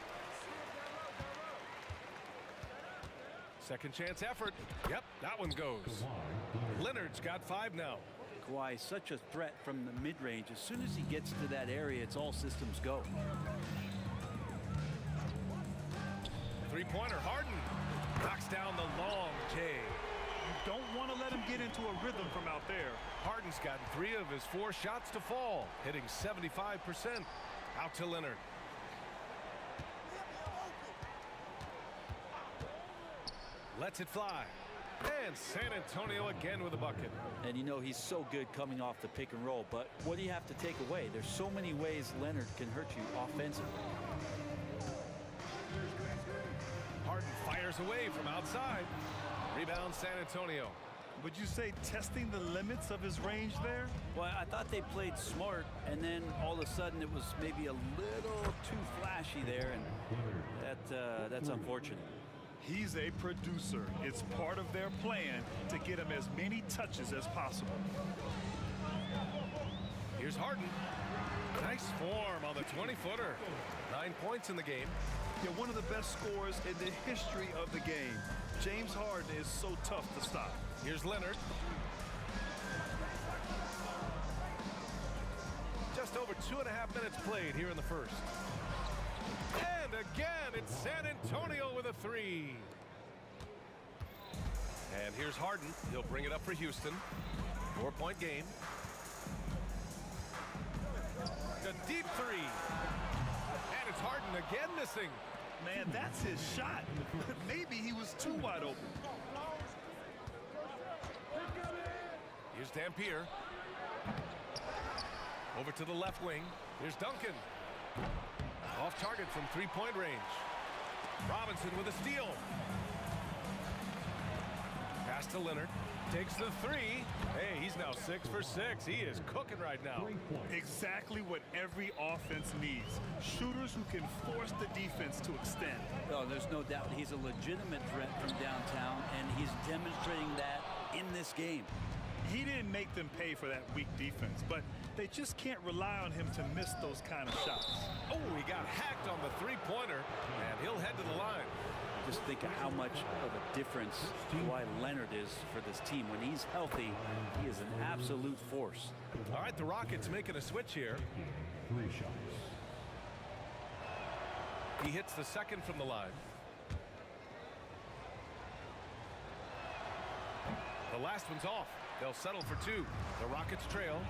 Second chance effort. Yep, that one goes. Leonard's got 5 now. Kawhi is such a threat from the mid-range. As soon as he gets to that area, it's all systems go. Three-pointer, Harden. Knocks down the long J. You don't want to let him get into a rhythm from out there. Harden's gotten 3 of his 4 shots to fall, hitting 75%. Out to Leonard. Lets it fly. And San Antonio again with a bucket. And you know he's so good coming off the pick and roll, but what do you have to take away? There's so many ways Leonard can hurt you offensively. Harden fires away from outside. Rebound San Antonio. Would you say testing the limits of his range there? Well, I thought they played smart, and then all of a sudden it was maybe a little too flashy there, and that's unfortunate. He's a producer. It's part of their plan to get him as many touches as possible. Here's Harden. Nice form on the 20-footer. 9 points in the game. Yeah, one of the best scorers in the history of the game. James Harden is so tough to stop. Here's Leonard. Just over 2.5 minutes played here in the first. And again, it's San Antonio with a 3. And here's Harden. He'll bring it up for Houston. 4-point game. The deep 3. And it's Harden again missing. Man, that's his shot. Maybe he was too wide open. Here's Dampier. Over to the left wing. Here's Duncan. Off target from 3-point range. Robinson with a steal. Pass to Leonard. Takes the 3. Hey, he's now 6 for 6. He is cooking right now. Exactly what every offense needs. Shooters who can force the defense to extend. Oh, there's no doubt he's a legitimate threat from downtown, and he's demonstrating that in this game. He didn't make them pay for that weak defense, but they just can't rely on him to miss those kind of shots. Oh, he got hacked on the 3-pointer, and he'll head to the line. Just think of how much of a difference Kawhi Leonard is for this team. When he's healthy, he is an absolute force. All right, the Rockets making a switch here. 3 shots. He hits the second from the line. The last one's off. They'll settle for 2. The Rockets trail.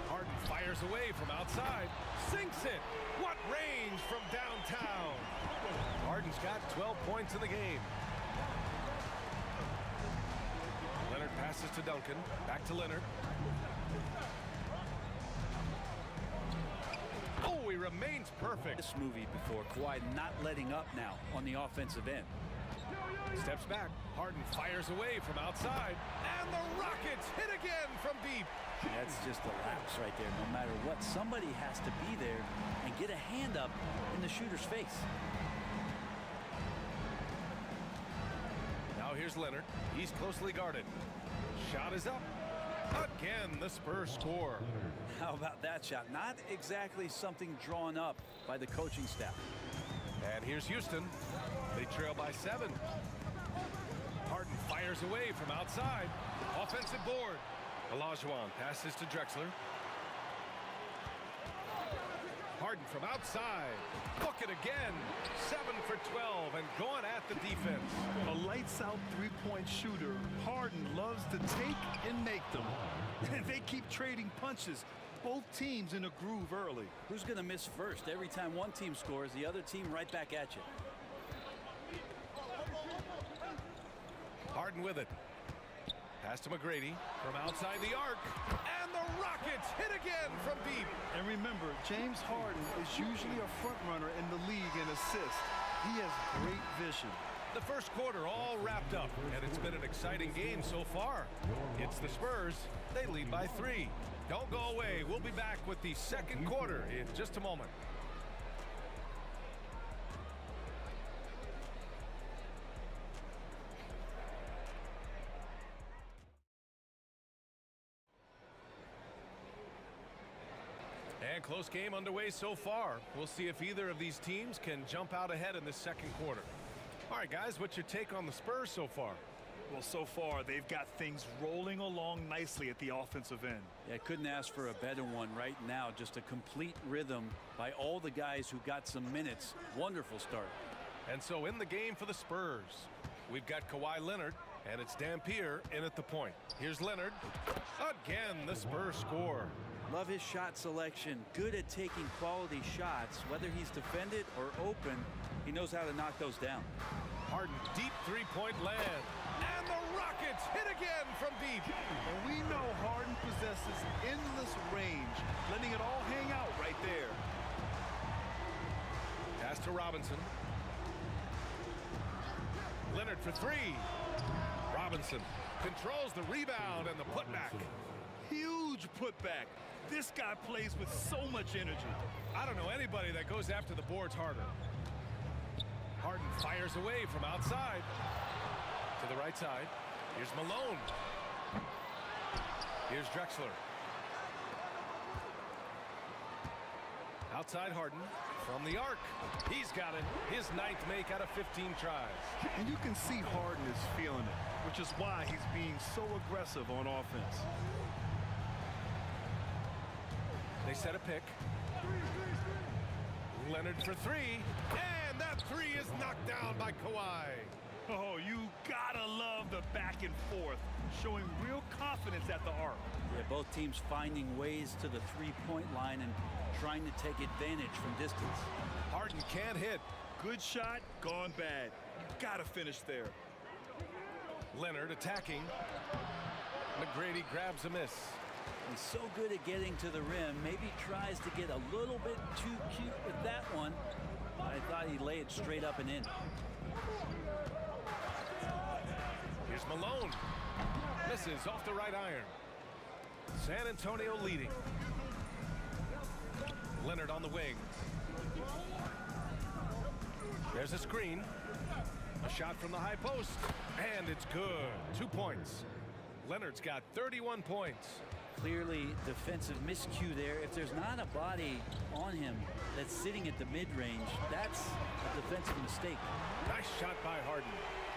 Harden fires away from outside. Sinks it. What range from downtown. Harden's got 12 points in the game. Leonard passes to Duncan. Back to Leonard. Oh, he remains perfect. This movie before. Kawhi not letting up now on the offensive end. Steps back. Harden fires away from outside. And the Rockets hit again from deep. That's just a lapse right there. No matter what, somebody has to be there and get a hand up in the shooter's face. Now here's Leonard. He's closely guarded. Shot is up. Again, the Spurs score. How about that shot? Not exactly something drawn up by the coaching staff. And here's Houston. They trail by 7. Harden fires away from outside. Offensive board. Olajuwon passes to Drexler. Harden from outside. Bucket again. 7 for 12 and going at the defense. A lights-out three-point shooter, Harden loves to take and make them. And they keep trading punches. Both teams in a groove early. Who's going to miss first? Every time one team scores, the other team right back at you. Harden with it. Pass to McGrady from outside the arc. And the Rockets hit again from deep. And remember, James Harden is usually a front runner in the league in assists. He has great vision. The first quarter all wrapped up, and it's been an exciting game so far. It's the Spurs. They lead by 3. Don't go away. We'll be back with the second quarter in just a moment. And close game underway so far. We'll see if either of these teams can jump out ahead in this second quarter. All right, guys, what's your take on the Spurs so far? Well, so far, they've got things rolling along nicely at the offensive end. Yeah, couldn't ask for a better one right now. Just a complete rhythm by all the guys who got some minutes. Wonderful start. And so in the game for the Spurs, we've got Kawhi Leonard, and it's Dampier in at the point. Here's Leonard. Again, the Spurs score. Love his shot selection. Good at taking quality shots. Whether he's defended or open, he knows how to knock those down. Harden, deep three-point land. And the Rockets hit again from deep. And we know Harden possesses endless range, letting it all hang out right there. Pass to Robinson. Leonard for 3. Robinson controls the rebound and the putback. Huge putback. This guy plays with so much energy. I don't know anybody that goes after the boards harder. Harden fires away from outside. To the right side. Here's Malone. Here's Drexler. Outside Harden from the arc. He's got it. His 9th make out of 15 tries. And you can see Harden is feeling it, which is why he's being so aggressive on offense. They set a pick. Leonard for 3. And that 3 is knocked down by Kawhi. Oh, you gotta love the back and forth, showing real confidence at the arc. Yeah, both teams finding ways to the three-point line and trying to take advantage from distance. Harden can't hit. Good shot, gone bad. You gotta finish there. Leonard attacking. McGrady grabs a miss. He's so good at getting to the rim. Maybe tries to get a little bit too cute with that one. I thought he'd lay it straight up and in. Here's Malone. Misses off the right iron. San Antonio leading. Leonard on the wing. There's a screen. A shot from the high post. And it's good. 2 points. Leonard's got 31 points. Clearly defensive miscue there. If there's not a body on him that's sitting at the mid-range, that's a defensive mistake. Nice shot by Harden.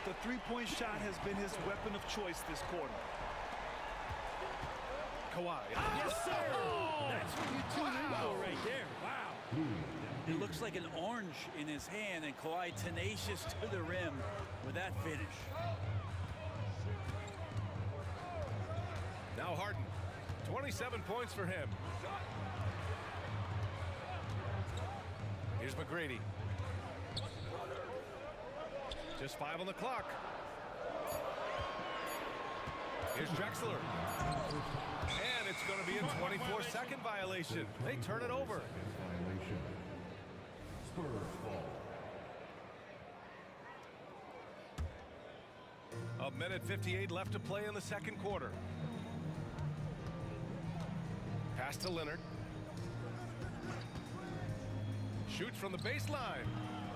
The three-point shot has been his weapon of choice this quarter. Kawhi. Yes, sir! That's what you tune in for right there. Wow. It looks like an orange in his hand, and Kawhi tenacious to the rim with that finish. Now Harden. 27 points for him. Here's McGrady. Just 5 on the clock. Here's Drexler. And it's going to be a 24-second violation. They turn it over. Violation. Spurs ball. A minute 58 left to play in the second quarter. Pass to Leonard. Shoots from the baseline.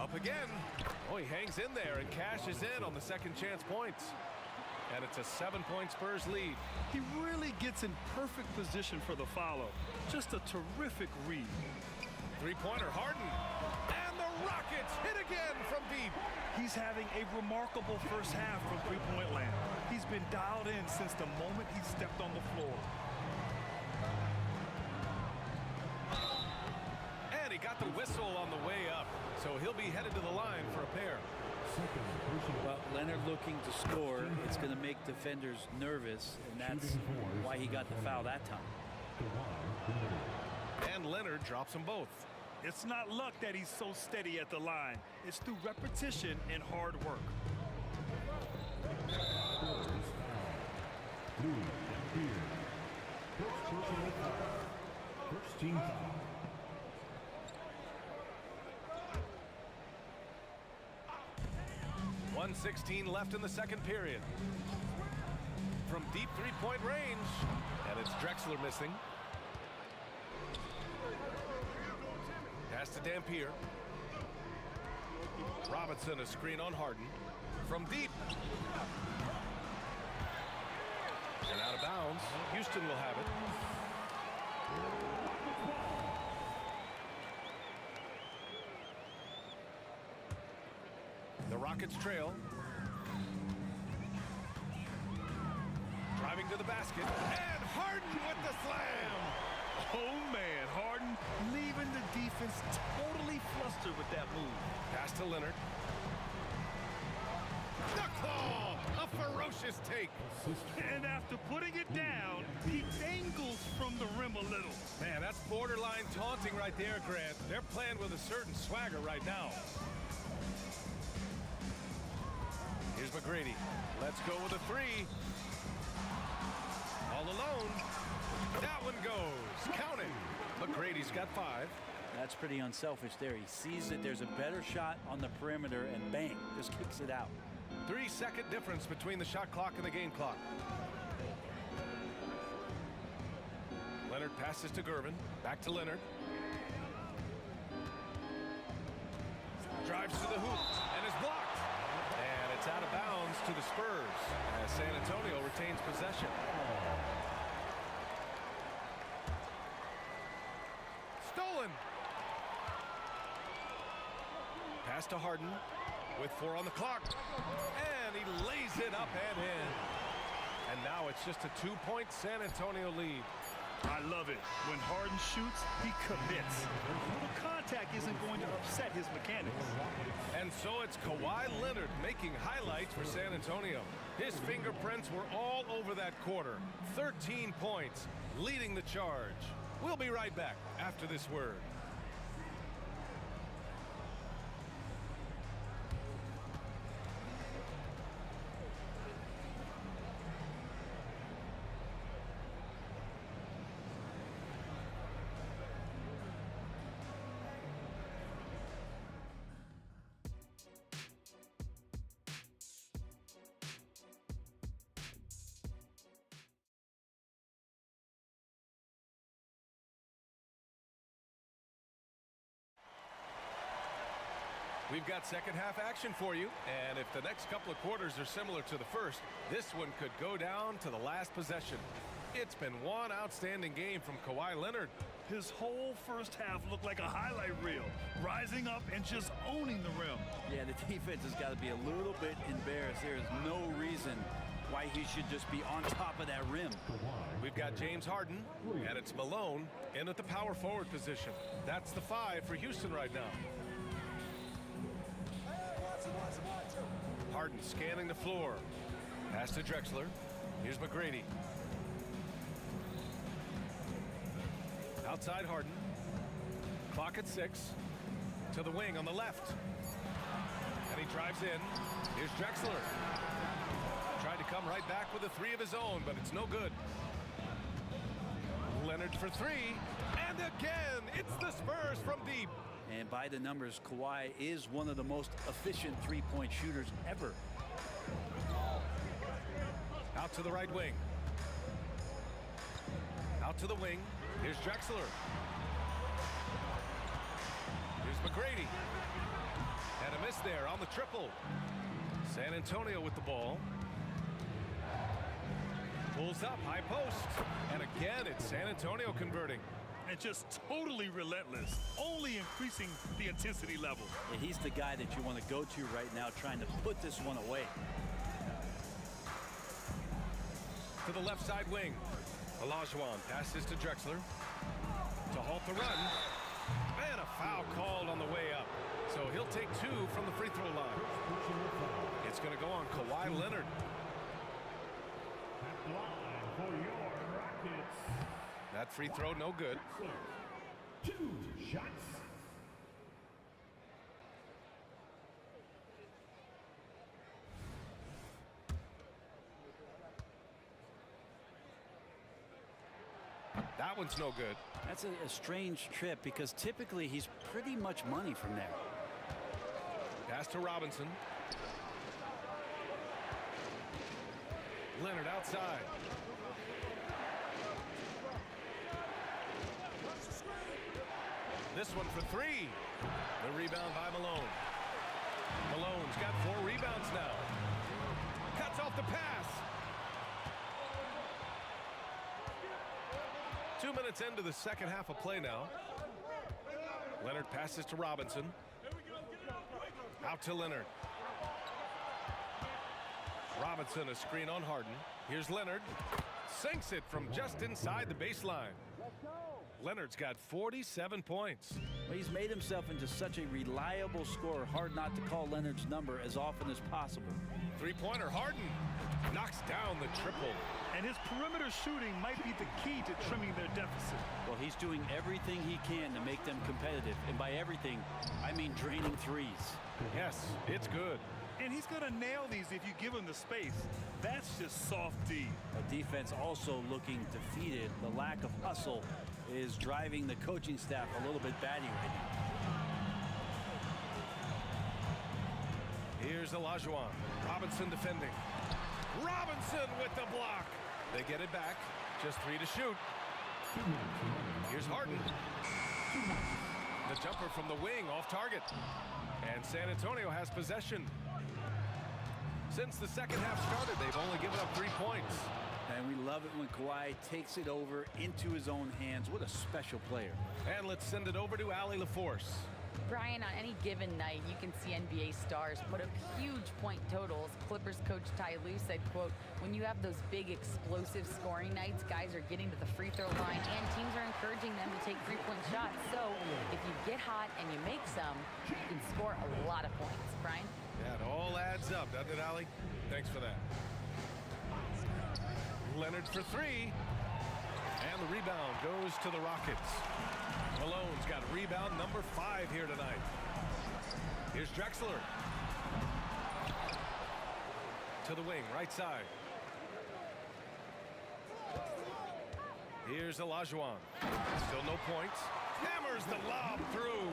Up again. Oh, he hangs in there and cashes in on the second chance points. And it's a 7-point Spurs lead. He really gets in perfect position for the follow. Just a terrific read. Three-pointer Harden. And the Rockets hit again from deep. He's having a remarkable first half from three-point land. He's been dialed in since the moment he stepped on the floor. And he got the whistle on the way up. So he'll be headed to the line for a pair. Well, Leonard looking to score. It's going to make defenders nervous, and that's why he got the foul that time. And Leonard drops them both. It's not luck that he's so steady at the line. It's through repetition and hard work. First team foul. 1:16 left in the second period. From deep three-point range. And it's Drexler missing. Pass to Dampier. Robinson, a screen on Harden. From deep. And out of bounds. Houston will have it. The Rockets trail. Driving to the basket. And Harden with the slam. Oh, man, Harden leaving the defense totally flustered with that move. Pass to Leonard. The call! A ferocious take. And after putting it down, he dangles from the rim a little. Man, that's borderline taunting right there, Grant. They're playing with a certain swagger right now. Here's McGrady. Let's go with a three. All alone. That one goes. Count it. McGrady's got 5. That's pretty unselfish there. He sees that there's a better shot on the perimeter and bang, just kicks it out. 3-second difference between the shot clock and the game clock. Leonard passes to Gervin. Back to Leonard. Drives to the hoop and is blocked. And it's out of bounds to the Spurs as San Antonio retains possession. Stolen. Pass to Harden with 4 on the clock. And he lays it up and in. And now it's just a 2-point San Antonio lead. I love it. When Harden shoots, he commits. The contact isn't going to upset his mechanics. And so it's Kawhi Leonard making highlights for San Antonio. His fingerprints were all over that quarter. 13 points, leading the charge. We'll be right back after this word. We've got second half action for you, and if the next couple of quarters are similar to the first, this one could go down to the last possession. It's been one outstanding game from Kawhi Leonard. His whole first half looked like a highlight reel, rising up and just owning the rim. Yeah, the defense has got to be a little bit embarrassed. There is no reason why he should just be on top of that rim. We've got James Harden, and it's Malone in at the power forward position. That's the 5 for Houston right now. Harden scanning the floor. Pass to Drexler. Here's McGrady. Outside Harden. Clock at 6. To the wing on the left. And he drives in. Here's Drexler. Tried to come right back with a three of his own, but it's no good. Leonard for three. And again, it's the Spurs from deep. And by the numbers, Kawhi is one of the most efficient three-point shooters ever. Out to the right wing. Out to the wing. Here's Drexler. Here's McGrady. And a miss there on the triple. San Antonio with the ball. Pulls up, high post. And again, it's San Antonio converting. And just totally relentless, only increasing the intensity level. Yeah, he's the guy that you want to go to right now, trying to put this one away. To the left side wing. Olajuwon passes to Drexler. To halt the run. And a foul called on the way up. So he'll take 2 from the free throw line. It's going to go on Kawhi Leonard. That free throw, no good. 2 shots. That one's no good. That's a strange trip because typically he's pretty much money from there. Pass to Robinson. Leonard outside. This one for 3. The rebound by Malone. Malone's got 4 rebounds now. Cuts off the pass. 2 minutes into the second half of play now. Leonard passes to Robinson. Out to Leonard. Robinson, a screen on Harden. Here's Leonard. Sinks it from just inside the baseline. Leonard's got 47 points. Well, he's made himself into such a reliable scorer. Hard not to call Leonard's number as often as possible. Three-pointer, Harden knocks down the triple. And his perimeter shooting might be the key to trimming their deficit. Well, he's doing everything he can to make them competitive. And by everything, I mean draining threes. Yes, it's good. And he's going to nail these if you give him the space. That's just soft D. The defense also looking defeated. The lack of hustle is driving the coaching staff a little bit batty right now. Here's Olajuwon. Robinson defending. Robinson with the block. They get it back. Just 3 to shoot. Here's Harden. The jumper from the wing off target. And San Antonio has possession. Since the second half started, they've only given up 3 points. And we love it when Kawhi takes it over into his own hands. What a special player. And let's send it over to Allie LaForce. Brian, on any given night, you can see NBA stars put up huge point totals. Clippers coach Ty Lue said, quote, when you have those big explosive scoring nights, guys are getting to the free throw line and teams are encouraging them to take 3-point shots. So if you get hot and you make some, you can score a lot of points. Brian? Yeah, it all adds up, doesn't it, Allie? Thanks for that. Leonard for 3. And the rebound goes to the Rockets. Malone's got rebound number 5 here tonight. Here's Drexler. To the wing, right side. Here's Olajuwon. Still no points. Hammers the lob through.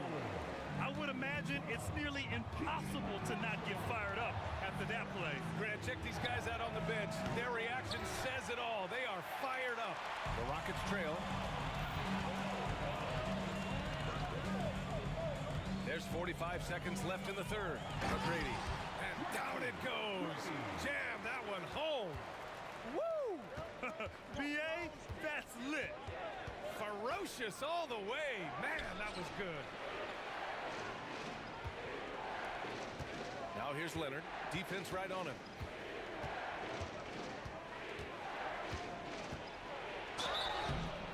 I would imagine it's nearly impossible to not get fired up after that play. Grant, check these guys out on the bench. Their reaction says it all. They are fired up. The Rockets trail. There's 45 seconds left in the third. McGrady. And down it goes. Jam that one home. Woo! BA, that's lit. Ferocious all the way. Man, that was good. Now here's Leonard. Defense right on him.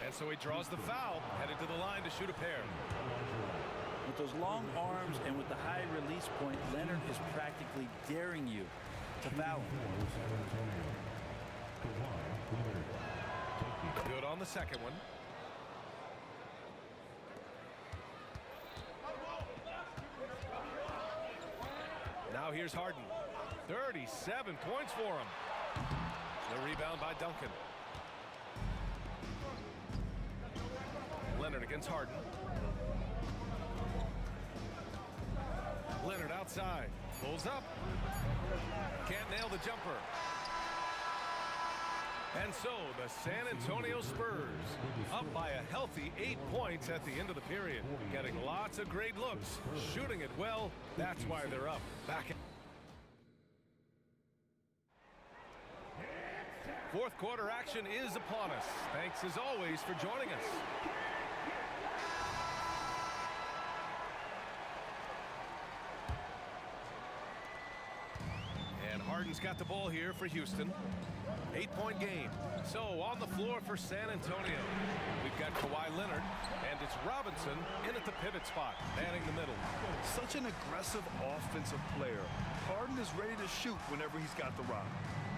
And so he draws the foul. Headed to the line to shoot a pair. With those long arms and with the high release point, Leonard is practically daring you to foul him. Good on the second one. Now here's Harden. 37 points for him. The rebound by Duncan. Leonard against Harden. Leonard outside. Pulls up. Can't nail the jumper. And so the San Antonio Spurs up by a healthy 8 points at the end of the period. Getting lots of great looks. Shooting it well. That's why they're up. Back. Fourth quarter action is upon us. Thanks as always for joining us. And Harden's got the ball here for Houston. 8-point game. So on the floor for San Antonio, we've got Kawhi Leonard, and it's Robinson in at the pivot spot, manning the middle. Such an aggressive offensive player. Harden is ready to shoot whenever he's got the rock.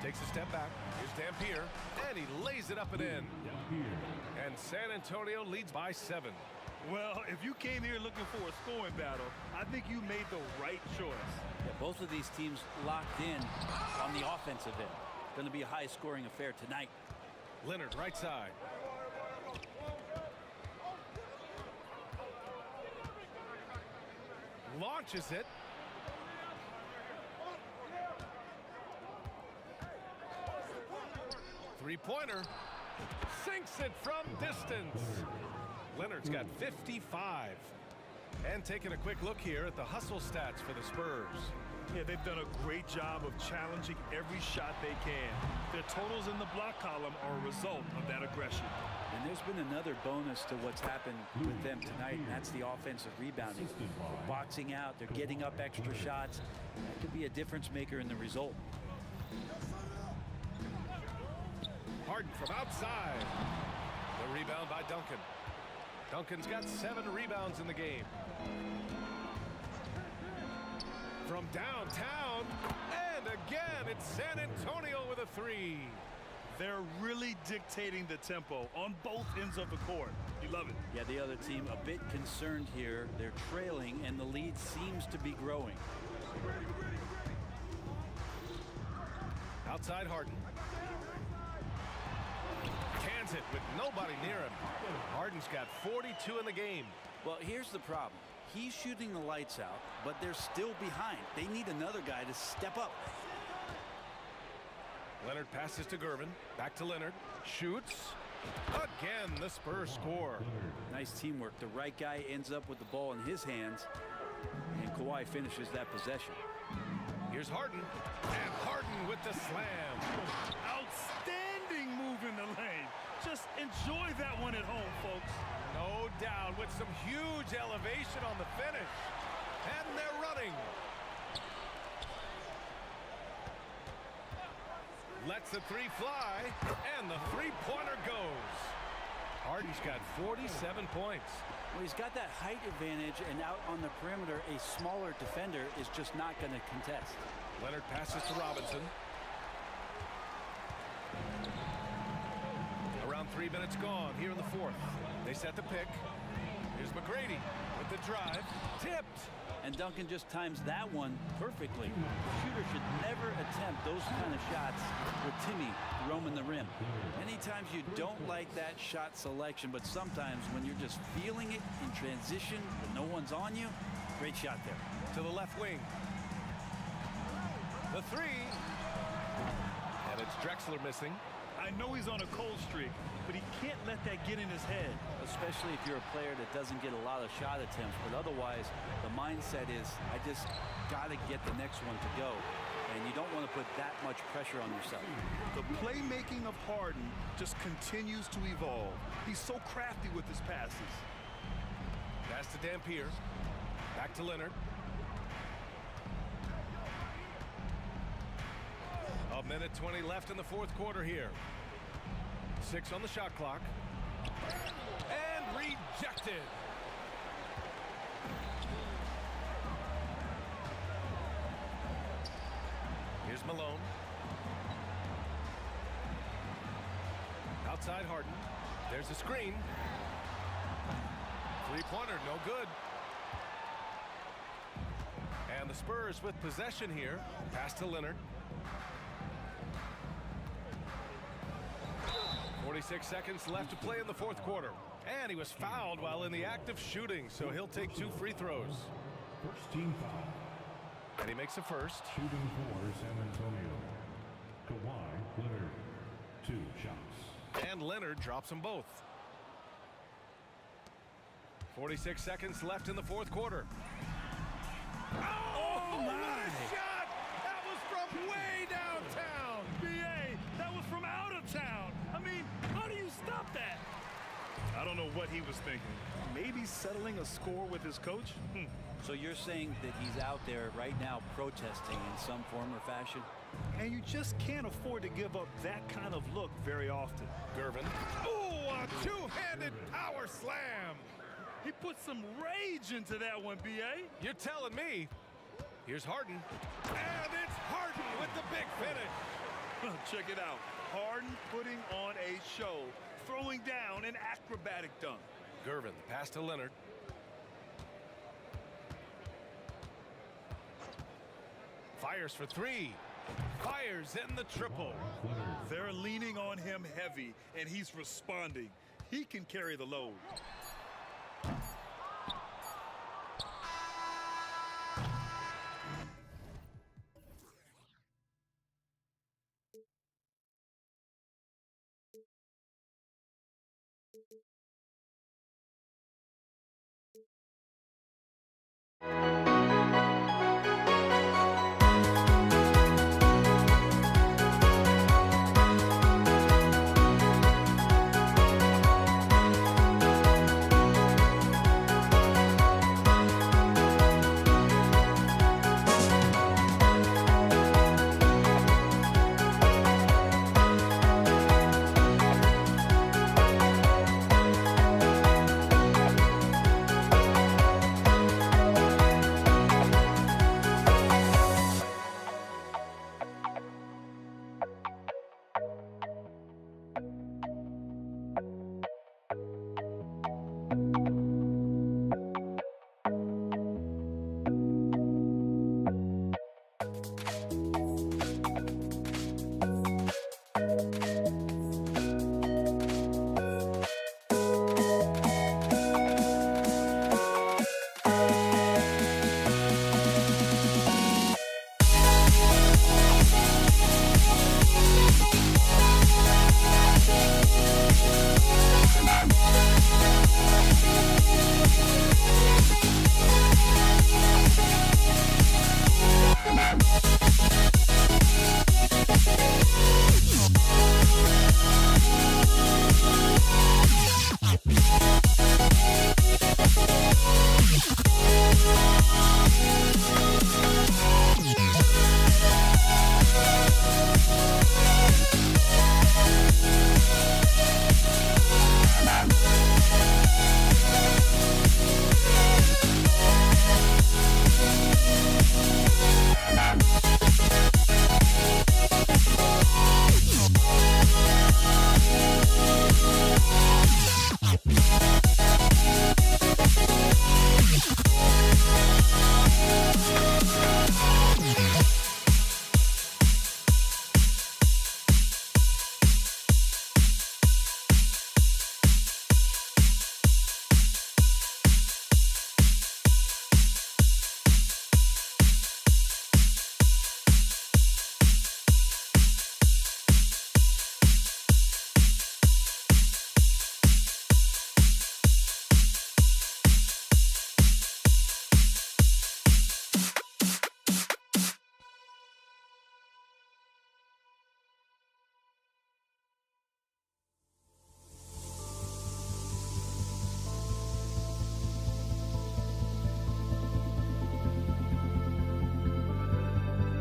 Takes a step back. Here's Dampier, and he lays it up and in. And San Antonio leads by 7. Well, if you came here looking for a scoring battle, I think you made the right choice. Yeah, both of these teams locked in on the offensive end. Going to be a high-scoring affair tonight. Leonard right side. Launches it. Three-pointer. Sinks it from distance. Leonard's got 55. And taking a quick look here at the hustle stats for the Spurs. Yeah, they've done a great job of challenging every shot they can. Their totals in the block column are a result of that aggression. And there's been another bonus to what's happened with them tonight, and that's the offensive rebounding. They're boxing out, they're getting up extra shots. That could be a difference maker in the result. Harden from outside. The rebound by Duncan. Duncan's got 7 rebounds in the game. From downtown, and again, it's San Antonio with a 3. They're really dictating the tempo on both ends of the court. You love it. Yeah, the other team a bit concerned here. They're trailing, and the lead seems to be growing. Outside Harden. Cans it with nobody near him. Harden's got 42 in the game. Well, here's the problem. He's shooting the lights out, but they're still behind. They need another guy to step up. Leonard passes to Gervin. Back to Leonard. Shoots. Again, the Spurs score. Nice teamwork. The right guy ends up with the ball in his hands, and Kawhi finishes that possession. Here's Harden. And Harden with the slam. Outstanding move in the lane. Just enjoy that one at home, folks. No doubt, with some huge elevation on the finish. And they're running. Lets the 3 fly, and the 3-pointer goes. Harden's got 47 points. Well, he's got that height advantage, and out on the perimeter, a smaller defender is just not going to contest. Leonard passes to Robinson. Around 3 minutes gone here in the 4th. They set the pick. Here's McGrady with the drive. Tipped. And Duncan just times that one perfectly. The shooter should never attempt those kind of shots with Timmy roaming the rim. Many times you don't like that shot selection, but sometimes when you're just feeling it in transition when no one's on you, great shot there. To the left wing. The 3. And it's Drexler missing. I know he's on a cold streak, but he can't let that get in his head. Especially if you're a player that doesn't get a lot of shot attempts, but otherwise the mindset is, I just got to get the next one to go. And you don't want to put that much pressure on yourself. The playmaking of Harden just continues to evolve. He's so crafty with his passes. Pass to Dampier. Back to Leonard. A minute 20 left in the 4th quarter here. 6 on the shot clock. And rejected. Here's Malone. Outside Harden. There's a screen. 3-pointer, no good. And The Spurs with possession here. Pass to Leonard. 46 seconds left to play in the fourth quarter. And he was fouled while in the act of shooting, so he'll take 2 free throws. First team foul. And he makes a first. Shooting for San Antonio. Kawhi Leonard. 2 shots. And Leonard drops them both. 46 seconds left in the fourth quarter. Oh, my! Shot! That was from way downtown! BA, that was from out of town. I mean, how do you stop that? I don't know what he was thinking. Maybe settling a score with his coach? So you're saying that he's out there right now protesting in some form or fashion? And you just can't afford to give up that kind of look very often. Gervin. Oh, a two-handed power slam. He put some rage into that one, BA. You're telling me. Here's Harden. And it's Harden with the big finish. Check it out. Harden putting on a show, throwing down an acrobatic dunk. Gervin, the pass to Leonard. Fires for 3. Fires in the triple. They're leaning on him heavy, and he's responding. He can carry the load.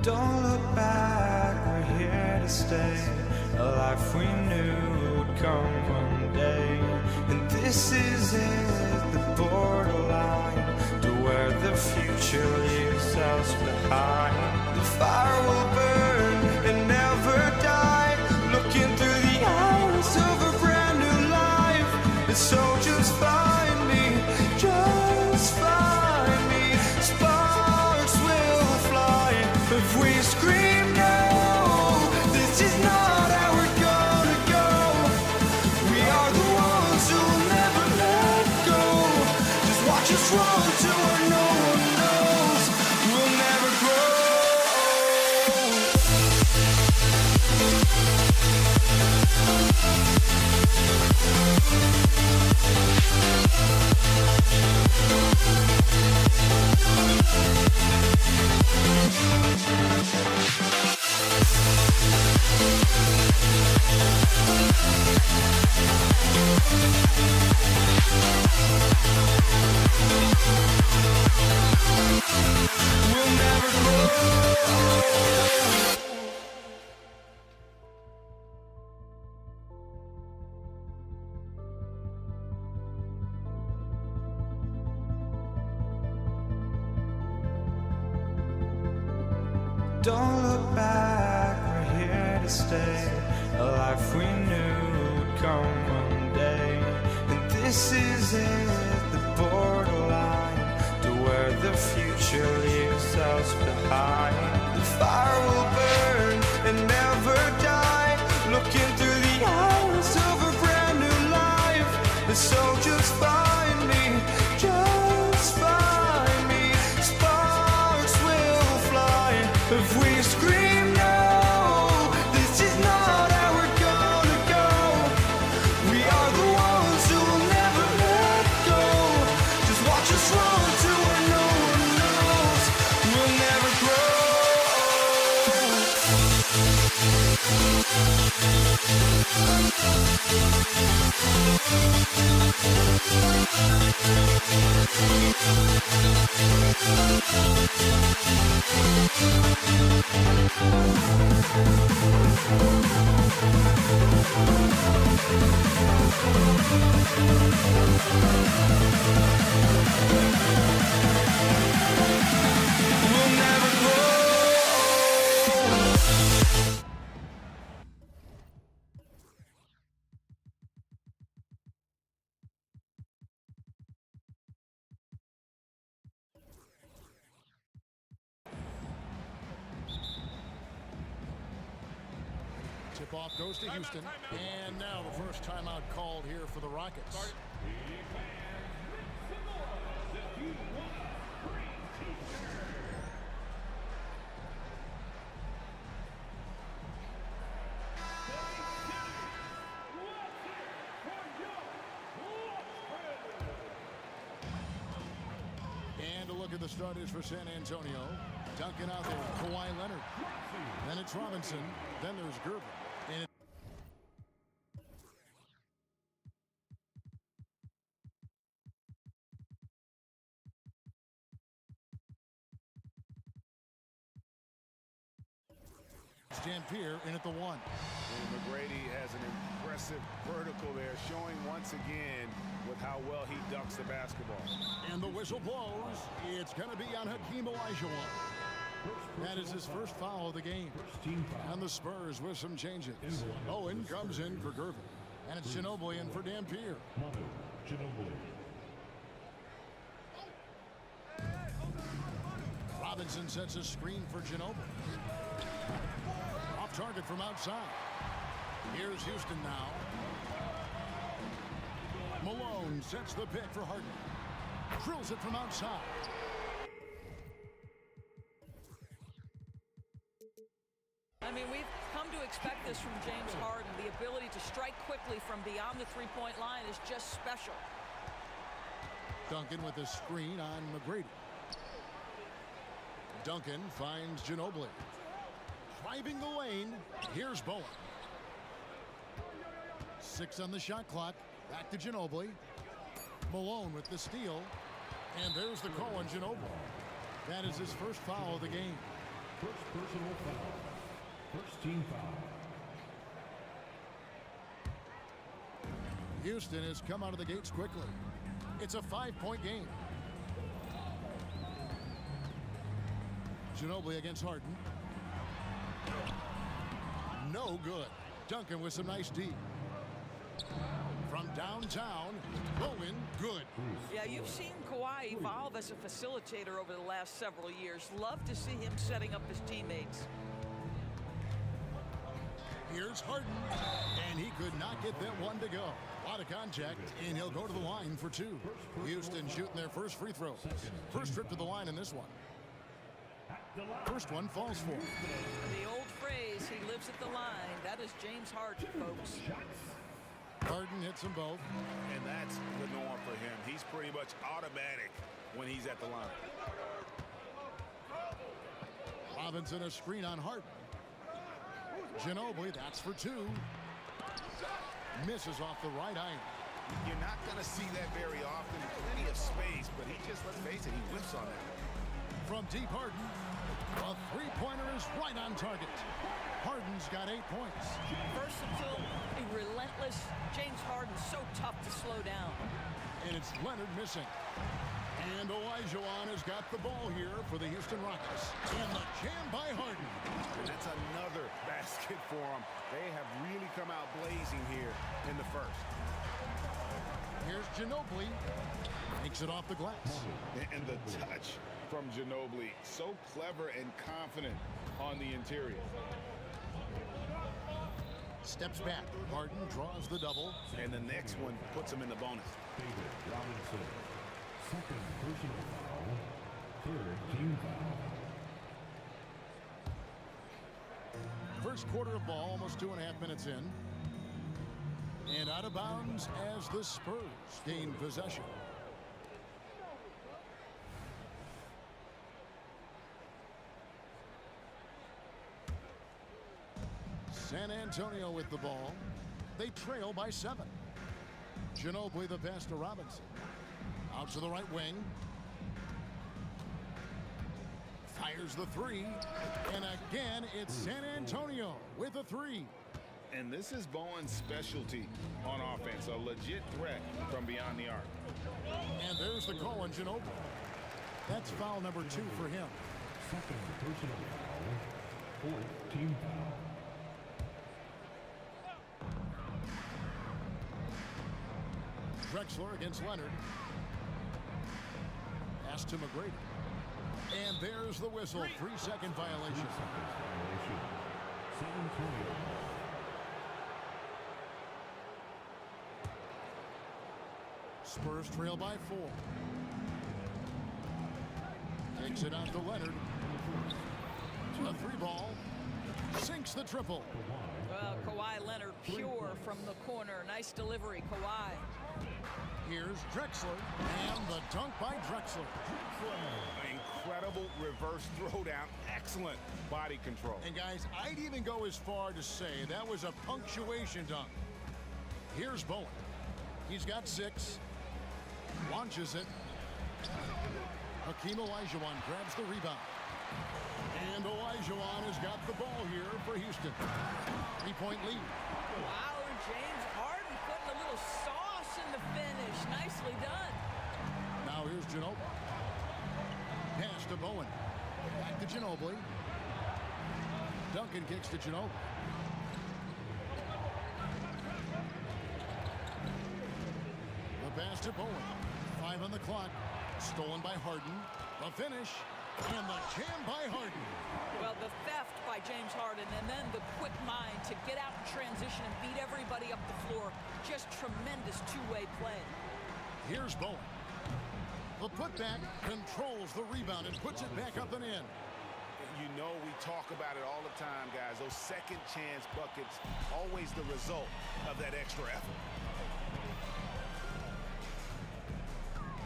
Don't look back, we're here to stay. A life we knew would come one day. And this is it, the borderline to where the future leaves us behind. The fire will burn and never die. Looking through the eyes of a brand new life. And so just find me, just find me. Sparks will Don't look back, we're here to stay. A life we knew would come one day. And this is it, the borderline to where the future leaves us behind. The fire will burn and never die, looking through the eyes of a brand new life. And so just find me, just find me. Sparks will fly if we scream no. This is not how we're gonna go. We are the ones who will never let go. Just watch us run to where no one knows. We'll never We'll never grow. Tip-off goes to Houston. And now the first timeout called here for the Rockets. And a look at the starters for San Antonio. Duncan out there, Kawhi Leonard. Then it's Robinson. Then there's Gerber. And Dampier in at the one. And McGrady has an impressive vertical there, showing once again with how well he dunks the basketball. And the whistle blows. It's going to be on Hakeem Olajuwon. That is his first foul of the game. And the Spurs with some changes. Owen comes in for Gervin. And it's Ginobili in for Dampier. Robinson sets a screen for Ginobili. Off target from outside. Here's Houston now. Malone sets the pick for Harden. Drills it from outside. I mean, we've come to expect this from James Harden. The ability to strike quickly from beyond the three-point line is just special. Duncan with a screen on McGrady. Duncan finds Ginobili. Driving the lane. Here's Bowen. 6 on the shot clock. Back to Ginobili. Malone with the steal. And there's the call on Ginobili. That is his first foul of the game. First personal foul. First team foul. Houston has come out of the gates quickly. It's a 5-point game. Ginobili against Harden. No good. Duncan with some nice D. From downtown, Bowen, good. Yeah, you've seen Kawhi evolve as a facilitator over the last several years. Love to see him setting up his teammates. Here's Harden, and he could not get that one to go. A lot of contact, and he'll go to the line for 2. Houston shooting their first free throw. First trip to the line in this one. First one falls for him. The old phrase, he lives at the line. That is James Harden, folks. Harden hits them both. And that's the norm for him. He's pretty much automatic when he's at the line. Robinson a screen on Harden. Ginobili, that's for 2. Misses off the right iron. You're not going to see that very often. Plenty of space, but he just, let's face it, he whiffs on that. from deep Harden. A three-pointer is right on target. Harden's got 8 points. Versatile, relentless. James Harden so tough to slow down. And it's Leonard missing. And Olajuwon has got the ball here for the Houston Rockets. And the jam by Harden. And that's another basket for them. They have really come out blazing here in the first. Here's Ginobili. Takes it off the glass. And the touch from Ginobili. So clever and confident on the interior. Steps back. Harden draws the double. And the next one puts him in the bonus. David Robinson. Second personal foul. Third team foul. First quarter of ball, almost 2.5 minutes in. And out of bounds as the Spurs gain possession. San Antonio with the ball. They trail by 7. Ginobili the pass to Robinson. Out to the right wing. Fires the three. And again, it's San Antonio with a 3. And this is Bowen's specialty on offense. A legit threat from beyond the arc. And there's the call on Ginobili. That's foul number 2 for him. Second personal foul. Fourth team foul. Drexler against Leonard. Pass to McGrady. And there's the whistle. 3-second violation. San Antonio. Spurs trail by 4. Takes it out to Leonard. A 3-ball. Sinks the triple. Well, Kawhi Leonard pure from the corner. Nice delivery, Kawhi. Here's Drexler. And the dunk by Drexler. Incredible reverse throwdown. Excellent body control. And guys, I'd even go as far to say that was a punctuation dunk. Here's Bowen. He's got 6. Launches it. Hakeem Olajuwon grabs the rebound. And Olajuwon has got the ball here for Houston. 3-point lead. Wow, James Harden putting a little sauce in the finish. Nicely done. Now here's Ginobili. Pass to Bowen. Back to Ginobili. Duncan kicks to Ginobili. The pass to Bowen. 5 on the clock. Stolen by Harden. The finish. And the jam by Harden. Well, the theft by James Harden, and then the quick mind to get out in transition and beat everybody up the floor. Just tremendous two-way play. Here's Bowen. The putback controls the rebound and puts it back up and in. You know we talk about it all the time, guys. Those second chance buckets, always the result of that extra effort.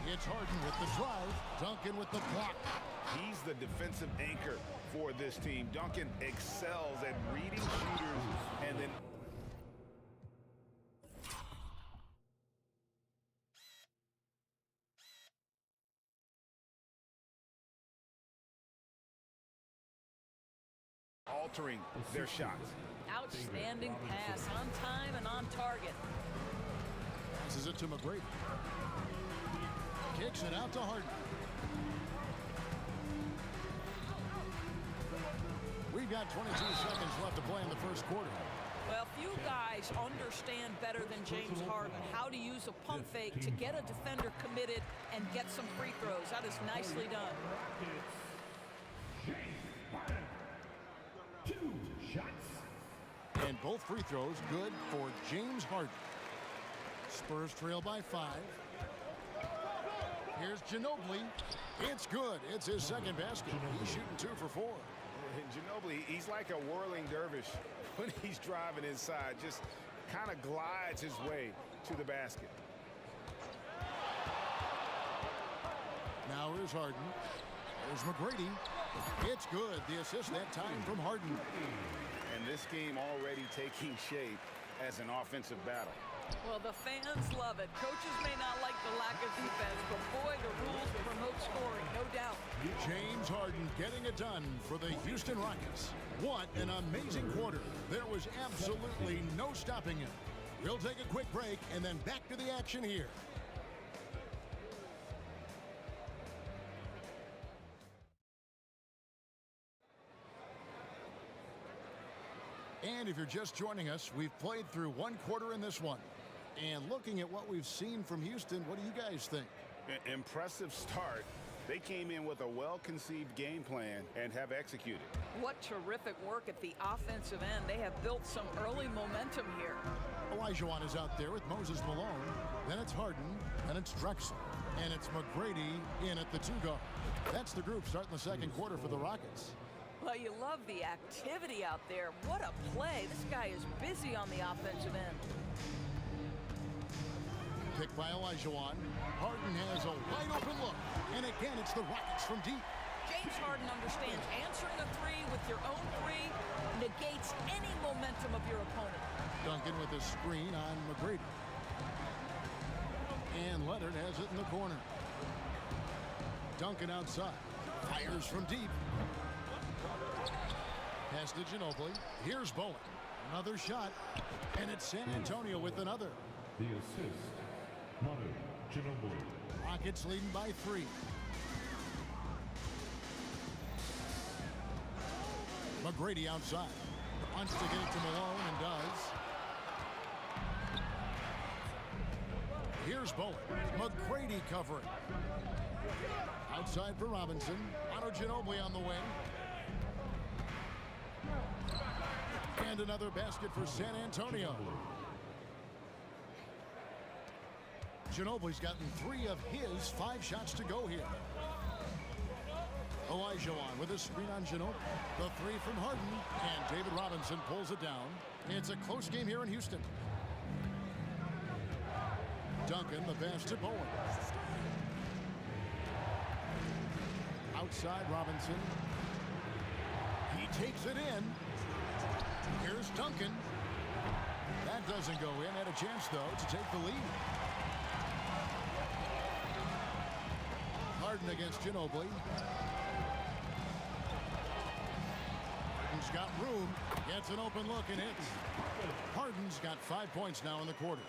It's Harden with the drive. Duncan with the block. He's the defensive anchor for this team. Duncan excels at reading shooters and then altering their shots. Outstanding pass, on time and on target. Passes it to McGrady. Kicks it out to Harden. We've got 22 seconds left to play in the first quarter. Well, few guys understand better than James Harden how to use a pump fake to get a defender committed and get some free throws. That is nicely done. Two shots. And both free throws good for James Harden. Spurs trail by 5. Here's Ginobili. It's good. It's his second basket. He's shooting 2 for 4. And Ginobili, he's like a whirling dervish when he's driving inside. Just kind of glides his way to the basket. Now here's Harden. There's McGrady. It's good. The assist that time from Harden. And this game already taking shape as an offensive battle. Well, the fans love it. Coaches may not like the lack of defense, but boy, the rules promote scoring, no doubt. James Harden getting it done for the Houston Rockets. What an amazing quarter. There was absolutely no stopping him. We'll take a quick break and then back to the action here. And if you're just joining us, we've played through one quarter in this one. And looking at what we've seen from Houston, what do you guys think? Impressive start. They came in with a well-conceived game plan and have executed. What terrific work at the offensive end. They have built some early momentum here. Olajuwon is out there with Moses Malone. Then it's Harden. Then it's Drexel. And it's McGrady in at the 2 guard. That's the group starting the second quarter for the Rockets. Well, you love the activity out there. What a play. This guy is busy on the offensive end. Picked by Olajuwon. Harden has a wide open look. And again, it's the Rockets from deep. James Harden understands answering a three with your own three negates any momentum of your opponent. Duncan with a screen on McGrady. And Leonard has it in the corner. Duncan outside. Fires from deep. Pass to Ginobili. Here's Bowen. Another shot. And it's San Antonio with another. The assist, Manu Ginobili. Rockets leading by 3. McGrady outside. Wants to get it to Malone and does. Here's Bowen. McGrady covering. Outside for Robinson. Manu Ginobili on the wing. And another basket for San Antonio. Ginobili's gotten 3 of his 5 shots to go here. Olajuwon with a screen on Ginobili. The 3 from Harden. And David Robinson pulls it down. It's a close game here in Houston. Duncan, the pass to Bowen. Outside Robinson. He takes it in. Here's Duncan. That doesn't go in. Had a chance, though, to take the lead. Harden against Ginobili. Harden's got room. Gets an open look and hits. Harden's got 5 points now in the quarter.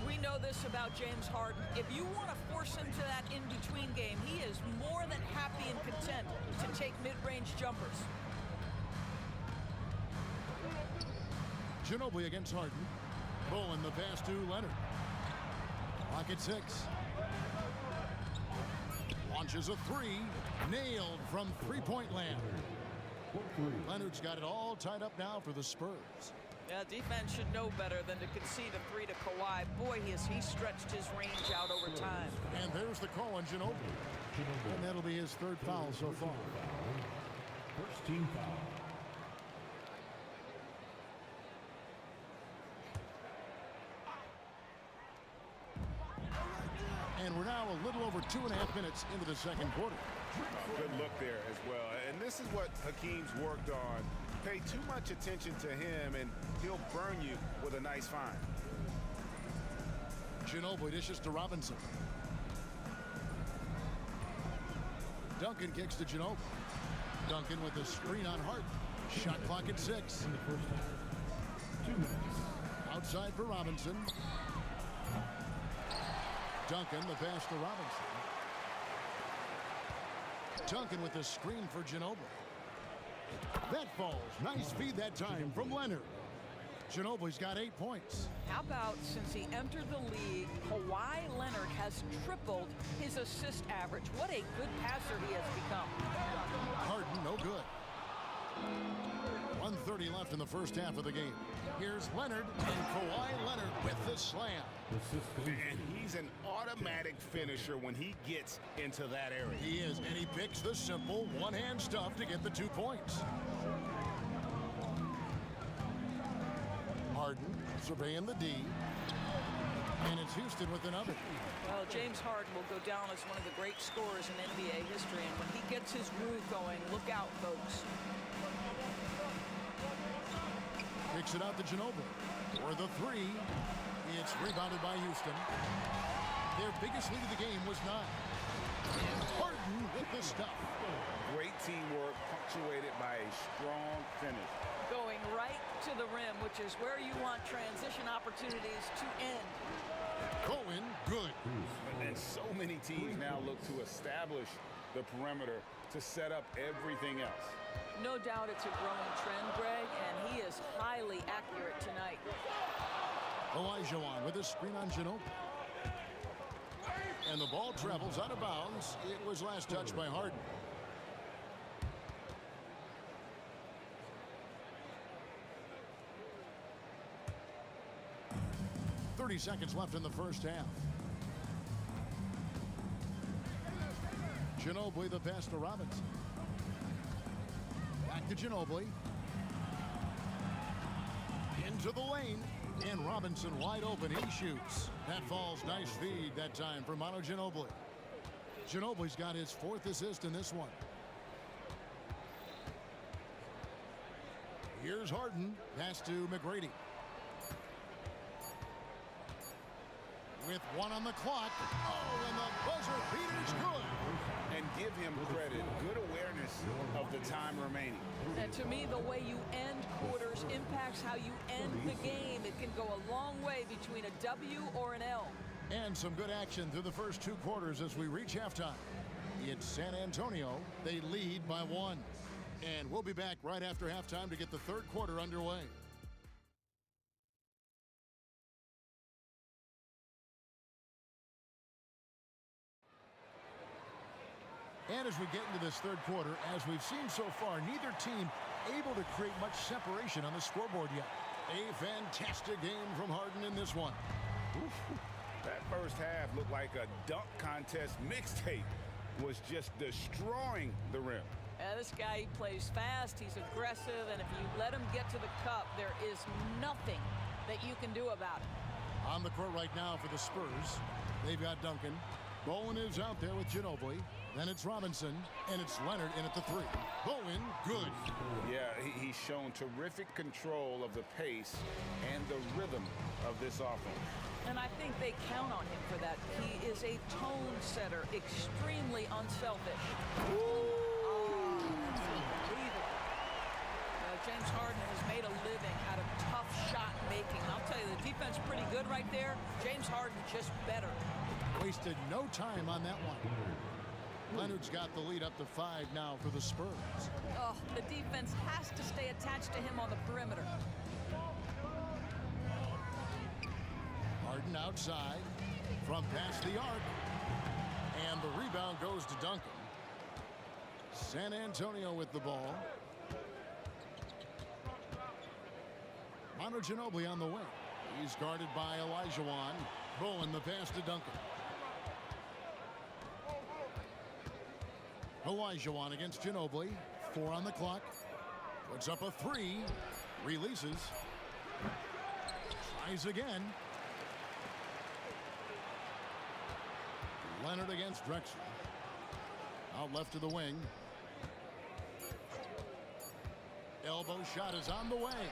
We know this about James Harden. If you want to force him to that in-between game, he is more than happy and content to take mid-range jumpers. Ginobili against Harden. Bowen the pass to Leonard. Rocket 6. Launches a 3. Nailed from three-point land. Leonard's got it all tied up now for the Spurs. Yeah, defense should know better than to concede a 3 to Kawhi. Boy, he stretched his range out over time. And there's the call on Ginobili. And that'll be his 3rd foul so far. First team foul. And we're now a little over 2.5 minutes into the second quarter. Good look there as well. And this is what Hakeem's worked on. Pay too much attention to him, and he'll burn you with a nice find. Ginobili dishes to Robinson. Duncan kicks to Ginobili. Duncan with a screen on Hart. Shot clock at 6. In the first half. 2 minutes. Outside for Robinson. Duncan, the pass to Robinson. Duncan with the screen for Ginobili. That falls. Nice feed that time from Leonard. Ginobili's got 8 points. How about since he entered the league, Kawhi Leonard has tripled his assist average. What a good passer he has become. Harden, no good. 1:30 left in the first half of the game. Here's Leonard, and Kawhi Leonard with the slam. And he's an automatic finisher when he gets into that area. He is, and he picks the simple one-hand stuff to get the 2 points. Harden surveying the D. And it's Houston with another. Well, James Harden will go down as one of the great scorers in NBA history, and when he gets his groove going, look out, folks. Kicks it out to Ginobili for the 3. It's rebounded by Houston. Their biggest lead of the game was 9. And Harden with the stuff. Great teamwork punctuated by a strong finish. Going right to the rim, which is where you want transition opportunities to end. Going good. And so many teams now look to establish the perimeter to set up everything else. No doubt it's a growing trend, Greg, and he is highly accurate tonight. Olajuwon with a screen on Ginobili. And the ball travels out of bounds. It was last touched by Harden. .30 seconds left in the first half. Ginobili the pass to Robinson. Back to Ginobili. Into the lane. And Robinson wide open. He shoots. That falls. Nice feed that time for Manu Ginobili. Ginobili's got his 4th assist in this one. Here's Harden. Pass to McGrady. With 1 on the clock. Oh, and the buzzer beater's good. And give him credit. Good awareness of the time remaining. And to me, the way you end quarters impacts how you end the game. It can go a long way between a W or an L. And some good action through the first 2 quarters as we reach halftime. It's San Antonio. They lead by 1. And we'll be back right after halftime to get the 3rd quarter underway. And as we get into this 3rd quarter, as we've seen so far, neither team able to create much separation on the scoreboard yet. A fantastic game from Harden in this one. That first half looked like a dunk contest mixtape. Was just destroying the rim. This guy, he plays fast, he's aggressive, and if you let him get to the cup, there is nothing that you can do about it. On the court right now for the Spurs, they've got Duncan. Bowen is out there with Ginobili. Then it's Robinson, and it's Leonard in at the 3. Bowen, good. Yeah, he's shown terrific control of the pace and the rhythm of this offense. And I think they count on him for that. He is a tone setter, extremely unselfish. Oh, that's unbelievable. James Harden has made a living out of tough shot making. I'll tell you, the defense pretty good right there. James Harden just better. Wasted no time on that one. Leonard's got the lead up to 5 now for the Spurs. Oh, the defense has to stay attached to him on the perimeter. Harden outside from past the arc. And the rebound goes to Duncan. San Antonio with the ball. Manu Ginobili on the wing. He's guarded by Olajuwon. Bowen the pass to Duncan. Olajuwon against Ginobili. 4 on the clock. Puts up a 3. Releases. Tries again. Leonard against Drexler. Out left to the wing. Elbow shot is on the way.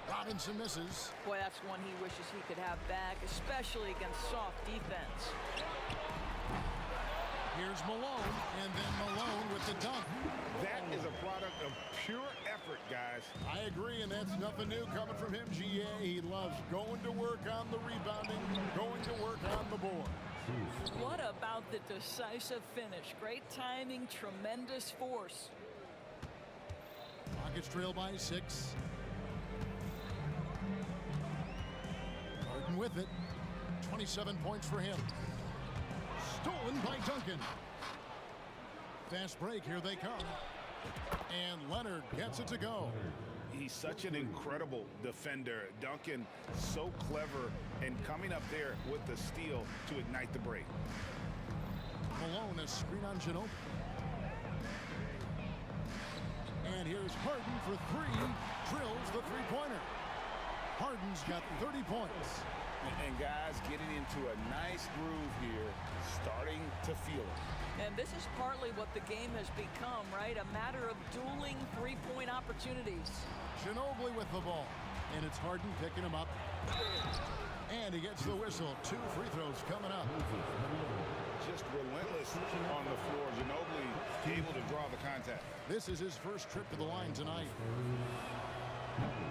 Robinson misses. Boy, that's one he wishes he could have back, especially against soft defense. Here's Malone, and then Malone with the dunk. That is a product of pure effort, guys. I agree, and that's nothing new coming from him, GA. He loves going to work on the rebounding, going to work on the board. What about the decisive finish? Great timing, tremendous force. Rockets trail by 6. Harden with it. 27 points for him. Stolen by Duncan. Fast break, here they come. And Leonard gets it to go. He's such an incredible defender. Duncan, so clever, and coming up there with the steal to ignite the break. Malone, a screen on Ginobili. And here's Harden for 3. Drills the 3-pointer. Harden's got 30 points. And guys getting into a nice groove here, starting to feel it. And this is partly what the game has become, right? A matter of dueling 3-point opportunities. Ginobili with the ball. And it's Harden picking him up. And he gets the whistle. 2 free throws coming up. Just relentless on the floor. Ginobili able to draw the contact. This is his first trip to the line tonight.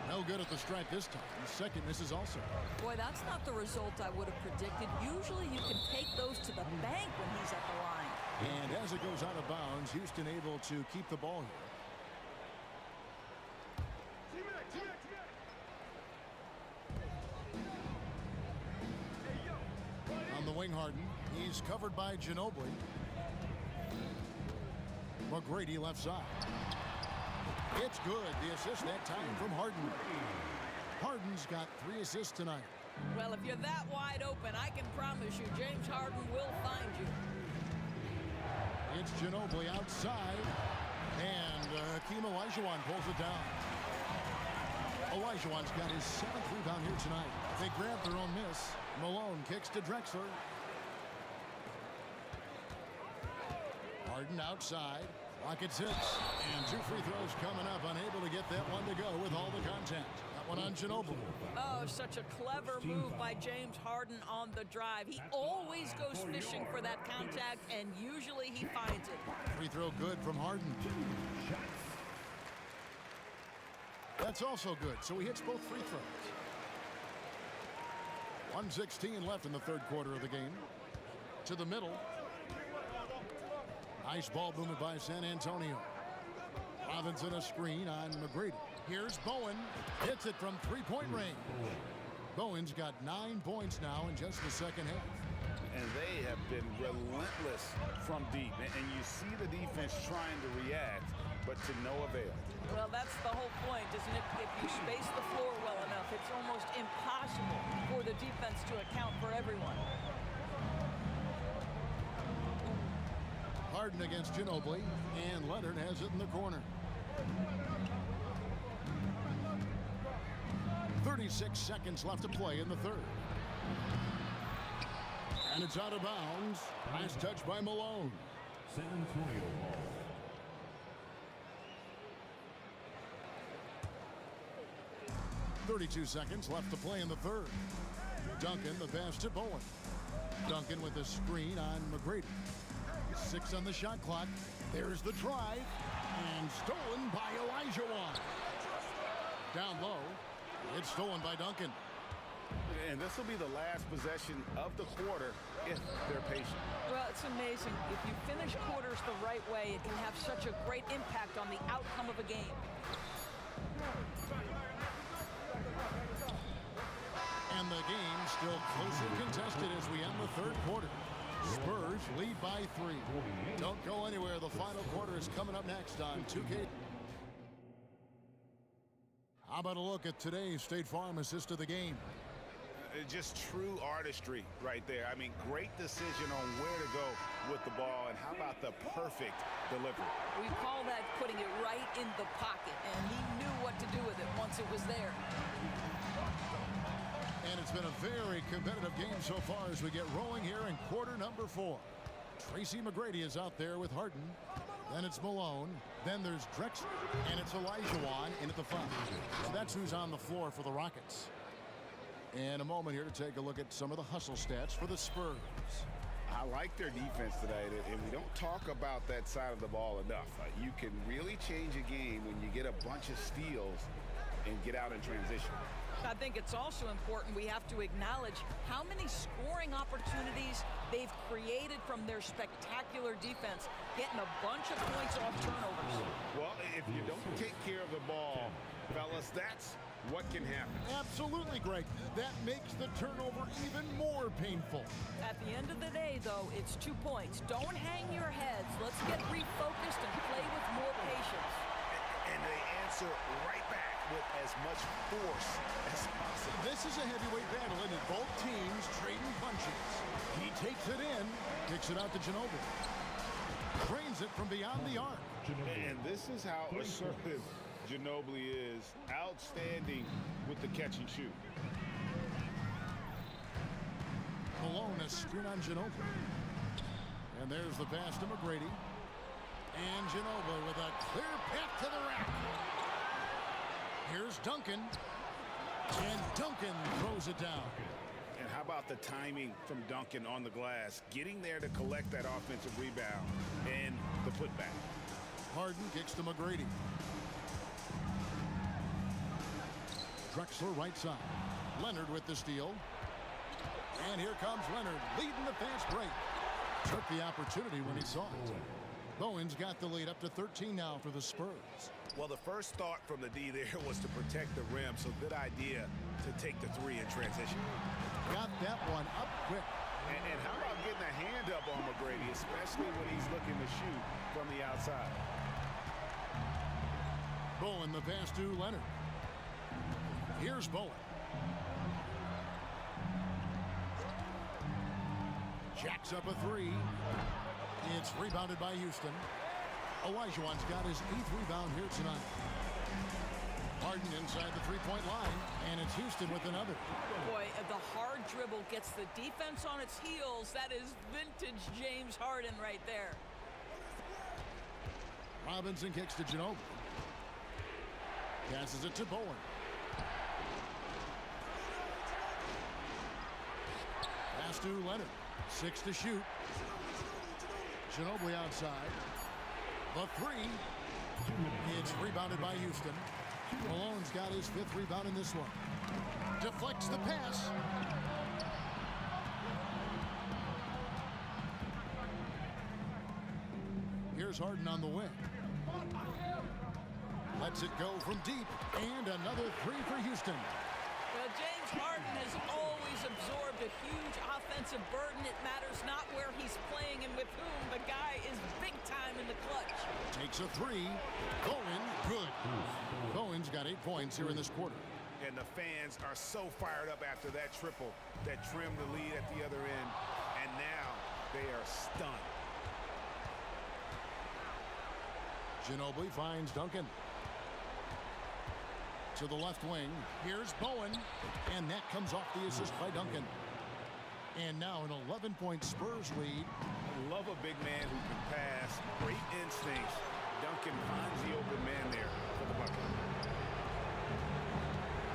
No good at the stripe this time. The second misses also. Boy, that's not the result I would have predicted. Usually you can take those to the bank when he's at the line. And as it goes out of bounds, Houston able to keep the ball here. On the wing, Harden. He's covered by Ginobili. McGrady left side. It's good. The assist that time from Harden. Harden's got 3 assists tonight. Well, if you're that wide open, I can promise you James Harden will find you. It's Ginobili outside. And Hakeem Olajuwon pulls it down. Olajuwon's got his 7th rebound here tonight. They grab their own miss. Malone kicks to Drexler. Harden outside. Rockets hits. And 2 free throws coming up. Unable to get that one to go with all the contact. That one on Ginobili. Oh, such a clever move by James Harden on the drive. He always goes fishing for that contact, and usually he finds it. Free throw good from Harden. That's also good, so he hits both free throws. 1:16 left in the third quarter of the game. To the middle. Nice ball movement by San Antonio. Robinson a screen on McGrady. Here's Bowen. Hits it from 3-point range. Bowen's got 9 points now in just the second half. And they have been relentless from deep. And you see the defense trying to react, but to no avail. Well, that's the whole point, isn't it? If you space the floor well enough, it's almost impossible for the defense to account for everyone. Harden against Ginobili, and Leonard has it in the corner. 36 seconds left to play in the third. And it's out of bounds. Nice touch by Malone. San Antonio ball. 32 seconds left to play in the third. Duncan, the pass to Bowen. Duncan with a screen on McGrady. 6 on the shot clock. There's the drive. And stolen by Olajuwon. Down low. It's stolen by Duncan. And this will be the last possession of the quarter if they're patient. Well, it's amazing. If you finish quarters the right way, it can have such a great impact on the outcome of a game. And the game still closely contested as we end the third quarter. Spurs lead by 3. Don't go anywhere. The final quarter is coming up next on 2K. How about a look at today's State Farm assist of the game? Just true artistry right there. I mean, great decision on where to go with the ball, and how about the perfect delivery? We call that putting it right in the pocket, and he knew what to do with it once it was there. And it's been a very competitive game so far as we get rolling here in quarter number 4. Tracy McGrady is out there with Harden. Then it's Malone. Then there's Drexler. And it's Olajuwon in at the 5. So that's who's on the floor for the Rockets. And a moment here to take a look at some of the hustle stats for the Spurs. I like their defense today, and we don't talk about that side of the ball enough. You can really change a game when you get a bunch of steals and get out in transition. I think it's also important we have to acknowledge how many scoring opportunities they've created from their spectacular defense, getting a bunch of points off turnovers. Well, if you don't take care of the ball, fellas, that's what can happen. Absolutely, Greg. That makes the turnover even more painful. At the end of the day, though, it's 2 points. Don't hang your heads. Let's get refocused and play with more patience. And they answer right back with as much force as possible. This is a heavyweight battle, isn't it? Both teams trading punches. He takes it in, kicks it out to Ginobili. Drains it from beyond the arc. And this is how assertive Ginobili is. Outstanding with the catch and shoot. Malone, a screen on Ginobili. And there's the pass to McGrady. And Ginobili with a clear path to the rack. Here's Duncan. And Duncan throws it down. And how about the timing from Duncan on the glass, getting there to collect that offensive rebound and the putback. Harden kicks to McGrady. Drexler right side. Leonard with the steal. And here comes Leonard leading the fast break. Took the opportunity when he saw it. Bowen's got the lead up to 13 now for the Spurs. Well, the first thought from the D there was to protect the rim, so good idea to take the three in transition. Got that one up quick. And how about getting a hand up on McGrady, especially when he's looking to shoot from the outside. Bowen the pass to Leonard. Here's Bowen. Jacks up a three. It's rebounded by Houston. Olajuwon's got his 8th rebound here tonight. Harden inside the three-point line, and it's Houston with another. Boy, the hard dribble gets the defense on its heels. That is vintage James Harden right there. Robinson kicks to Ginobili. Passes it to Bowen. Pass to Leonard. 6 to shoot. Ginobili outside. The three. It's rebounded by Houston. Malone's got his 5th rebound in this one. Deflects the pass. Here's Harden on the wing. Lets it go from deep. And another three for Houston. Well, James Harden has always absorbed a huge offensive burden. It matters not where he's playing and with whom. The guy is big time in the clutch. Takes a three. Bowen, good. Bowen's got 8 points here in this quarter. And the fans are so fired up after that triple that trimmed the lead at the other end. And now they are stunned. Ginobili finds Duncan. To the left wing. Here's Bowen. And that comes off the assist by Duncan. And now an 11-point Spurs lead. I love a big man who can pass. Great instincts. Duncan finds the open man there for the bucket.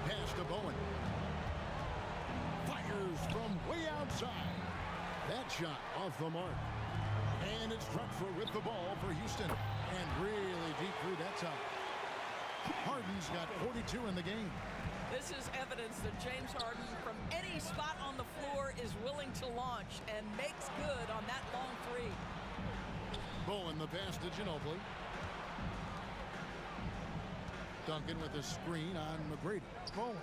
Pass to Bowen. Fires from way outside. That shot off the mark. And it's Drexler with the ball for Houston. And really deep through that top. Harden's got 42 in the game. This is evidence that James Harden, from any spot on the floor, is willing to launch and makes good on that long three. Bowen the pass to Ginobili. Duncan with a screen on McGrady. Bowen.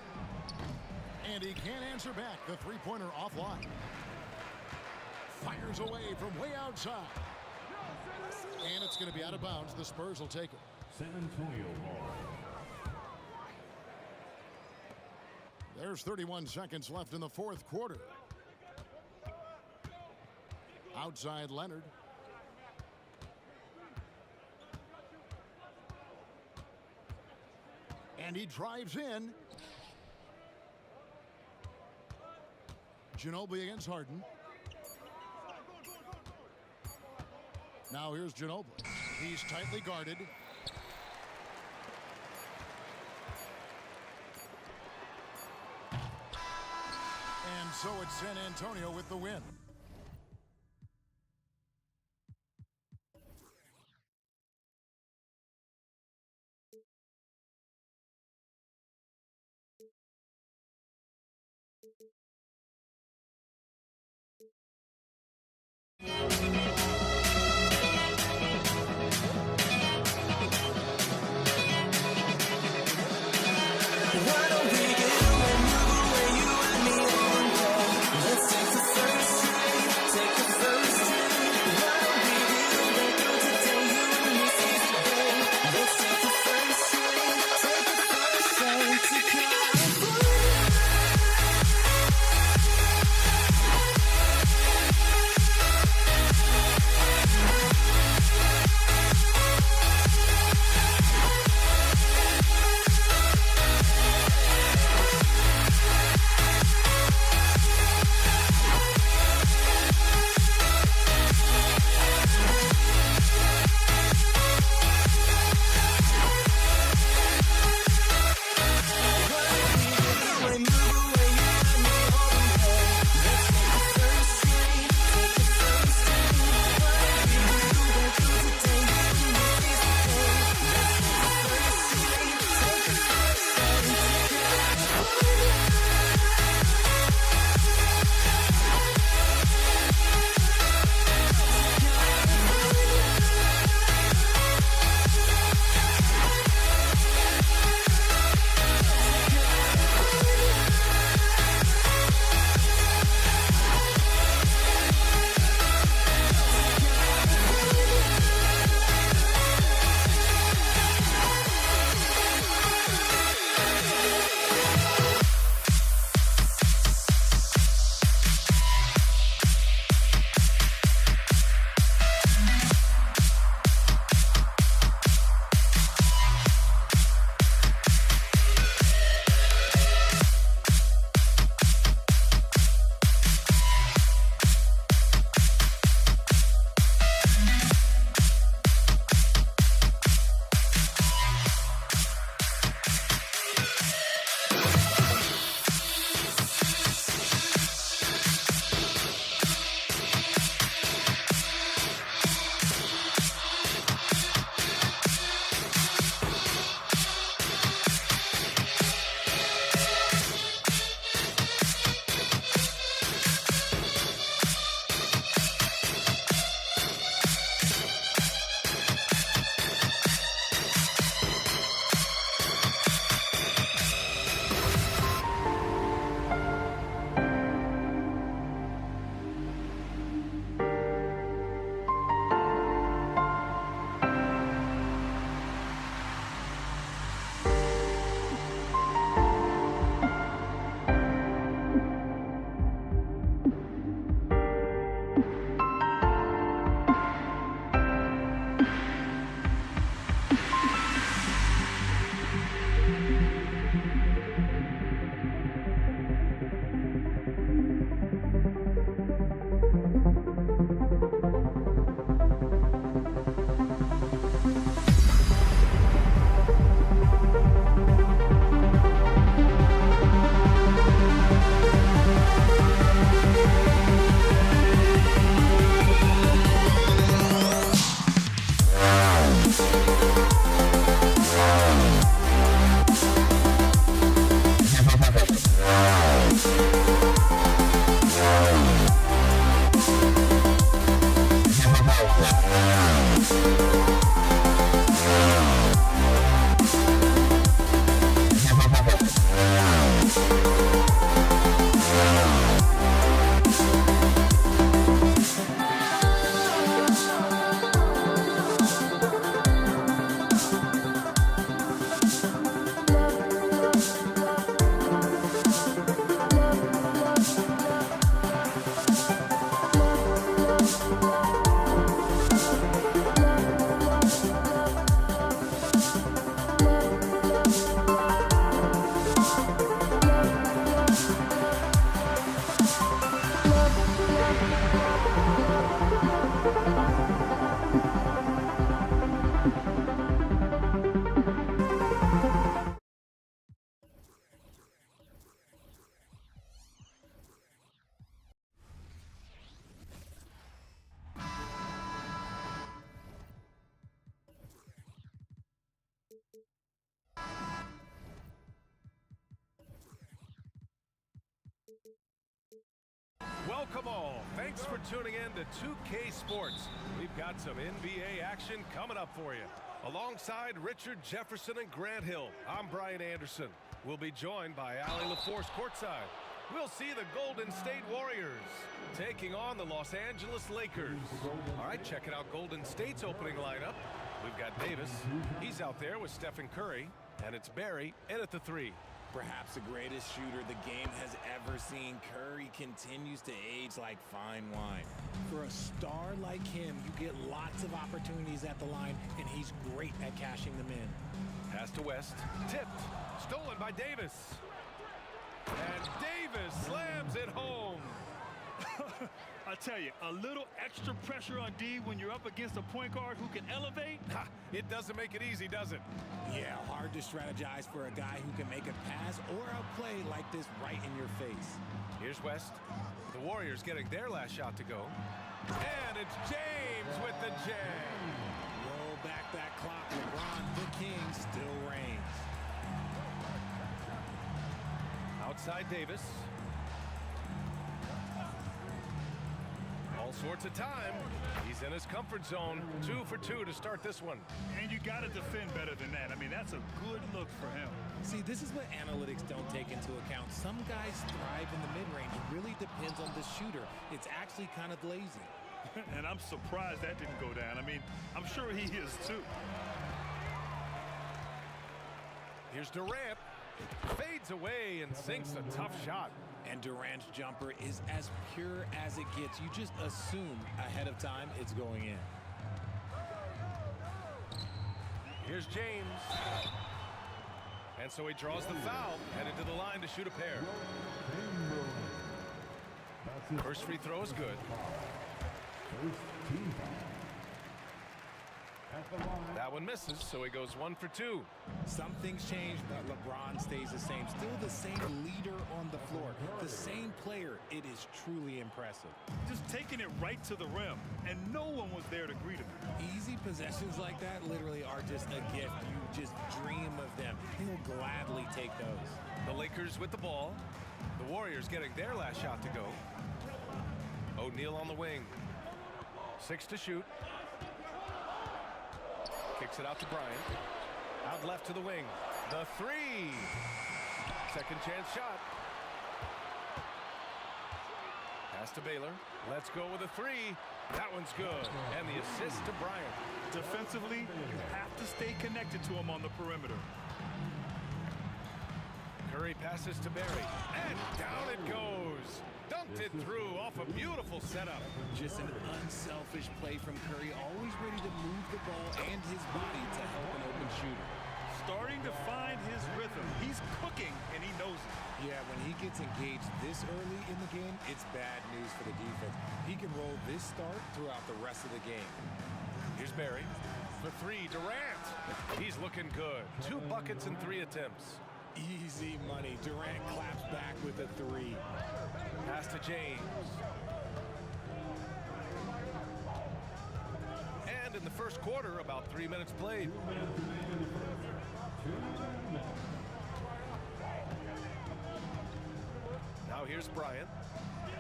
And he can't answer back. The three-pointer offline. Fires away from way outside. And it's going to be out of bounds. The Spurs will take it. San Antonio ball. There's 31 seconds left in the 4th quarter. Outside Leonard. And he drives in. Ginobili against Harden. Now here's Ginobili. He's tightly guarded. And so it's San Antonio with the win. Welcome all. Thanks for tuning in to 2K Sports. We've got some NBA action coming up for you. Alongside Richard Jefferson and Grant Hill, I'm Brian Anderson. We'll be joined by Allie LaForce courtside. We'll see the Golden State Warriors taking on the Los Angeles Lakers. All right, checking out Golden State's opening lineup. We've got Davis. He's out there with Stephen Curry. And it's Barry in at the 3. Perhaps the greatest shooter the game has ever seen, Curry continues to age like fine wine. For a star like him, you get lots of opportunities at the line, and he's great at cashing them in. Pass to West. Tipped. Stolen by Davis. And Davis slams it home. I tell you, a little extra pressure on D when you're up against a point guard who can elevate. Ha, it doesn't make it easy, does it? Yeah, hard to strategize for a guy who can make a pass or a play like this right in your face. Here's West. The Warriors getting their last shot to go. And it's James with the jam. Roll back that clock. LeBron, the king, still reigns. Outside Davis. All sorts of time. He's in his comfort zone. 2 for 2 to start this one. And you got to defend better than that. I mean, that's a good look for him. See, this is what analytics don't take into account. Some guys thrive in the mid-range. It really depends on the shooter. It's actually kind of lazy. And I'm surprised that didn't go down. I mean, I'm sure he is too. Here's Durant. Fades away and sinks a tough shot. And Durant's jumper is as pure as it gets. You just assume ahead of time it's going in. Here's James. And so he draws the foul, headed to the line to shoot a pair. First free throw is good. That one misses, so he goes 1 for 2. Some things change, but LeBron stays the same. Still the same leader on the floor. The same player. It is truly impressive. Just taking it right to the rim, and no one was there to greet him. Easy possessions like that literally are just a gift. You just dream of them. He'll gladly take those. The Lakers with the ball. The Warriors getting their last shot to go. O'Neal on the wing. 6 to shoot. Kicks it out to Bryant. Out left to the wing. The 3. Second chance shot. Pass to Baylor. Let's go with a 3. That one's good. And the assist to Bryant. Defensively, you have to stay connected to him on the perimeter. Curry passes to Barry. And down it goes. Dunked it through off a beautiful setup. Just an unselfish play from Curry, always ready to move the ball and his body to help an open shooter. Starting to find his rhythm. He's cooking, and he knows it. Yeah, when he gets engaged this early in the game, it's bad news for the defense. He can roll this start throughout the rest of the game. Here's Barry. For 3, Durant. He's looking good. 2 buckets and 3 attempts. Easy money. Durant claps back with a 3. Pass to James. And in the first quarter, about 3 minutes played. Now here's Bryant.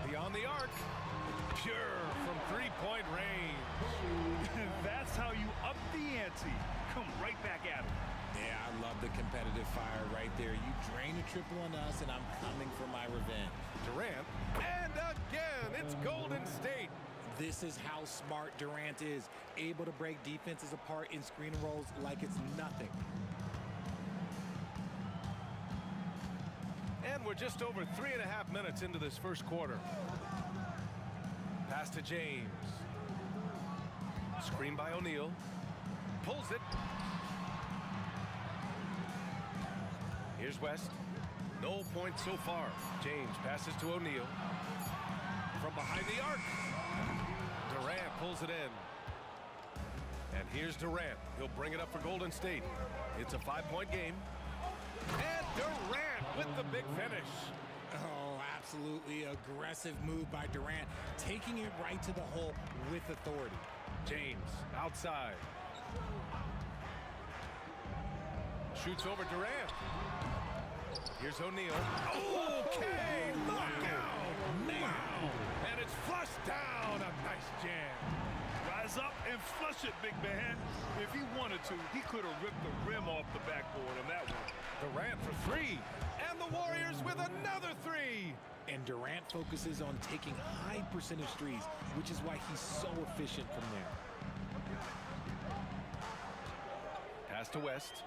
Beyond the arc. Pure from 3-point range. That's how you up the ante. Come right back at him. Yeah, I love the competitive fire right there. You drain a triple on us, and I'm coming for my revenge. Durant. And again, it's Golden State. This is how smart Durant is. Able to break defenses apart in screen and rolls like it's nothing. And we're just over 3.5 minutes into this first quarter. Pass to James. Screen by O'Neal. Pulls it. Here's West. No points so far. James passes to O'Neal. From behind the arc. Durant pulls it in. And here's Durant. He'll bring it up for Golden State. It's a 5-point game. And Durant with the big finish. Oh, absolutely aggressive move by Durant, taking it right to the hole with authority. James outside. Shoots over Durant. Here's O'Neal. Okay, look out! Wow! And it's flushed down. A nice jam. Rise up and flush it, big man. If he wanted to, he could have ripped the rim off the backboard on that one. Durant for three. And the Warriors with another three. And Durant focuses on taking high percentage threes, which is why he's so efficient from there. Pass to West.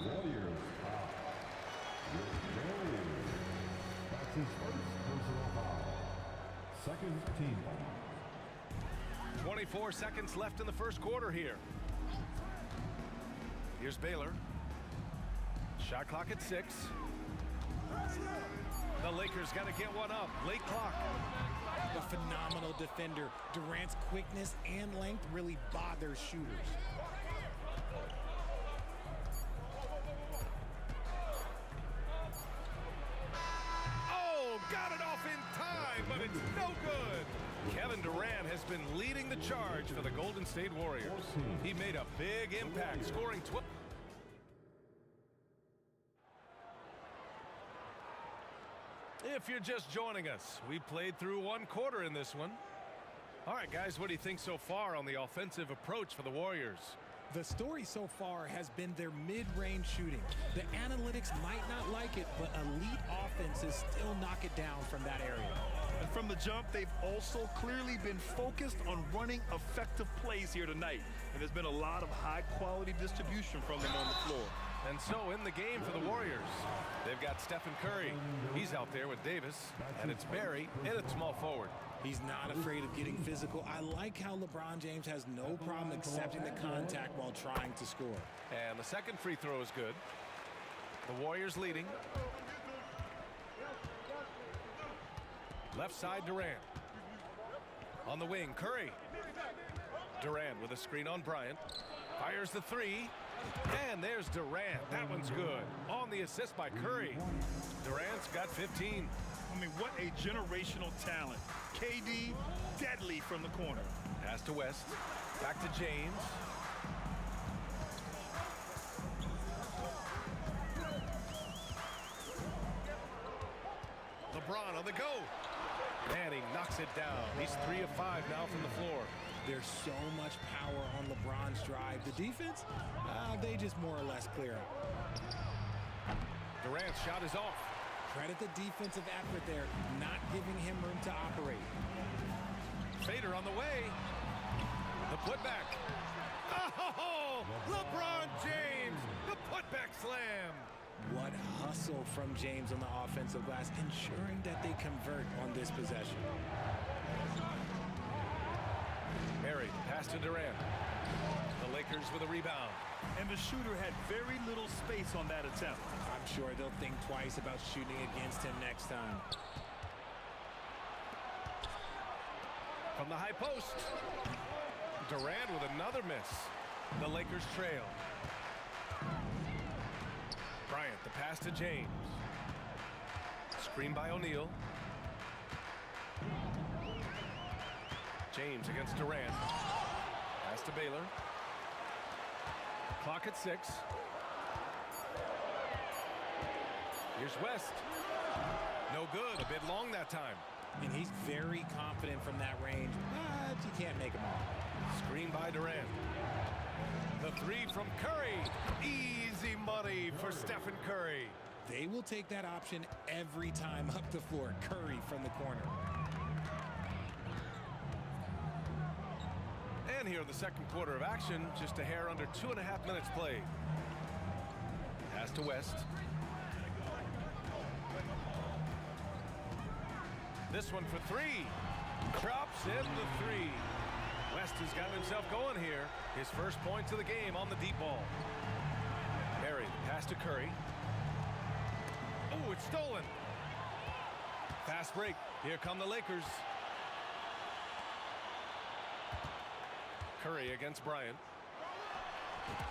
Warriors foul. That's his first personal foul. Second team foul. 24 seconds left in the first quarter here. Here's Baylor. Shot clock at 6. The Lakers got to get one up. Late clock. A phenomenal defender. Durant's quickness and length really bothers shooters. Oh, got it off in time, but it's no good. Kevin Durant has been leading the charge for the Golden State Warriors. He made a big impact, scoring 12. If you're just joining us, we played through one quarter in this one. All right, guys, what do you think so far on the offensive approach for the Warriors? The story so far has been their mid-range shooting. The analytics might not like it, but elite offenses still knock it down from that area. And from the jump, they've also clearly been focused on running effective plays here tonight. And there's been a lot of high-quality distribution from them on the floor. And so in the game for the Warriors, they've got Stephen Curry. He's out there with Davis, and it's Barry in at small forward. He's not afraid of getting physical. I like how LeBron James has no problem accepting the contact while trying to score. And the second free throw is good. The Warriors leading. Left side, Durant. On the wing, Curry. Durant with a screen on Bryant. Fires the three. And there's Durant. That one's good. On the assist by Curry. Durant's got 15. I mean, what a generational talent. KD, deadly from the corner. Pass to West. Back to James. LeBron on the go. And he knocks it down. He's 3 of 5 now from the floor. There's so much power on LeBron's drive. The defense, they just more or less clear him. Durant's shot is off. Credit the defensive effort there, not giving him room to operate. Fader on the way. The putback. Oh, LeBron James, the putback slam. What hustle from James on the offensive glass, ensuring that they convert on this possession. Barry, pass to Durant. The Lakers with a rebound. And the shooter had very little space on that attempt. I'm sure they'll think twice about shooting against him next time. From the high post. Durant with another miss. The Lakers trail. Bryant, the pass to James. Screen by O'Neal. James against Durant. Pass to Baylor. Clock at 6. Here's West. No good. A bit long that time. And he's very confident from that range, but you can't make him all. Screen by Durant. The three from Curry. Easy money for Stephen Curry. They will take that option every time up the floor. Curry from the corner. And here in the second quarter of action, just a hair under 2.5 minutes played. Pass to West. This one for three. Drops in the three. West has gotten himself going here. His first points of the game on the deep ball. Barry, pass to Curry. Oh, it's stolen. Fast break. Here come the Lakers. Curry against Bryant.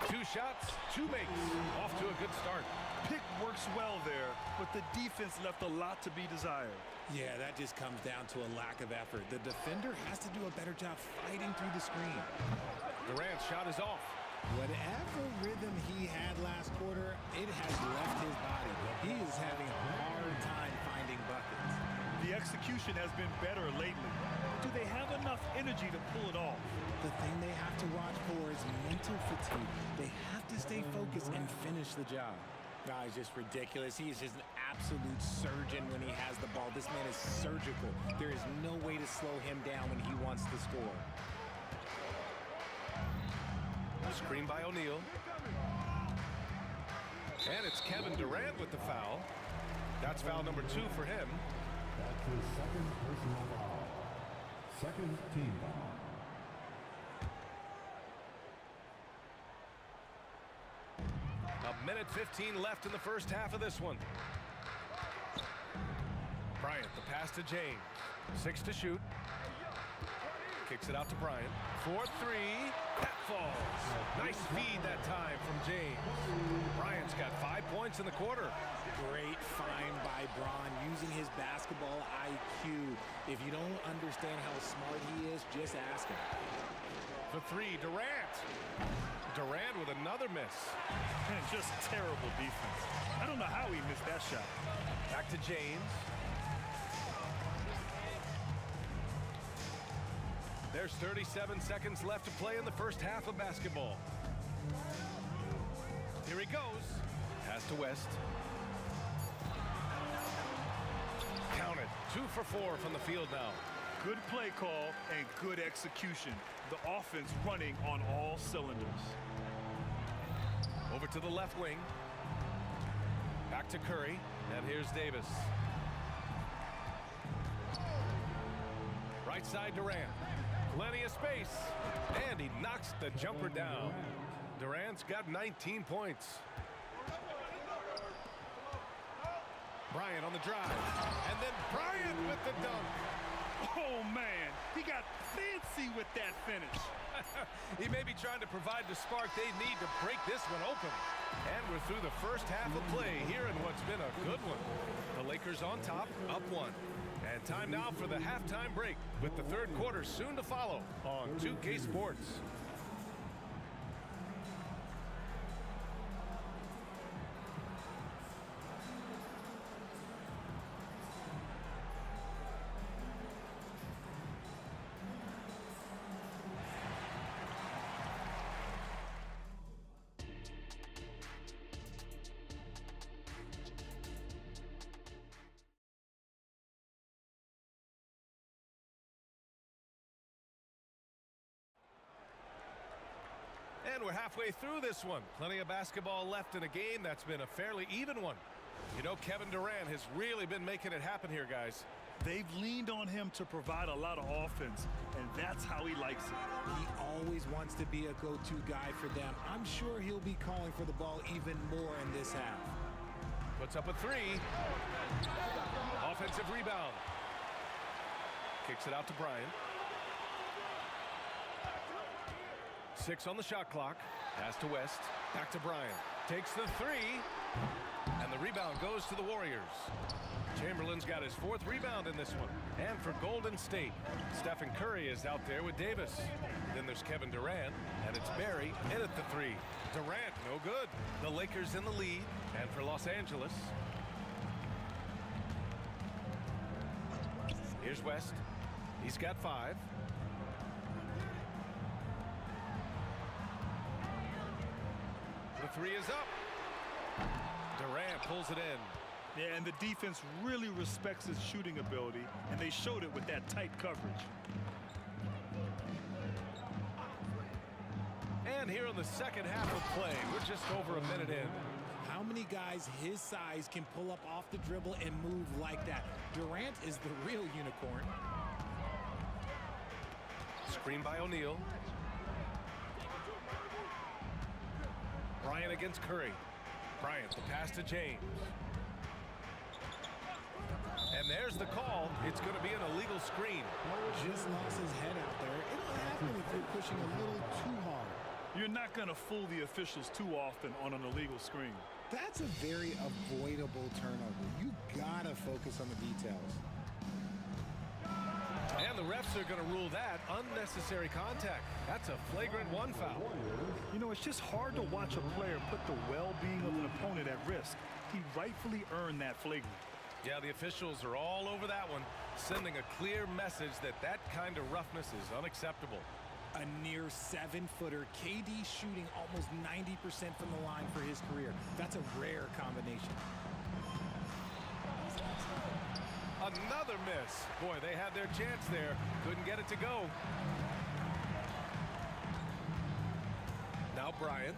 2 shots, 2 makes. Off to a good start. Pick works well there, but the defense left a lot to be desired. Yeah, that just comes down to a lack of effort. The defender has to do a better job fighting through the screen. Durant's shot is off. Whatever rhythm he had last execution has been better lately. Do they have enough energy to pull it off? The thing they have to watch for is mental fatigue. They have to stay focused and finish the job. No, it's just ridiculous. He is just an absolute surgeon when he has the ball. This man is surgical. There is no way to slow him down when he wants to score. Screen by O'Neal. And it's Kevin Durant with the foul. That's foul number 2 for him. That's his second personal foul. Second team foul. A minute 15 left in the first half of this one. Bryant, the pass to James. 6 to shoot. Kicks it out to Bryant. 4-3. That falls. Nice feed that time from James. Bryant's got 5 points in the quarter. Great find by Bron using his basketball IQ. If you don't understand how smart he is, just ask him. For 3, Durant. Durant with another miss. And just terrible defense. I don't know how he missed that shot. Back to James. There's 37 seconds left to play in the first half of basketball. Here he goes. Pass to West. Count it. 2 for 4 from the field now. Good play call and good execution. The offense running on all cylinders. Over to the left wing. Back to Curry. And here's Davis. Right side Durant. Plenty of space. And he knocks the jumper down. Durant's got 19 points. Bryant on the drive. And then Bryant with the dunk. Oh, man. He got fancy with that finish. He may be trying to provide the spark they need to break this one open. And we're through the first half of play here in what's been a good one. The Lakers on top, up 1. And time now for the halftime break with the third quarter soon to follow on 2K Sports. And we're halfway through this one. Plenty of basketball left in a game that's been a fairly even one. You know, Kevin Durant has really been making it happen here, guys. They've leaned on him to provide a lot of offense, and that's how he likes it. He always wants to be a go-to guy for them. I'm sure he'll be calling for the ball even more in this half. Puts up a 3. Offensive rebound. Kicks it out to Bryant. 6 on the shot clock. Pass to West. Back to Bryant. Takes the 3. And the rebound goes to the Warriors. Chamberlain's got his 4th rebound in this one. And for Golden State, Stephen Curry is out there with Davis. Then there's Kevin Durant, and it's Barry in at the 3. Durant, no good. The Lakers in the lead. And for Los Angeles, here's West. He's got 5. The 3 is up. Durant pulls it in. Yeah, and the defense really respects his shooting ability, and they showed it with that tight coverage. And here in the second half of play, we're just over a minute in. How many guys his size can pull up off the dribble and move like that? Durant is the real unicorn. Screen by O'Neal. Bryant against Curry. Bryant, the pass to James. And there's the call. It's going to be an illegal screen. Just lost his head out there. It'll happen if you're pushing a little too hard. You're not going to fool the officials too often on an illegal screen. That's a very avoidable turnover. You got to focus on the details. And the refs are going to rule that unnecessary contact. That's a flagrant 1 foul. You know, it's just hard to watch a player put the well-being of an opponent at risk. He rightfully earned that flagrant. Yeah, the officials are all over that one, sending a clear message that that kind of roughness is unacceptable. A near 7-footer, KD shooting almost 90% from the line for his career. That's a rare combination. Another miss. Boy, they had their chance there. Couldn't get it to go. Now Bryant.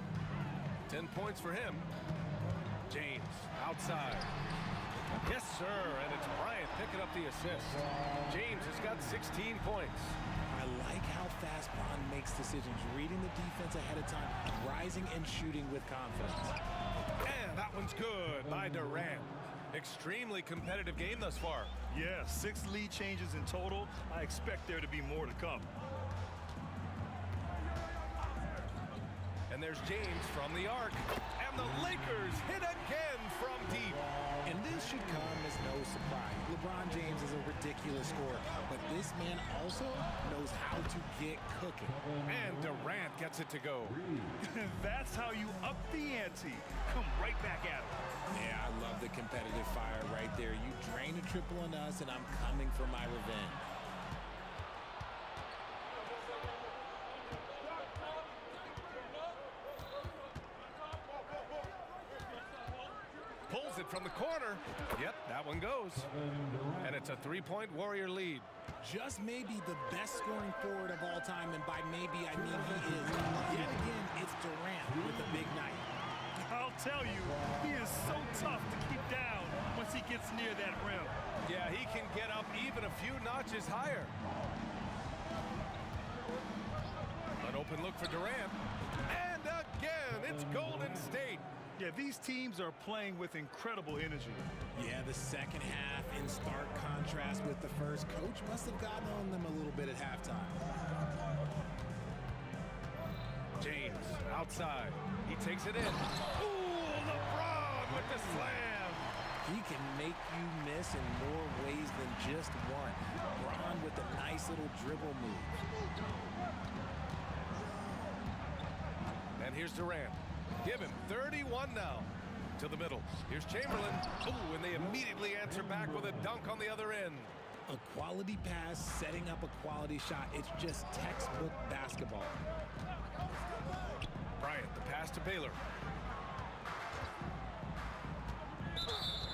10 points for him. James outside. Yes, sir, and it's Bryant picking up the assist. James has got 16 points. I like how fast Bron makes decisions, reading the defense ahead of time, rising and shooting with confidence. And that one's good by Durant. Extremely competitive game thus far. Yeah, 6 lead changes in total. I expect there to be more to come. And there's James from the arc. And the Lakers hit again from deep. And this should come as no surprise. LeBron James is a ridiculous scorer, but this man also knows how to get cooking. And Durant gets it to go. That's how you up the ante. Come right back at him. Yeah, I love the competitive fire right there. You drain a triple on us, and I'm coming for my revenge. Pulls it from the corner. Yep, that one goes. And it's a 3-point Warrior lead. Just maybe the best scoring forward of all time, and by maybe I mean he is. Yet again, it's Durant with a big night. I'll tell you, he is so tough to keep down once he gets near that rim. Yeah, he can get up even a few notches higher. An open look for Durant. And again, it's Golden State. Yeah, these teams are playing with incredible energy. Yeah, the second half in stark contrast with the first. Coach must have gotten on them a little bit at halftime. James outside. He takes it in. Ooh, LeBron with the slam. He can make you miss in more ways than just one. LeBron with a nice little dribble move. And here's Durant. Give him 31 now. To the middle. Here's Chamberlain. Ooh, and they immediately answer back with a dunk on the other end. A quality pass, setting up a quality shot. It's just textbook basketball. Bryant, the pass to Baylor.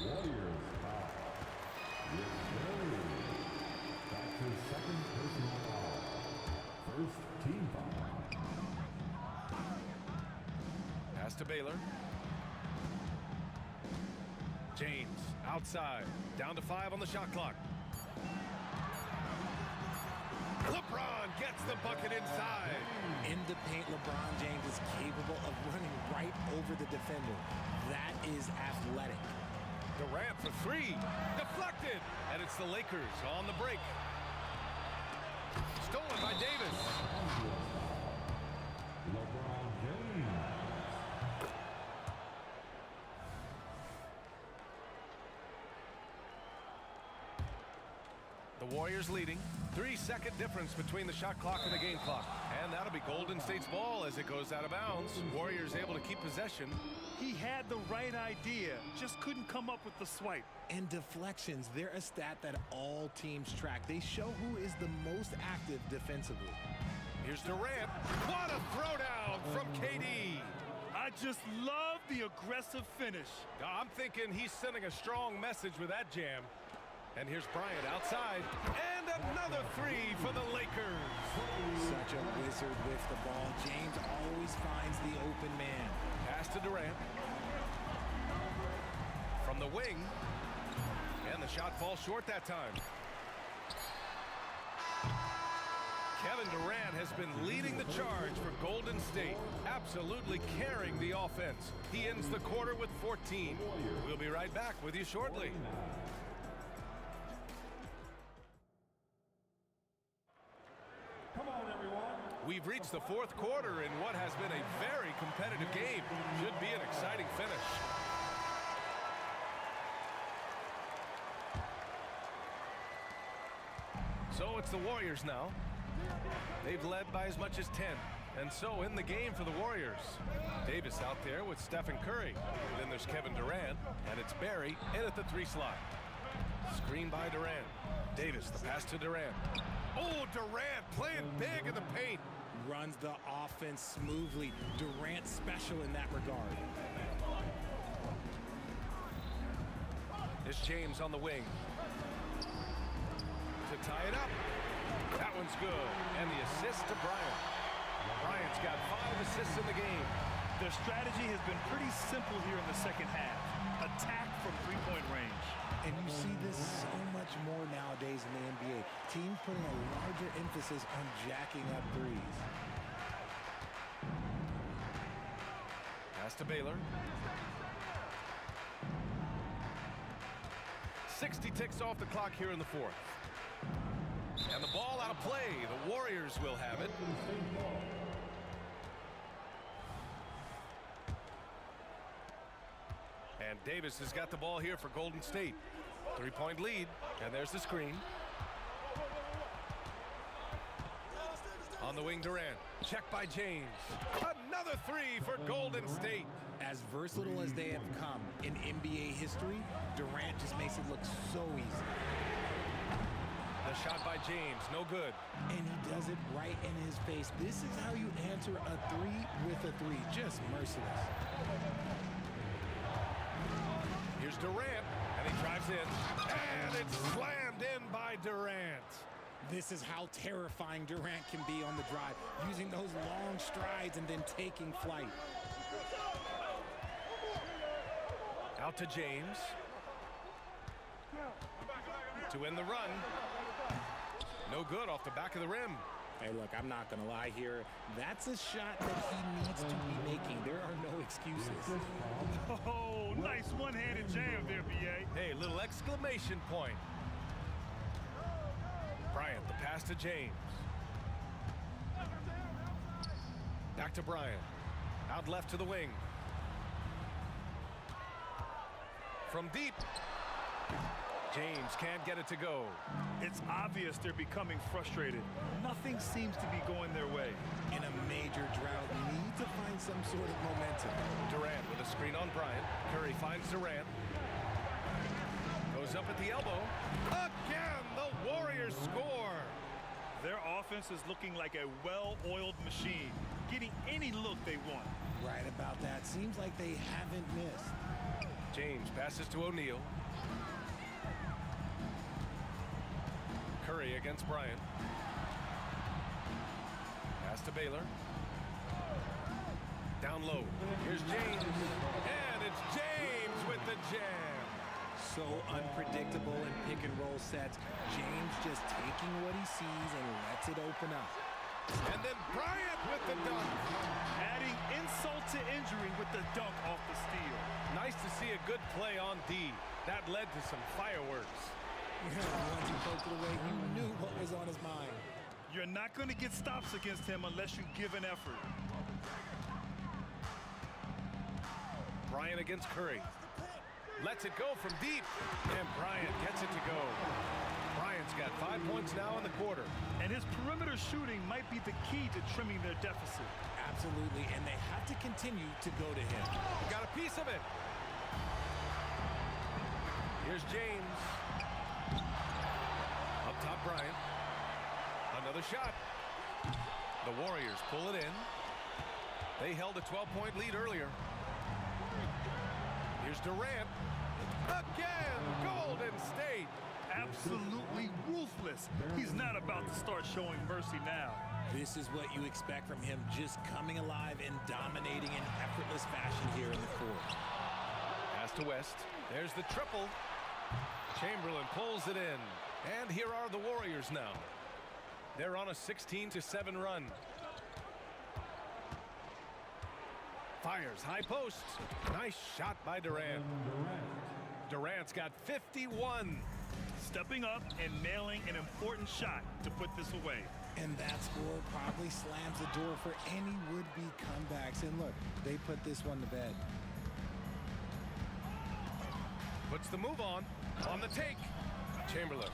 Warriors foul. Back to second personal foul. First team foul. Pass to Baylor. James outside. Down to 5 on the shot clock. LeBron gets the bucket inside. In the paint, LeBron James is capable of running right over the defender. That is athletic. Durant for 3. Deflected. And it's the Lakers on the break. Stolen by Davis. LeBron James. The Warriors leading. 3-second difference between the shot clock and the game clock. And that'll be Golden State's ball as it goes out of bounds. Warriors able to keep possession. He had the right idea, just couldn't come up with the swipe. And deflections, they're a stat that all teams track. They show who is the most active defensively. Here's Durant. What a throwdown from KD. I just love the aggressive finish. I'm thinking he's sending a strong message with that jam. And here's Bryant outside. And another 3 for the Lakers. Such a wizard with the ball. James always finds the open man. Pass to Durant. From the wing. And the shot falls short that time. Kevin Durant has been leading the charge for Golden State, absolutely carrying the offense. He ends the quarter with 14. We'll be right back with you shortly. Come on, everyone. We've reached the 4th quarter in what has been a very competitive game. Should be an exciting finish. So it's the Warriors now. They've led by as much as 10. And so in the game for the Warriors. Davis out there with Stephen Curry. Then there's Kevin Durant. And it's Barry in at the 3 slot. Screen by Durant. Davis, the pass to Durant. Oh, Durant playing big in the paint. Runs the offense smoothly. Durant special in that regard. It's James on the wing. To tie it up. That one's good. And the assist to Bryant. Bryant's got 5 assists in the game. Their strategy has been pretty simple here in the second half. Attack from three-point range. And you see this so much more nowadays in the NBA. Teams putting a larger emphasis on jacking up threes. Pass to Baylor. 60 ticks off the clock here in the fourth. And the ball out of play. The Warriors will have it. And Davis has got the ball here for Golden State. 3-point lead. And there's the screen. On the wing, Durant. Check by James. Another 3 for Golden State. As versatile as they have come in NBA history, Durant just makes it look so easy. The shot by James, no good. And he does it right in his face. This is how you answer a 3 with a 3. Just merciless. Here's Durant, and he drives in. And it's slammed in by Durant. This is how terrifying Durant can be on the drive, using those long strides and then taking flight. Out to James. To win the run. No good off the back of the rim. Hey, look, I'm not going to lie here. That's a shot that he needs to be making. There are no excuses. Oh, nice one-handed jam there, B.A. Hey, little exclamation point. Bryant, the pass to James. Back to Bryant. Out left to the wing. From deep. James can't get it to go. It's obvious they're becoming frustrated. Nothing seems to be going their way. In a major drought, you need to find some sort of momentum. Durant with a screen on Bryant. Curry finds Durant. Goes up at the elbow. Again, the Warriors score. Their offense is looking like a well-oiled machine, getting any look they want. Right about that. Seems like they haven't missed. James passes to O'Neal. Curry against Bryant. Pass to Baylor. Down low. Here's James. And it's James with the jam. So unpredictable in pick and roll sets. James just taking what he sees and lets it open up. And then Bryant with the dunk. Adding insult to injury with the dunk off the steal. Nice to see a good play on D. That led to some fireworks. Once he poked it away, you knew what was on his mind. You're not going to get stops against him unless you give an effort. Bryant against Curry. Lets it go from deep. And Bryant gets it to go. Bryant's got 5 points now in the quarter. And his perimeter shooting might be the key to trimming their deficit. Absolutely, and they have to continue to go to him. Got a piece of it. Here's James. Up top, Bryant. Another shot. The Warriors pull it in. They held a 12-point lead earlier. Here's Durant. Again, Golden State. Absolutely ruthless. He's not about to start showing mercy now. This is what you expect from him, just coming alive and dominating in effortless fashion here in the fourth. Pass to West. There's the triple. Chamberlain pulls it in. And here are the Warriors now. They're on a 16-7 run. Fires high post. Nice shot by Durant. Durant's got 51. Stepping up and nailing an important shot to put this away. And that score probably slams the door for any would-be comebacks. And look, they put this one to bed. Puts the move on the take. Chamberlain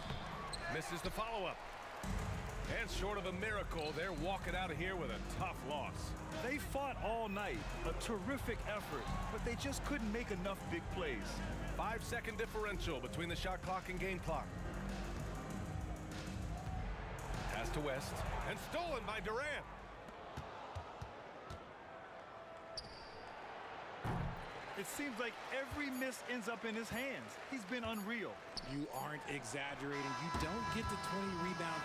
misses the follow-up. And short of a miracle, they're walking out of here with a tough loss. They fought all night, a terrific effort, but they just couldn't make enough big plays. 5-second differential between the shot clock and game clock. Pass to West, and stolen by Durant. It seems like every miss ends up in his hands. He's been unreal. You aren't exaggerating. You don't get the 20 rebound.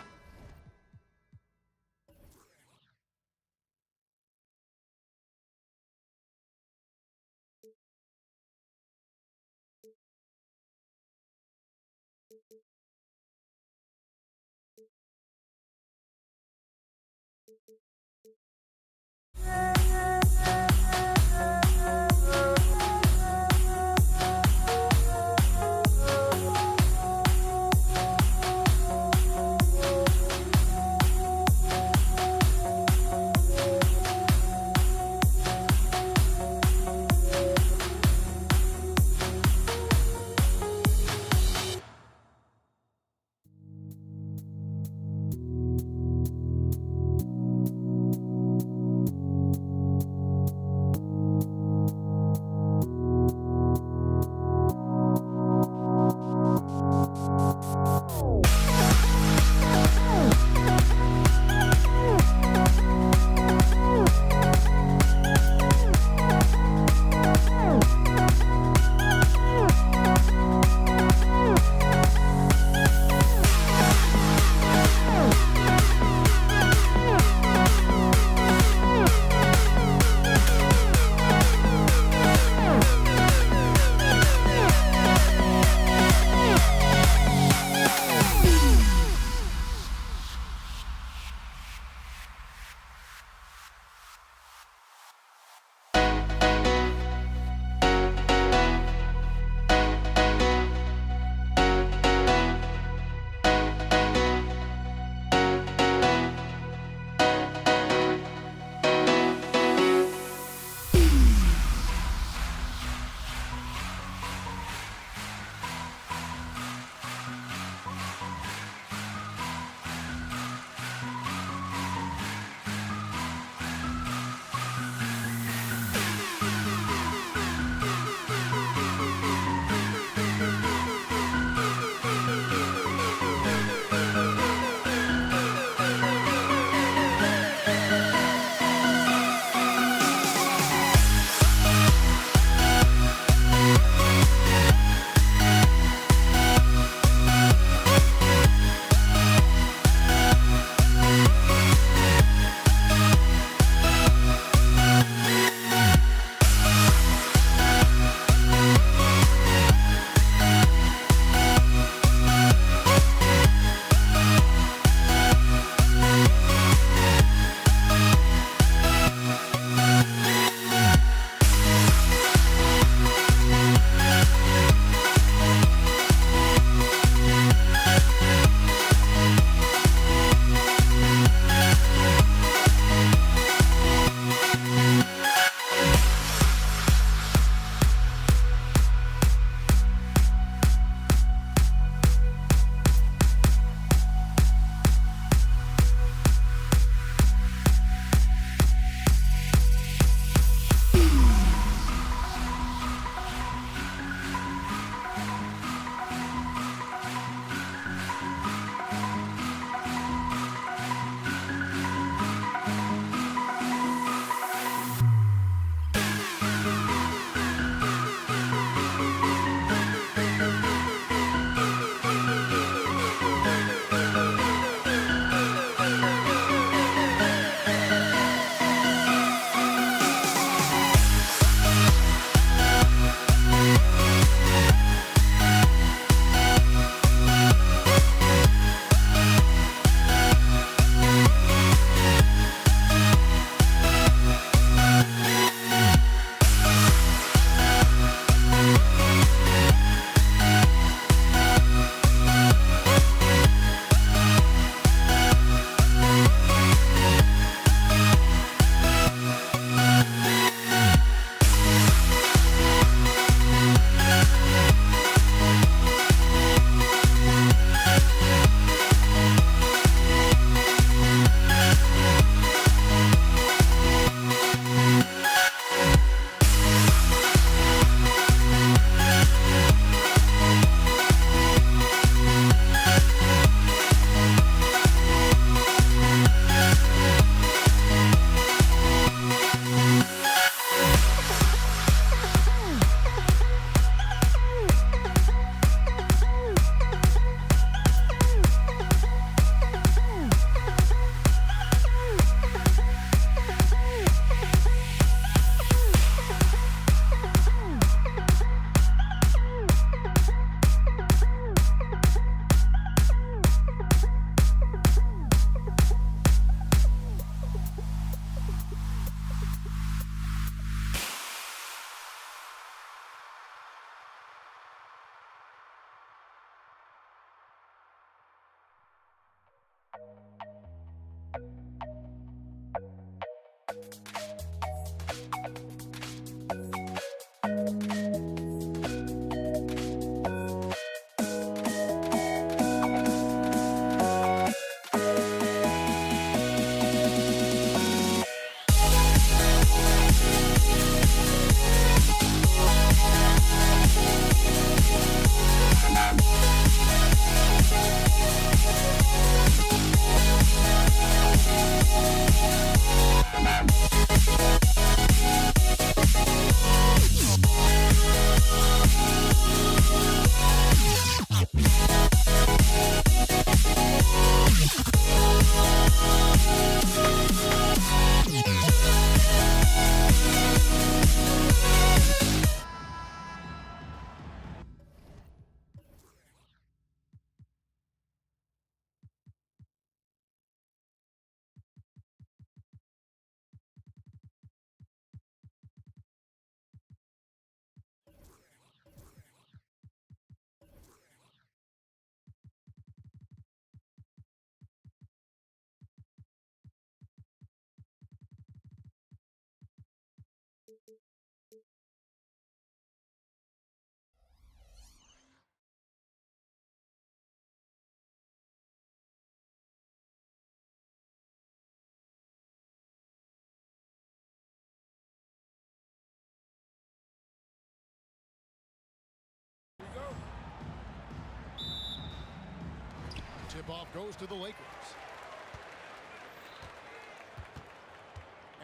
Tip-off goes to the Lakers.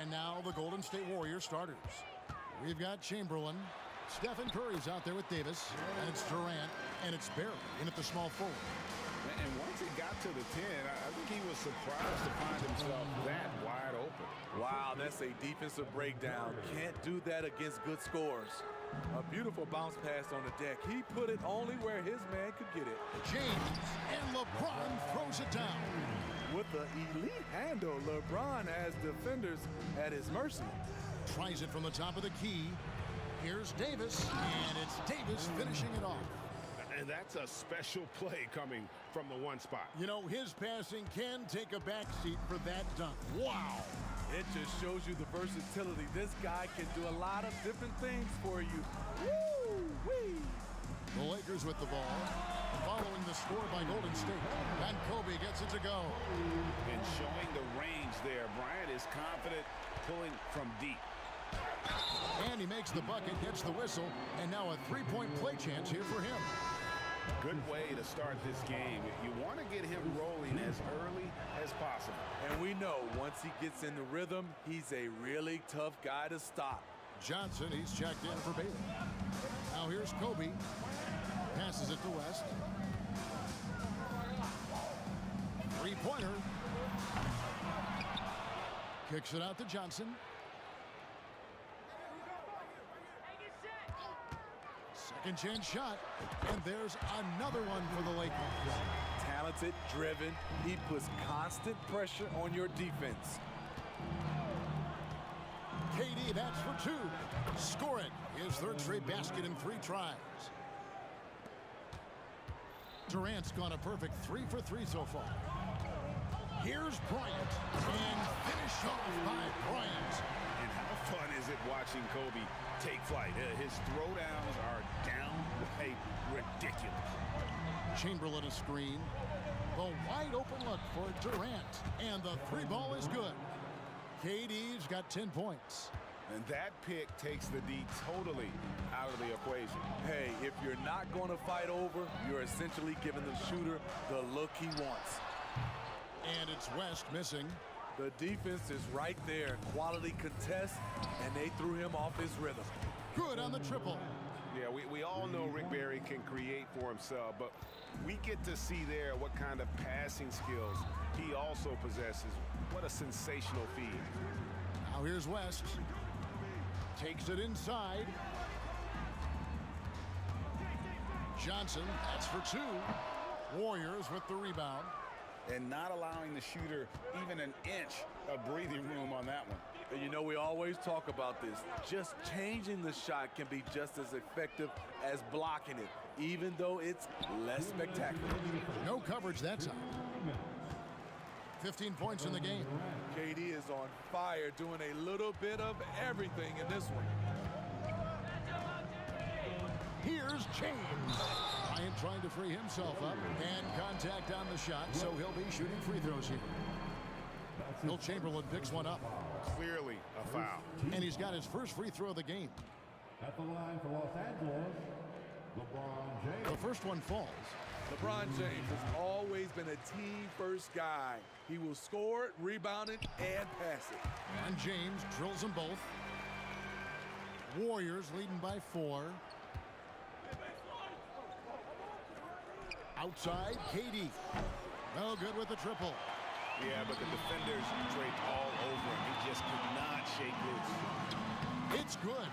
And now the Golden State Warriors starters. We've got Chamberlain. Stephen Curry's out there with Davis. And it's Durant. And it's Barry in at the small forward. And once he got to the 10, I think he was surprised to find himself that wide open. Wow, that's a defensive breakdown. Can't do that against good scores. A beautiful bounce pass on the deck. He put it only where his man could get it. James and LeBron throws it down. With the elite handle, LeBron has defenders at his mercy. Tries it from the top of the key. Here's Davis, and it's Davis finishing it off. And that's a special play coming from the one spot. You know, his passing can take a backseat for that dunk. Wow. It just shows you the versatility. This guy can do a lot of different things for you. Woo-wee. The Lakers with the ball, following the score by Golden State. And Kobe gets it to go. And showing the range there. Bryant is confident pulling from deep. And he makes the bucket, gets the whistle, and now a three-point play chance here for him. Good way to start this game. You want to get him rolling as early as possible. And we know once he gets in the rhythm, he's a really tough guy to stop. Johnson, he's checked in for Bailey. Now here's Kobe. Passes it to West. Three-pointer. Kicks it out to Johnson. Second chance shot, and there's another one for the Lakers. Talented, driven, he puts constant pressure on your defense. KD, that's for two. Score it. His third straight basket in 3 tries. Durant's gone a perfect 3 for 3 so far. Here's Bryant, and finish off by Bryant. And how fun is it watching Kobe take flight? His throwdowns are downright ridiculous. Chamberlain a screen. The wide open look for Durant. And the 3-ball is good. KD's got 10 points. And that pick takes the D totally out of the equation. Hey, if you're not going to fight over, you're essentially giving the shooter the look he wants. And it's West missing. The defense is right there. Quality contest, and they threw him off his rhythm. Good on the triple. Yeah, we all know Rick Barry can create for himself, but we get to see there what kind of passing skills he also possesses. What a sensational feed. Now here's West. Takes it inside. Johnson, that's for 2. Warriors with the rebound. And not allowing the shooter even an inch of breathing room on that one. And you know, we always talk about this. Just changing the shot can be just as effective as blocking it, even though it's less spectacular. No coverage that time. 15 points in the game. KD is on fire, doing a little bit of everything in this one. Here's James. Bryant trying to free himself up. And contact on the shot, so he'll be shooting free throws here. Will Chamberlain picks one up. Clearly a foul. And he's got his first free throw of the game. At the line for Los Angeles, LeBron James. The first one falls. LeBron James has always been a team-first guy. He will score it, rebound it, and pass it. And James drills them both. Warriors leading by 4. Outside, KD. No good with the triple. Yeah, but the defenders draped all over him. He just could not shake loose. It's good.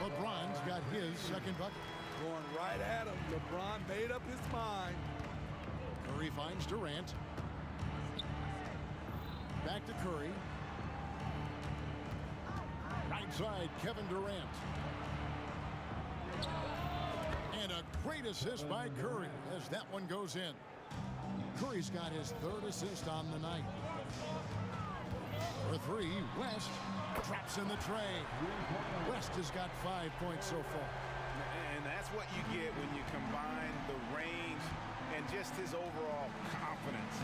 LeBron's got his second bucket. Going right at him. LeBron made up his mind. Curry finds Durant. Back to Curry. Right side, Kevin Durant. And a great assist by Curry as that one goes in. Curry's got his third assist on the night. For 3, West traps in the tray. West has got 5 points so far. And that's what you get when you combine the range and just his overall confidence.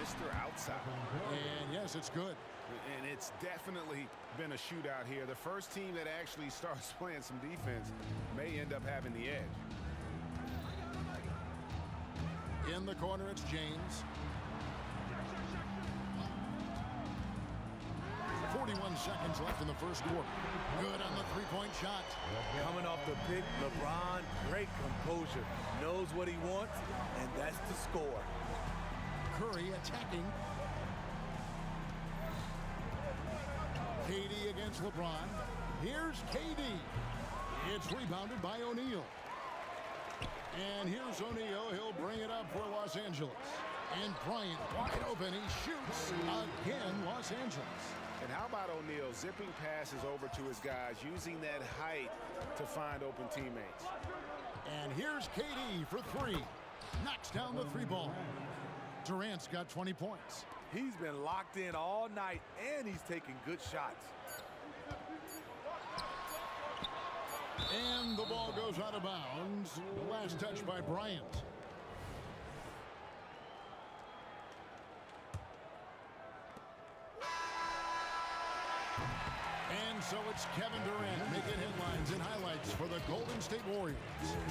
Mr. Outside. And yes, it's good. And it's definitely been a shootout here. The first team that actually starts playing some defense may end up having the edge. In the corner, it's James. 41 seconds left in the first quarter. Good on the three-point shot. Coming off the pick, LeBron, great composure. Knows what he wants, and that's the score. Curry attacking. KD against LeBron. Here's KD. It's rebounded by O'Neal. And here's O'Neal. He'll bring it up for Los Angeles. And Bryant wide open. He shoots again, Los Angeles. And how about O'Neal zipping passes over to his guys, using that height to find open teammates. And here's KD for three. Knocks down the three ball. Durant's got 20 points. He's been locked in all night, and he's taking good shots. And the ball goes out of bounds. Last touch by Bryant. And so it's Kevin Durant making headlines and highlights for the Golden State Warriors.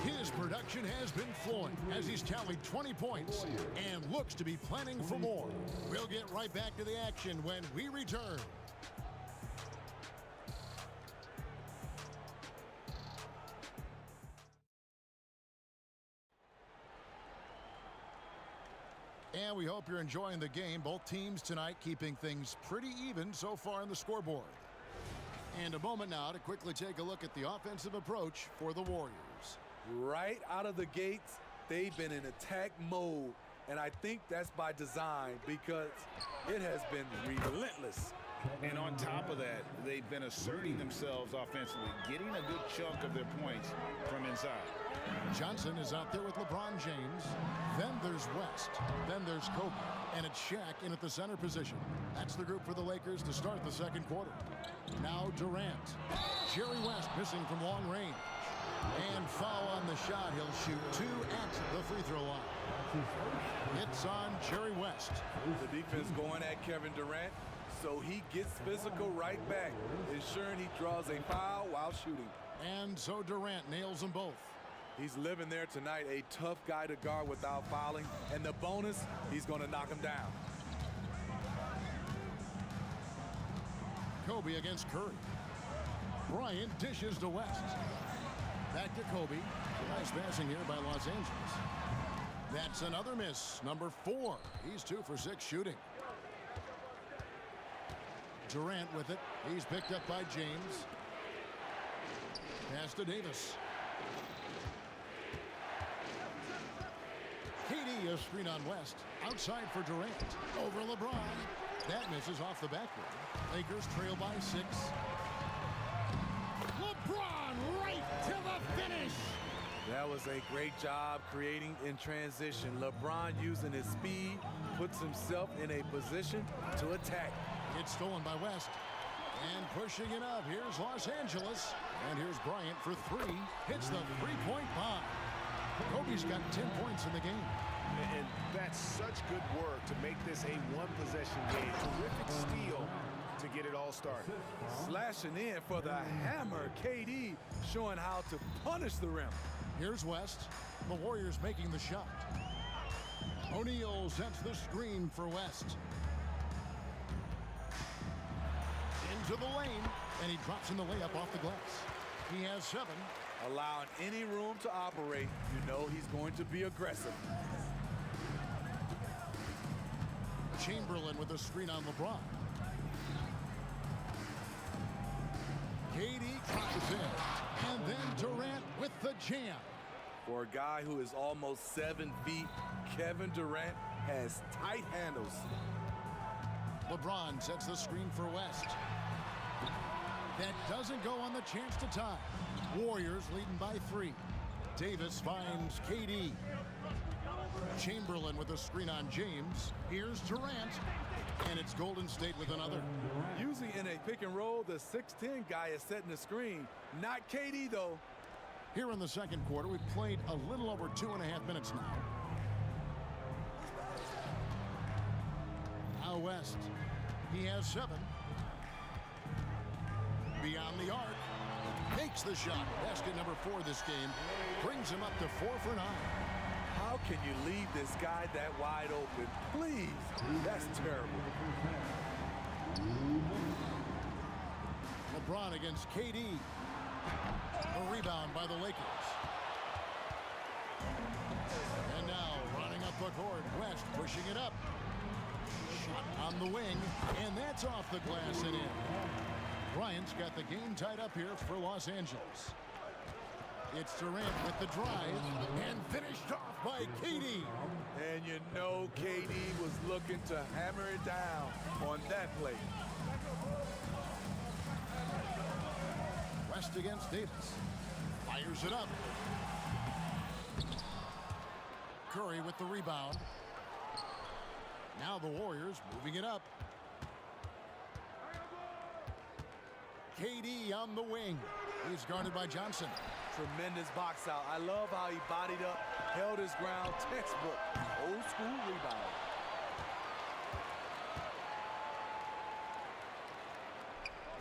His production has been flowing as he's tallied 20 points and looks to be planning for more. We'll get right back to the action when we return. And we hope you're enjoying the game. Both teams tonight keeping things pretty even so far on the scoreboard. And a moment now to quickly take a look at the offensive approach for the Warriors. Right out of the gates, they've been in attack mode. And I think that's by design because it has been relentless. And on top of that, they've been asserting themselves offensively, getting a good chunk of their points from inside. Johnson is out there with LeBron James. Then there's West. Then there's Kobe. And it's Shaq in at the center position. That's the group for the Lakers to start the second quarter. Now Durant. Jerry West missing from long range. And foul on the shot. He'll shoot two at the free throw line. It's on Jerry West. The defense going at Kevin Durant, so he gets physical right back, ensuring he draws a foul while shooting. And so Durant nails them both. He's living there tonight, a tough guy to guard without fouling. And the bonus, he's going to knock him down. Kobe against Curry. Bryant dishes to West. Back to Kobe. Nice passing here by Los Angeles. That's another miss. Number 4. He's 2 for 6 shooting. Durant with it. He's picked up by James. Pass to Davis. KD, a screen on West. Outside for Durant. Over LeBron. That misses off the backboard. Lakers trail by 6. LeBron right to the finish. That was a great job creating in transition. LeBron using his speed puts himself in a position to attack. It's stolen by West. And pushing it up. Here's Los Angeles. And here's Bryant for 3. Hits the three-point bomb. Kobe's got 10 points in the game. And that's such good work to make this a one-possession game. Terrific steal to get it all started. Slashing in for the hammer. KD showing how to punish the rim. Here's West. The Warriors making the shot. O'Neal sets the screen for West. Into the lane. And he drops in the layup off the glass. He has 7. Allowing any room to operate, you know he's going to be aggressive. Chamberlain with a screen on LeBron. KD drives in. And then Durant with the jam. For a guy who is almost 7 feet, Kevin Durant has tight handles. LeBron sets the screen for West. That doesn't go on the chance to tie. Warriors leading by 3. Davis finds KD. Chamberlain with a screen on James. Here's Durant. And it's Golden State with another. Usually in a pick and roll, the 6'10 guy is setting the screen. Not KD, though. Here in the second quarter, we've played a little over 2.5 minutes now. Now West. He has 7. Beyond the arc. Makes the shot. Basket number 4 this game. Brings him up to 4 for 9. How can you leave this guy that wide open? Please. That's terrible. LeBron against KD. A rebound by the Lakers. And now running up the court, West pushing it up. Shot on the wing, and that's off the glass and in. Bryant's got the game tied up here for Los Angeles. It's Durant with the drive and finished off by KD. And you know KD was looking to hammer it down on that play. West against Davis. Fires it up. Curry with the rebound. Now the Warriors moving it up. KD on the wing. He's guarded by Johnson. Tremendous box out. I love how he bodied up, held his ground. Textbook. Old school rebound.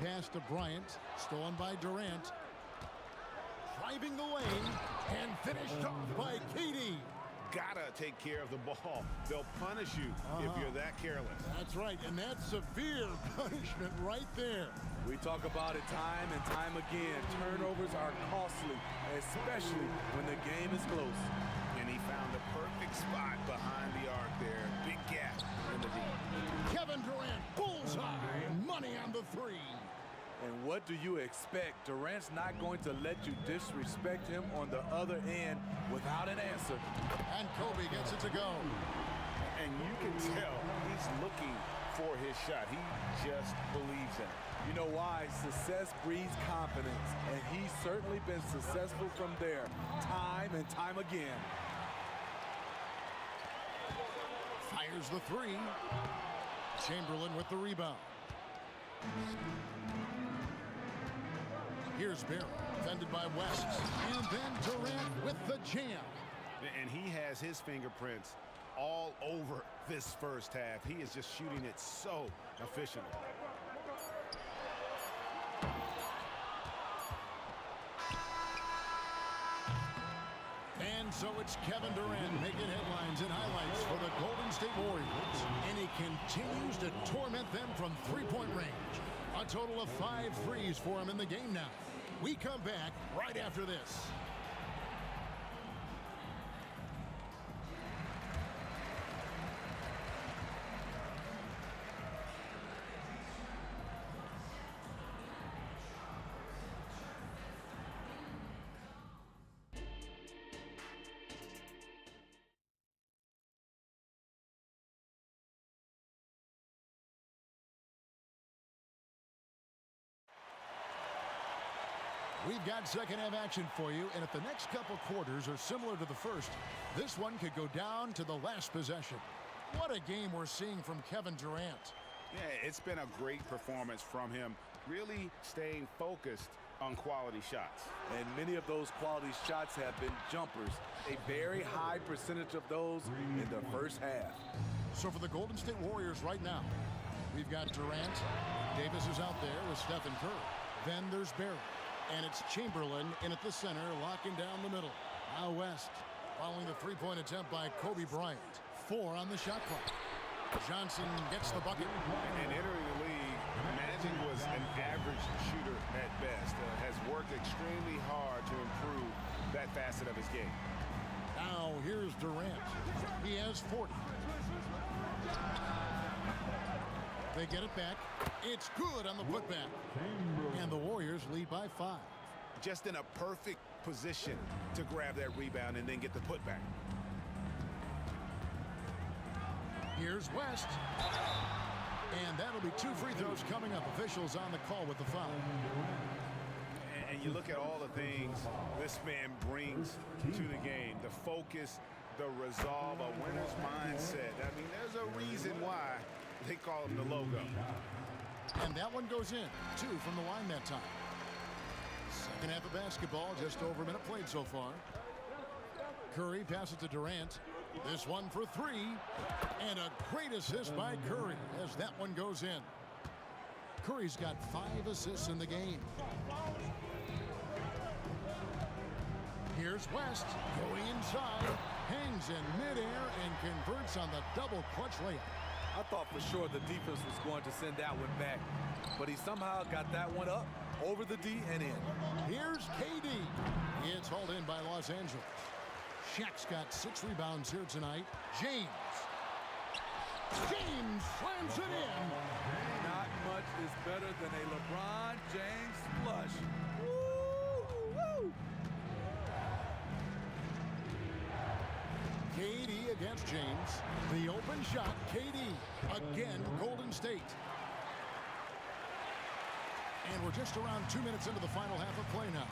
Pass to Bryant. Stolen by Durant. Driving the lane and finished off by KD. Gotta take care of the ball. They'll punish you if you're that careless. That's right, and that's severe punishment right there. We talk about it time and time again. Turnovers are costly, especially when the game is close. And he found the perfect spot behind the arc there. Big gap in the deep. Kevin Durant, bullseye, money on the three. And what do you expect? Durant's not going to let you disrespect him on the other end without an answer. And Kobe gets it to go. And you can tell he's looking for his shot. He just believes in it. You know why? Success breeds confidence, and he's certainly been successful from there, time and time again. Fires the three. Chamberlain with the rebound. Here's Barry, defended by West. And then Durant with the jam. And he has his fingerprints all over this first half. He is just shooting it so efficiently. And so it's Kevin Durant making headlines and highlights for the Golden State Warriors. And he continues to torment them from three-point range. A total of 5 threes for him in the game now. We come back right after this. We've got second half action for you, and if the next couple quarters are similar to the first, this one could go down to the last possession. What a game we're seeing from Kevin Durant. Yeah, it's been a great performance from him, really staying focused on quality shots. And many of those quality shots have been jumpers. A very high percentage of those in the first half. So for the Golden State Warriors right now, we've got Durant. Davis is out there with Stephen Curry. Then there's Barry. And it's Chamberlain in at the center, locking down the middle. Now West, following the three-point attempt by Kobe Bryant. 4 on the shot clock. Johnson gets the bucket. And entering the league, Magic was an average shooter at best. Has worked extremely hard to improve that facet of his game. Now here's Durant. He has 40. They get it back. It's good on the putback. And the Warriors lead by 5. Just in a perfect position to grab that rebound and then get the putback. Here's West. And that'll be 2 free throws coming up. Officials on the call with the foul. And you look at all the things this man brings to the game. The focus, the resolve, a winner's mindset. I mean, there's a reason why they call him the logo. And that one goes in. 2 from the line that time. Second half of basketball, just over a minute played so far. Curry passes to Durant. This one for 3. And a great assist by Curry as that one goes in. Curry's got 5 assists in the game. Here's West going inside. Hangs in midair and converts on the double clutch layup. I thought for sure the defense was going to send that one back, but he somehow got that one up over the D and in. Here's KD. It's hauled in by Los Angeles. Shaq's got 6 rebounds here tonight. James slams it in. Not much is better than a LeBron James flush. Woo! KD against James. The open shot, KD. Again, Golden State. And we're just around 2 minutes into the final half of play now.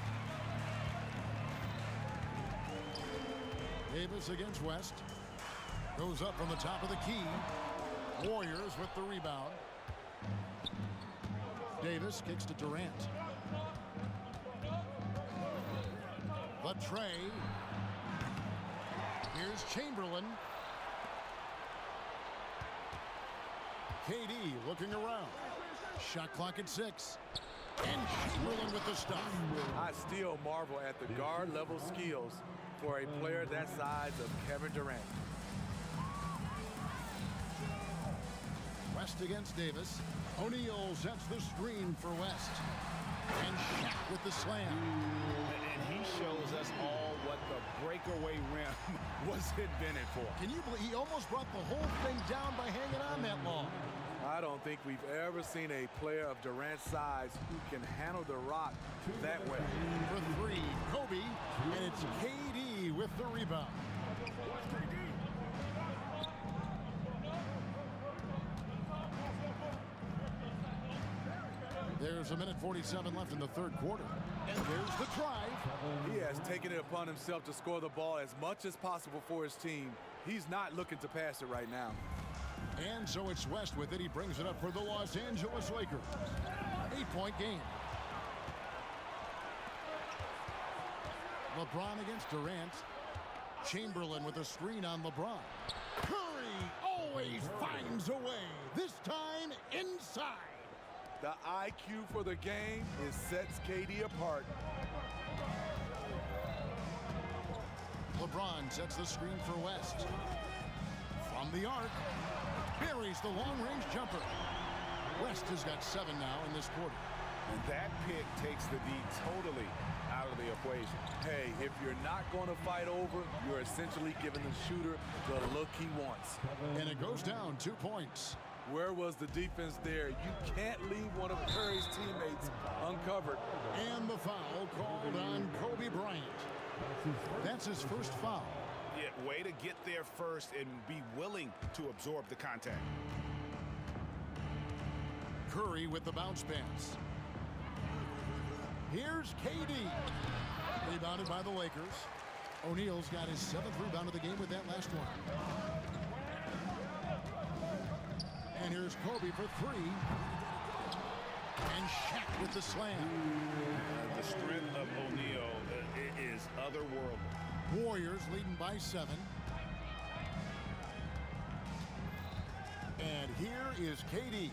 Davis against West. Goes up from the top of the key. Warriors with the rebound. Davis kicks to Durant. The tray. Here's Chamberlain. KD looking around. Shot clock at 6. And Chamberlain with the stuff. I still marvel at the guard level skills for a player that size of Kevin Durant. West against Davis. O'Neal sets the screen for West. And Shaq with the slam. And he shows us all what the breakaway rim was invented for. Can you believe he almost brought the whole thing down by hanging on that long? I don't think we've ever seen a player of Durant's size who can handle the rock that well. For 3, Kobe, and it's KD with the rebound. There's a minute 47 left in the third quarter. And there's the drive. He has taken it upon himself to score the ball as much as possible for his team. He's not looking to pass it right now. And so it's West with it. He brings it up for the Los Angeles Lakers. 8-point game. LeBron against Durant. Chamberlain with a screen on LeBron. Curry always finds a way. This time inside. The IQ for the game sets KD apart. LeBron sets the screen for West. From the arc. Buries the long-range jumper. West has got 7 now in this quarter. And that pick takes the D totally out of the equation. Hey, if you're not going to fight over, you're essentially giving the shooter the look he wants. And it goes down 2 points. Where was the defense there? You can't leave one of Curry's teammates uncovered. And the foul called on Kobe Bryant. That's his first foul. Yeah, way to get there first and be willing to absorb the contact. Curry with the bounce pass. Here's KD. Rebounded by the Lakers. O'Neal's got his 7th rebound of the game with that last one. And here's Kobe for 3. And Shaq with the slam. The strength of O'Neal is otherworldly. Warriors leading by 7. And here is KD.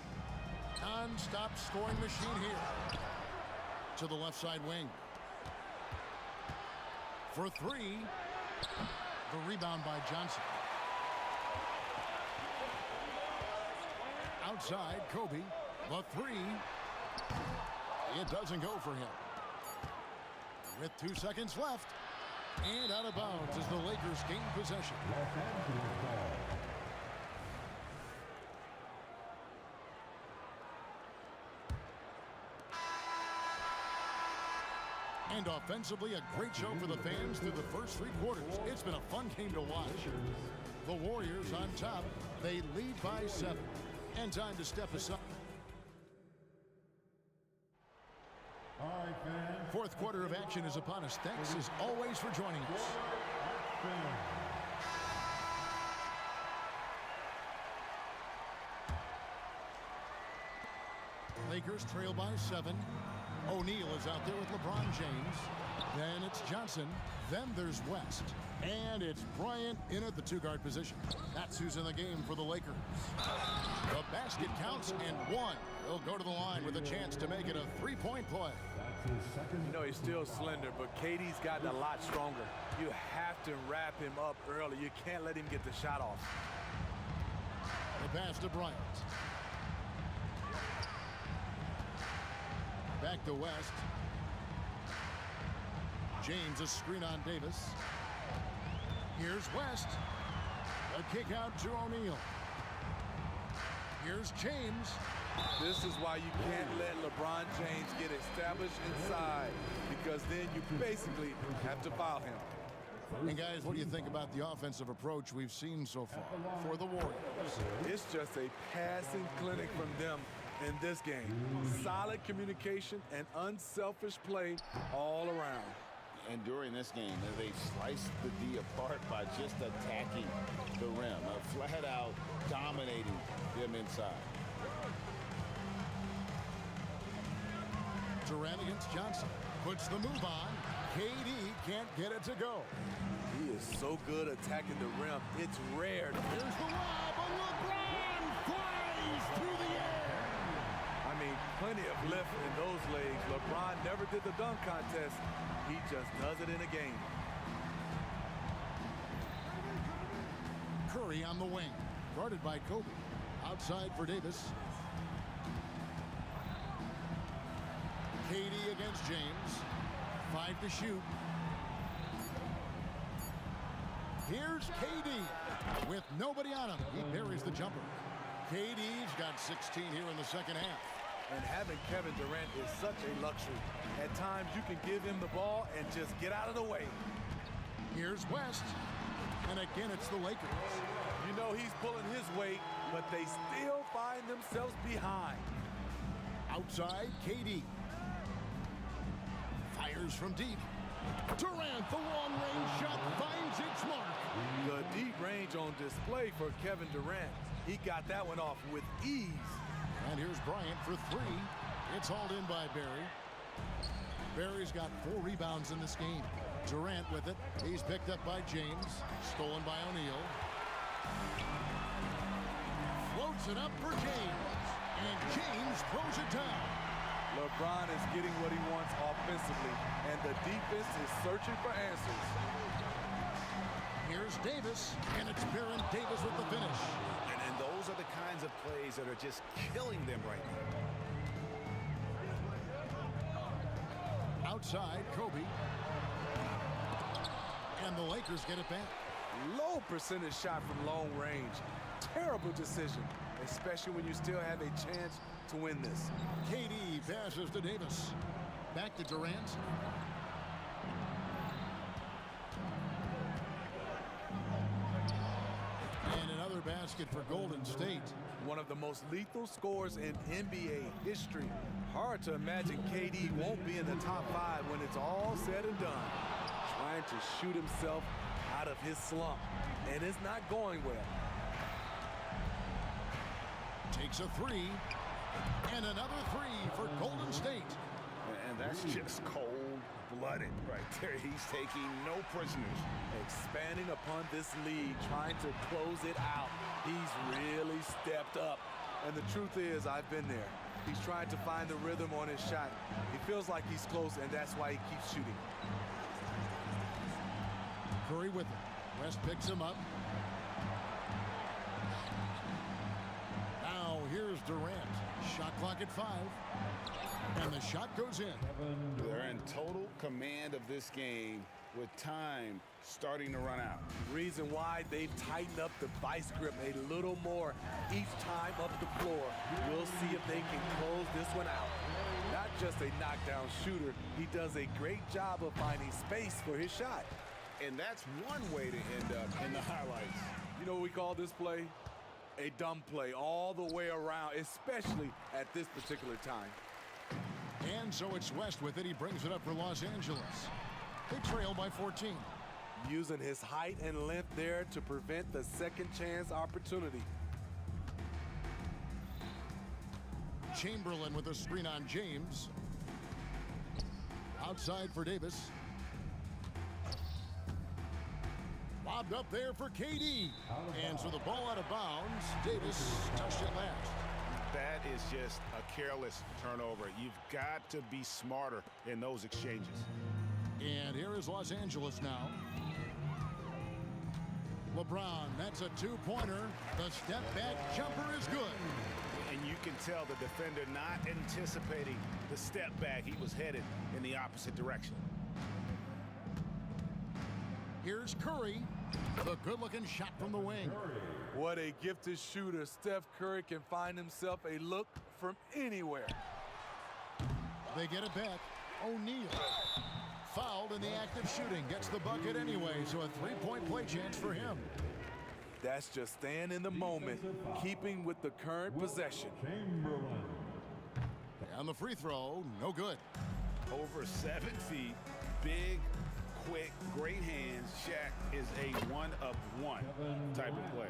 Non-stop scoring machine here. To the left side wing. For 3. The rebound by Johnson. Outside, Kobe. The 3. It doesn't go for him. With 2 seconds left. And out of bounds as the Lakers gain possession. And offensively, a great show for the fans through the first 3 quarters. It's been a fun game to watch. The Warriors on top. They lead by 7. And time to step aside. Fourth quarter of action is upon us. Thanks as always for joining us. Lakers trail by 7. O'Neal is out there with LeBron James. Then it's Johnson. Then there's West. And it's Bryant in at the 2-guard position. That's who's in the game for the Lakers. The basket counts and 1. They'll go to the line with a chance to make it a 3-point play. second. You know, he's still slender, but KD's gotten a lot stronger. You have to wrap him up early. You can't let him get the shot off. The pass to Bryant. Back to West. James, a screen on Davis. Here's West. A kick out to O'Neal. Here's James. This is why you can't let LeBron James get established inside, because then you basically have to foul him. And guys, what do you think about the offensive approach we've seen so far for the Warriors? It's just a passing clinic from them in this game. Solid communication and unselfish play all around. And during this game, they sliced the D apart by just attacking the rim, flat out dominating them inside. Durant against Johnson. Puts the move on. KD can't get it to go. He is so good attacking the rim. It's rare. Here's the lob. And LeBron flies through the air. I mean, plenty of lift in those legs. LeBron never did the dunk contest. He just does it in a game. Curry on the wing. Guarded by Kobe. Outside for Davis. KD against James. 5 to shoot. Here's KD with nobody on him. He buries the jumper. KD's got 16 here in the second half. And having Kevin Durant is such a luxury. At times, you can give him the ball and just get out of the way. Here's West. And again, it's the Lakers. You know he's pulling his weight, but they still find themselves behind. Outside, KD. Fires from deep. Durant, the long-range shot finds its mark. The deep range on display for Kevin Durant. He got that one off with ease. And here's Bryant for 3. It's hauled in by Barry. Barry's got 4 rebounds in this game. Durant with it. He's picked up by James. Stolen by O'Neal. Floats it up for James. And James throws it down. LeBron is getting what he wants offensively, and the defense is searching for answers. Here's Davis, and it's Baron Davis with the finish. And those are the kinds of plays that are just killing them right now. Outside, Kobe. And the Lakers get it back. Low percentage shot from long range. Terrible decision, especially when you still have a chance to win this. KD passes to Davis. Back to Durant. And another basket for Golden State. One of the most lethal scorers in NBA history. Hard to imagine KD won't be in the top 5 when it's all said and done. Trying to shoot himself out of his slump, and it's not going well. Takes a 3. And another 3 for Golden State. And that's just cold-blooded right there. He's taking no prisoners. Expanding upon this lead, trying to close it out. He's really stepped up. And the truth is, I've been there. He's trying to find the rhythm on his shot. He feels like he's close, and that's why he keeps shooting. Curry with it. West picks him up. Now here's Durant. Shot clock at 5. And the shot goes in. They're in total command of this game with time starting to run out. Reason why they've tightened up the vice grip a little more each time up the floor. We'll see if they can close this one out. Not just a knockdown shooter, he does a great job of finding space for his shot. And that's one way to end up in the highlights. You know what we call this play? A dumb play all the way around, especially at this particular time. And so it's West with it. He brings it up for Los Angeles. They trail by 14. Using his height and length there to prevent the second chance opportunity. Chamberlain with a screen on James. Outside for Davis. Lobbed up there for KD. And so the ball out of bounds. Davis touched it last. That is just a careless turnover. You've got to be smarter in those exchanges. And here is Los Angeles now. LeBron, that's a two-pointer. The step-back jumper is good. And you can tell the defender not anticipating the step back. He was headed in the opposite direction. Here's Curry. The good-looking shot from the wing. What a gifted shooter. Steph Curry can find himself a look from anywhere. They get it back. O'Neal. Fouled in the act of shooting. Gets the bucket anyway, so a three-point play chance for him. That's just staying in the moment, keeping with the current possession. And the free throw, no good. Over 7 feet, big, quick, great hands. Shaq is a one-of-one type of player.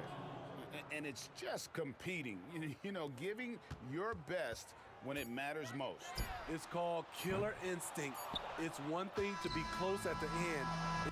And it's just competing, you know, giving your best when it matters most. It's called killer instinct. It's one thing to be close at the end.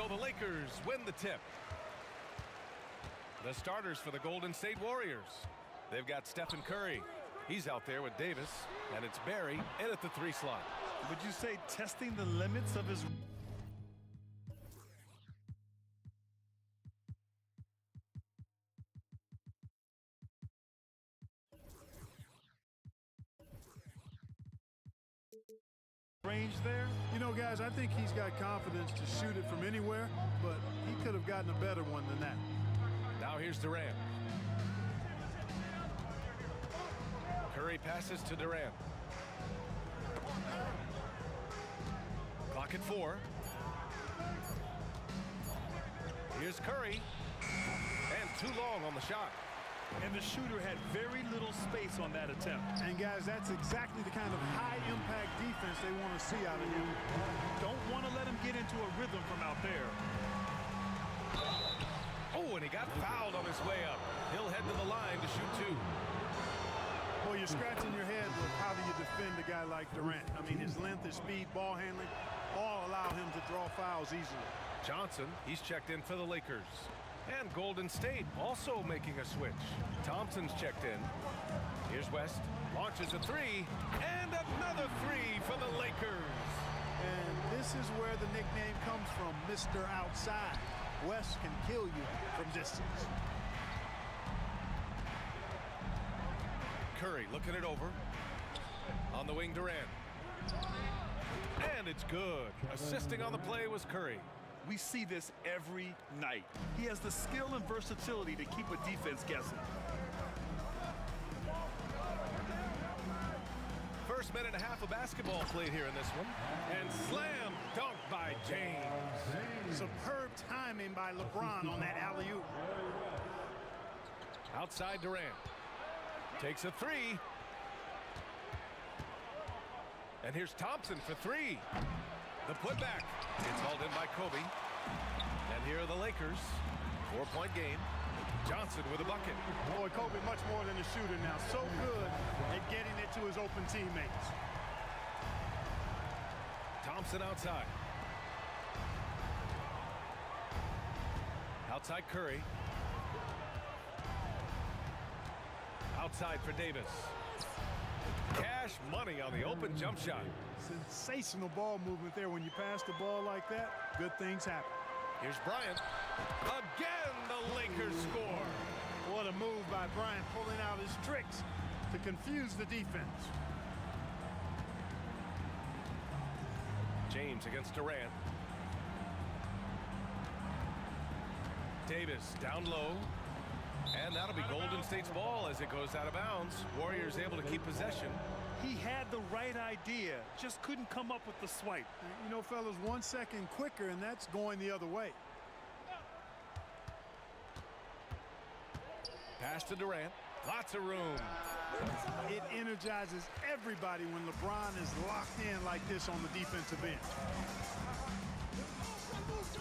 the Lakers win the tip. The starters for the Golden State Warriors. They've got Stephen Curry. He's out there with Davis, and it's Barry in at the 3 slot. Would you say testing the limits of his... range there? You know, guys, I think he's got confidence to shoot it from anywhere, but he could have gotten a better one than that. Now here's Durant. Curry passes to Durant. Clock at 4. Here's Curry. And too long on the shot. And the shooter had very little space on that attempt. And guys, that's exactly the kind of high-impact defense they want to see out of him. Don't want to let him get into a rhythm from out there. Oh, and he got fouled on his way up. He'll head to the line to shoot 2. Well, you're scratching your head with how do you defend a guy like Durant. I mean, his length, his speed, ball handling, all allow him to draw fouls easily. Johnson, he's checked in for the Lakers. And Golden State also making a switch. Thompson's checked in. Here's West. Launches a 3. And another 3 for the Lakers. And this is where the nickname comes from, Mr. Outside. West can kill you from distance. Curry looking it over. On the wing, Durant. And it's good. Assisting on the play was Curry. We see this every night. He has the skill and versatility to keep a defense guessing. First minute and a half of basketball played here in this one. And slam dunk by James. Superb timing by LeBron on that alley-oop. Outside Durant. Takes a 3. And here's Thompson for 3. The putback. It's hauled in by Kobe. And here are the Lakers. 4-point game. Johnson with a bucket. Boy, Kobe much more than a shooter now. So good at getting it to his open teammates. Thompson outside. Outside Curry. Outside for Davis. Cash money on the open jump shot. Sensational ball movement there. When you pass the ball like that, good things happen. Here's Bryant. Again, the Lakers score. What a move by Bryant, pulling out his tricks to confuse the defense. James against Durant. Davis down low. And that'll be Golden State's ball as it goes out of bounds. Warriors able to keep possession. He had the right idea, just couldn't come up with the swipe. You know, fellas, 1 second quicker, and that's going the other way. Pass to Durant. Lots of room. It energizes everybody when LeBron is locked in like this on the defensive end.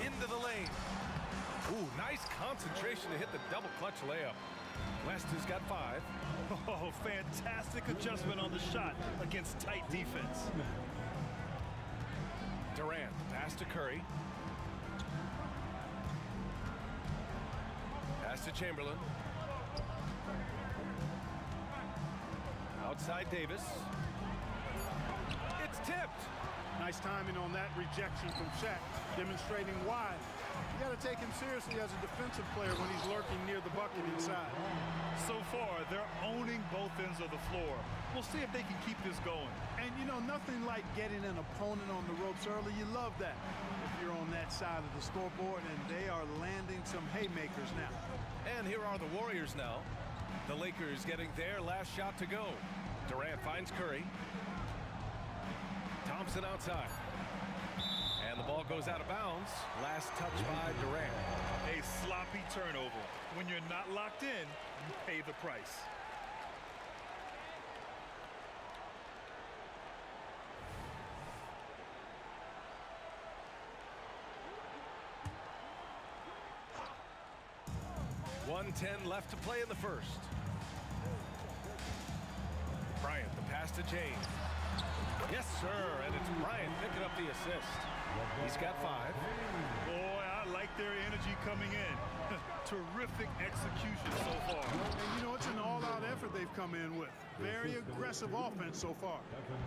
Into the lane. Ooh, nice concentration to hit the double clutch layup. West has got 5. Oh, fantastic adjustment on the shot against tight defense. Durant, pass to Curry. Pass to Chamberlain. Outside Davis. It's tipped. Nice timing on that rejection from Shaq, demonstrating why. You got to take him seriously as a defensive player when he's lurking near the bucket inside. So far, they're owning both ends of the floor. We'll see if they can keep this going. And, you know, nothing like getting an opponent on the ropes early. You love that if you're on that side of the scoreboard, and they are landing some haymakers now. And here are the Warriors now. The Lakers getting their last shot to go. Durant finds Curry. Thompson outside. And the ball goes out of bounds. Last touch by Durant. A sloppy turnover. When you're not locked in, you pay the price. .110 left to play in the first. Bryant, the pass to James. Yes, sir, and it's Bryant picking up the assist. He's got 5. Boy, I their energy coming in. Terrific execution so far. And, you know, it's an all-out effort they've come in with. Very aggressive offense so far.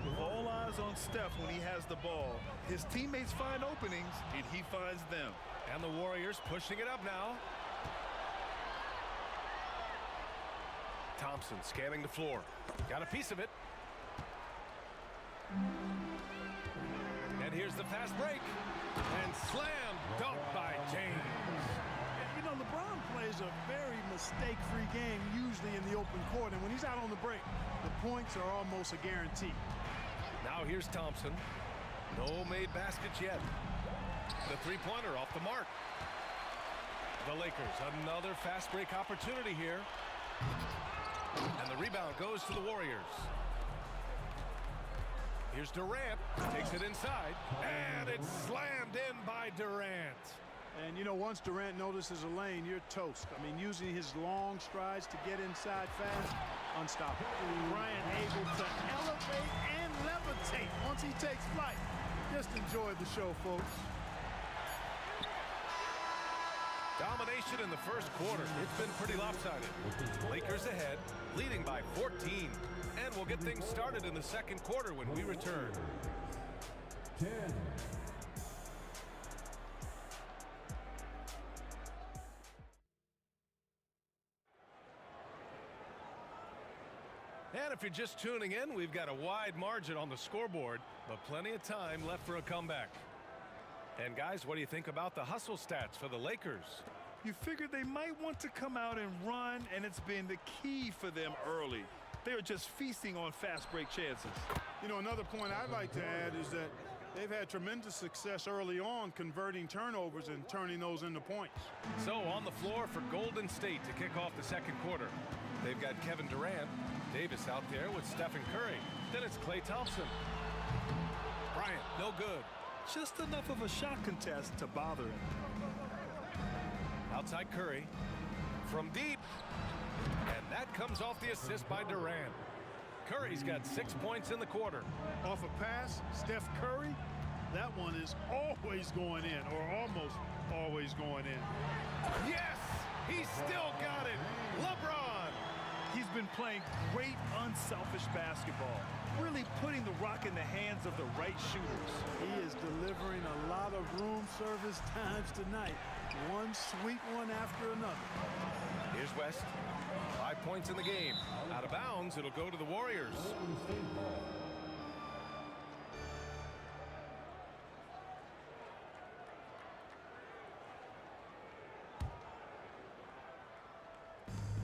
With all eyes on Steph when he has the ball, his teammates find openings, and he finds them. And the Warriors pushing it up now. Thompson scanning the floor. Got a piece of it. And here's the fast break. And slam dunk by James. You know, LeBron plays a very mistake-free game usually in the open court, and when he's out on the break, the points are almost a guarantee. Now here's Thompson. No made baskets yet. The three-pointer off the mark. The Lakers, another fast break opportunity here. And the rebound goes to the Warriors. Here's Durant, takes it inside, and it's slammed in by Durant. And, you know, once Durant notices a lane, you're toast. I mean, using his long strides to get inside fast, unstoppable. Bryant able to elevate and levitate once he takes flight. Just enjoy the show, folks. Domination in the first quarter. It's been pretty lopsided. Lakers ahead, leading by 14. And we'll get things started in the second quarter when we return. 10. And if you're just tuning in, we've got a wide margin on the scoreboard, but plenty of time left for a comeback. And guys, what do you think about the hustle stats for the Lakers? You figured they might want to come out and run, and it's been the key for them early. They are just feasting on fast break chances. You know, another point I'd like to add is that they've had tremendous success early on converting turnovers and turning those into points. So on the floor for Golden State to kick off the second quarter. They've got Kevin Durant, Davis out there with Stephen Curry. Then it's Klay Thompson. Bryant, no good. Just enough of a shot contest to bother him. Outside Curry. From deep. And that comes off the assist by Durant. Curry's got 6 points in the quarter. Off a pass, Steph Curry, that one is always going in, or almost always going in. Yes! He's still got it! LeBron! He's been playing great unselfish basketball, really putting the rock in the hands of the right shooters. He is delivering a lot of room service times tonight. One sweet one after another. Here's West. 5 points in the game. Out of bounds, it'll go to the Warriors.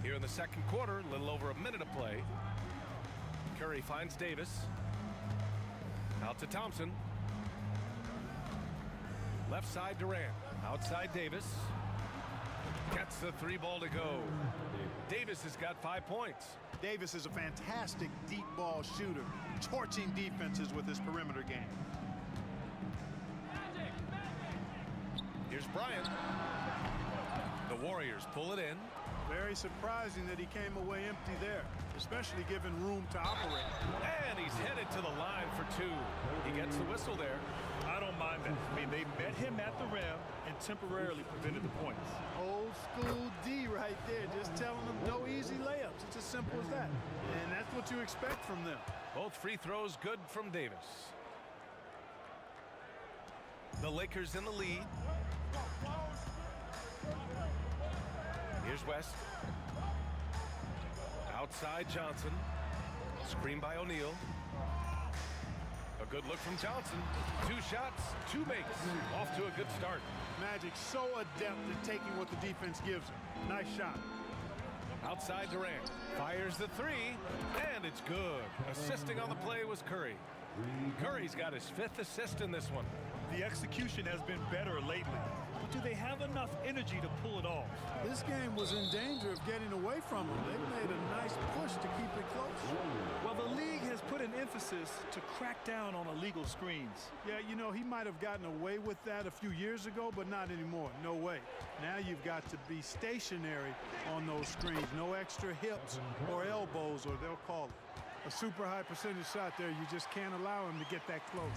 Here in the second quarter, a little over a minute of play. Curry finds Davis. Out to Thompson. Left side Durant. Outside Davis. Gets the three ball to go. Davis has got 5 points. Davis is a fantastic deep ball shooter, torching defenses with his perimeter game. Here's Bryant. The Warriors pull it in. Very surprising that he came away empty there, especially given room to operate. And he's headed to the line for two. He gets the whistle there. I don't mind that. I mean, they met him at the rim and temporarily prevented the points. Old school D right there, just telling them no easy layups. It's as simple as that. And that's what you expect from them. Both free throws good from Davis. The Lakers in the lead. Here's West. Outside Johnson. Screen by O'Neal. A good look from Johnson. 2 shots, 2 makes. Off to a good start. Magic so adept at taking what the defense gives him. Nice shot. Outside Durant. Fires the three, and it's good. Assisting on the play was Curry. Curry's got his 5th assist in this one. The execution has been better lately. But do they have enough energy to pull it off? This game was in danger of getting away from them. They made a nice push to keep it close. Well, the league has put an emphasis to crack down on illegal screens. Yeah, you know, he might have gotten away with that a few years ago, but not anymore. No way. Now you've got to be stationary on those screens. No extra hips or elbows, or they'll call it. A super high percentage shot there. You just can't allow him to get that close.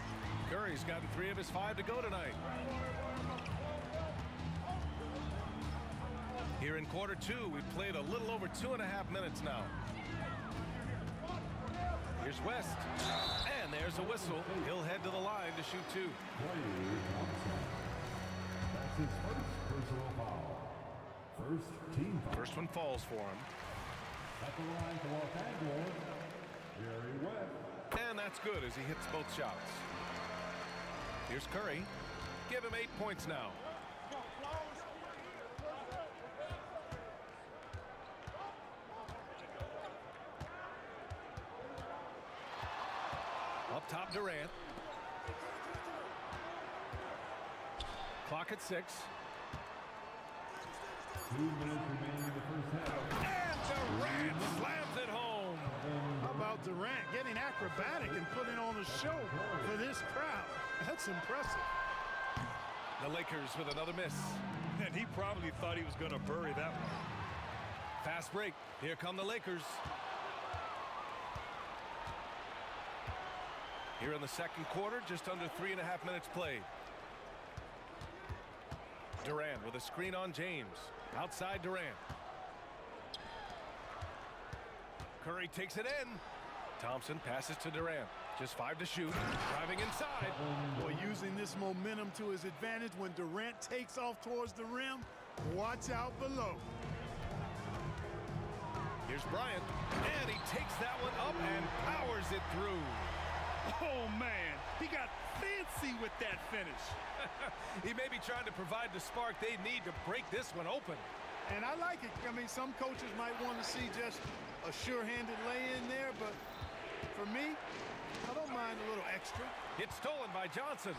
Curry's gotten 3 of his 5 to go tonight. Here in quarter two, we've played a little over 2.5 minutes now. Here's West. And there's a whistle. He'll head to the line to shoot two. That's his first personal foul. First team foul. First one falls for him. At the line for Los Angeles, Jerry West. And that's good as he hits both shots. Here's Curry. Give him 8 points now. Up top, Durant. Clock at 6. 2 minutes remaining in the first half. And Durant slams it home. How about Durant getting acrobatic and putting on a show for this crowd? That's impressive. The Lakers with another miss. And he probably thought he was going to bury that one. Fast break. Here come the Lakers. Here in the second quarter, just under 3.5 minutes played. Durant with a screen on James. Outside Durant. Curry takes it in. Thompson passes to Durant. Just 5 to shoot. Driving inside. Boy, using this momentum to his advantage when Durant takes off towards the rim. Watch out below. Here's Bryant. And he takes that one up and powers it through. Oh, man. He got fancy with that finish. He may be trying to provide the spark they need to break this one open. And I like it. I mean, some coaches might want to see just a sure-handed lay-in there, but for me, I don't mind a little extra. It's stolen by Johnson.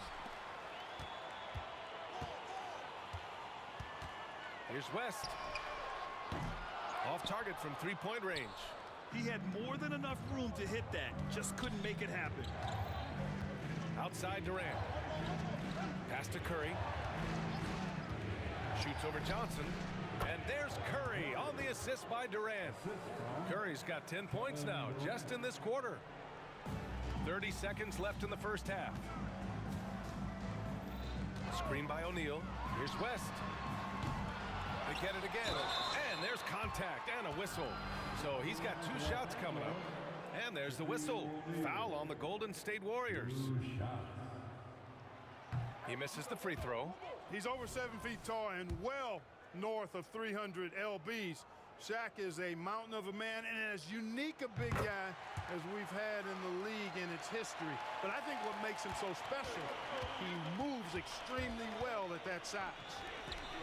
Here's West. Off target from three-point range. He had more than enough room to hit that. Just couldn't make it happen. Outside Durant. Pass to Curry. Shoots over Johnson. And there's Curry on the assist by Durant. Curry's got 10 points now, just in this quarter. 30 seconds left in the first half. Screen by O'Neal. Here's West. They get it again. And there's contact and a whistle. So he's got 2 shots coming up. And there's the whistle. Foul on the Golden State Warriors. He misses the free throw. He's over 7 feet tall and well north of 300 lbs. Shaq is a mountain of a man and as unique a big guy as we've had in the league in its history. But I think what makes him so special, he moves extremely well at that size.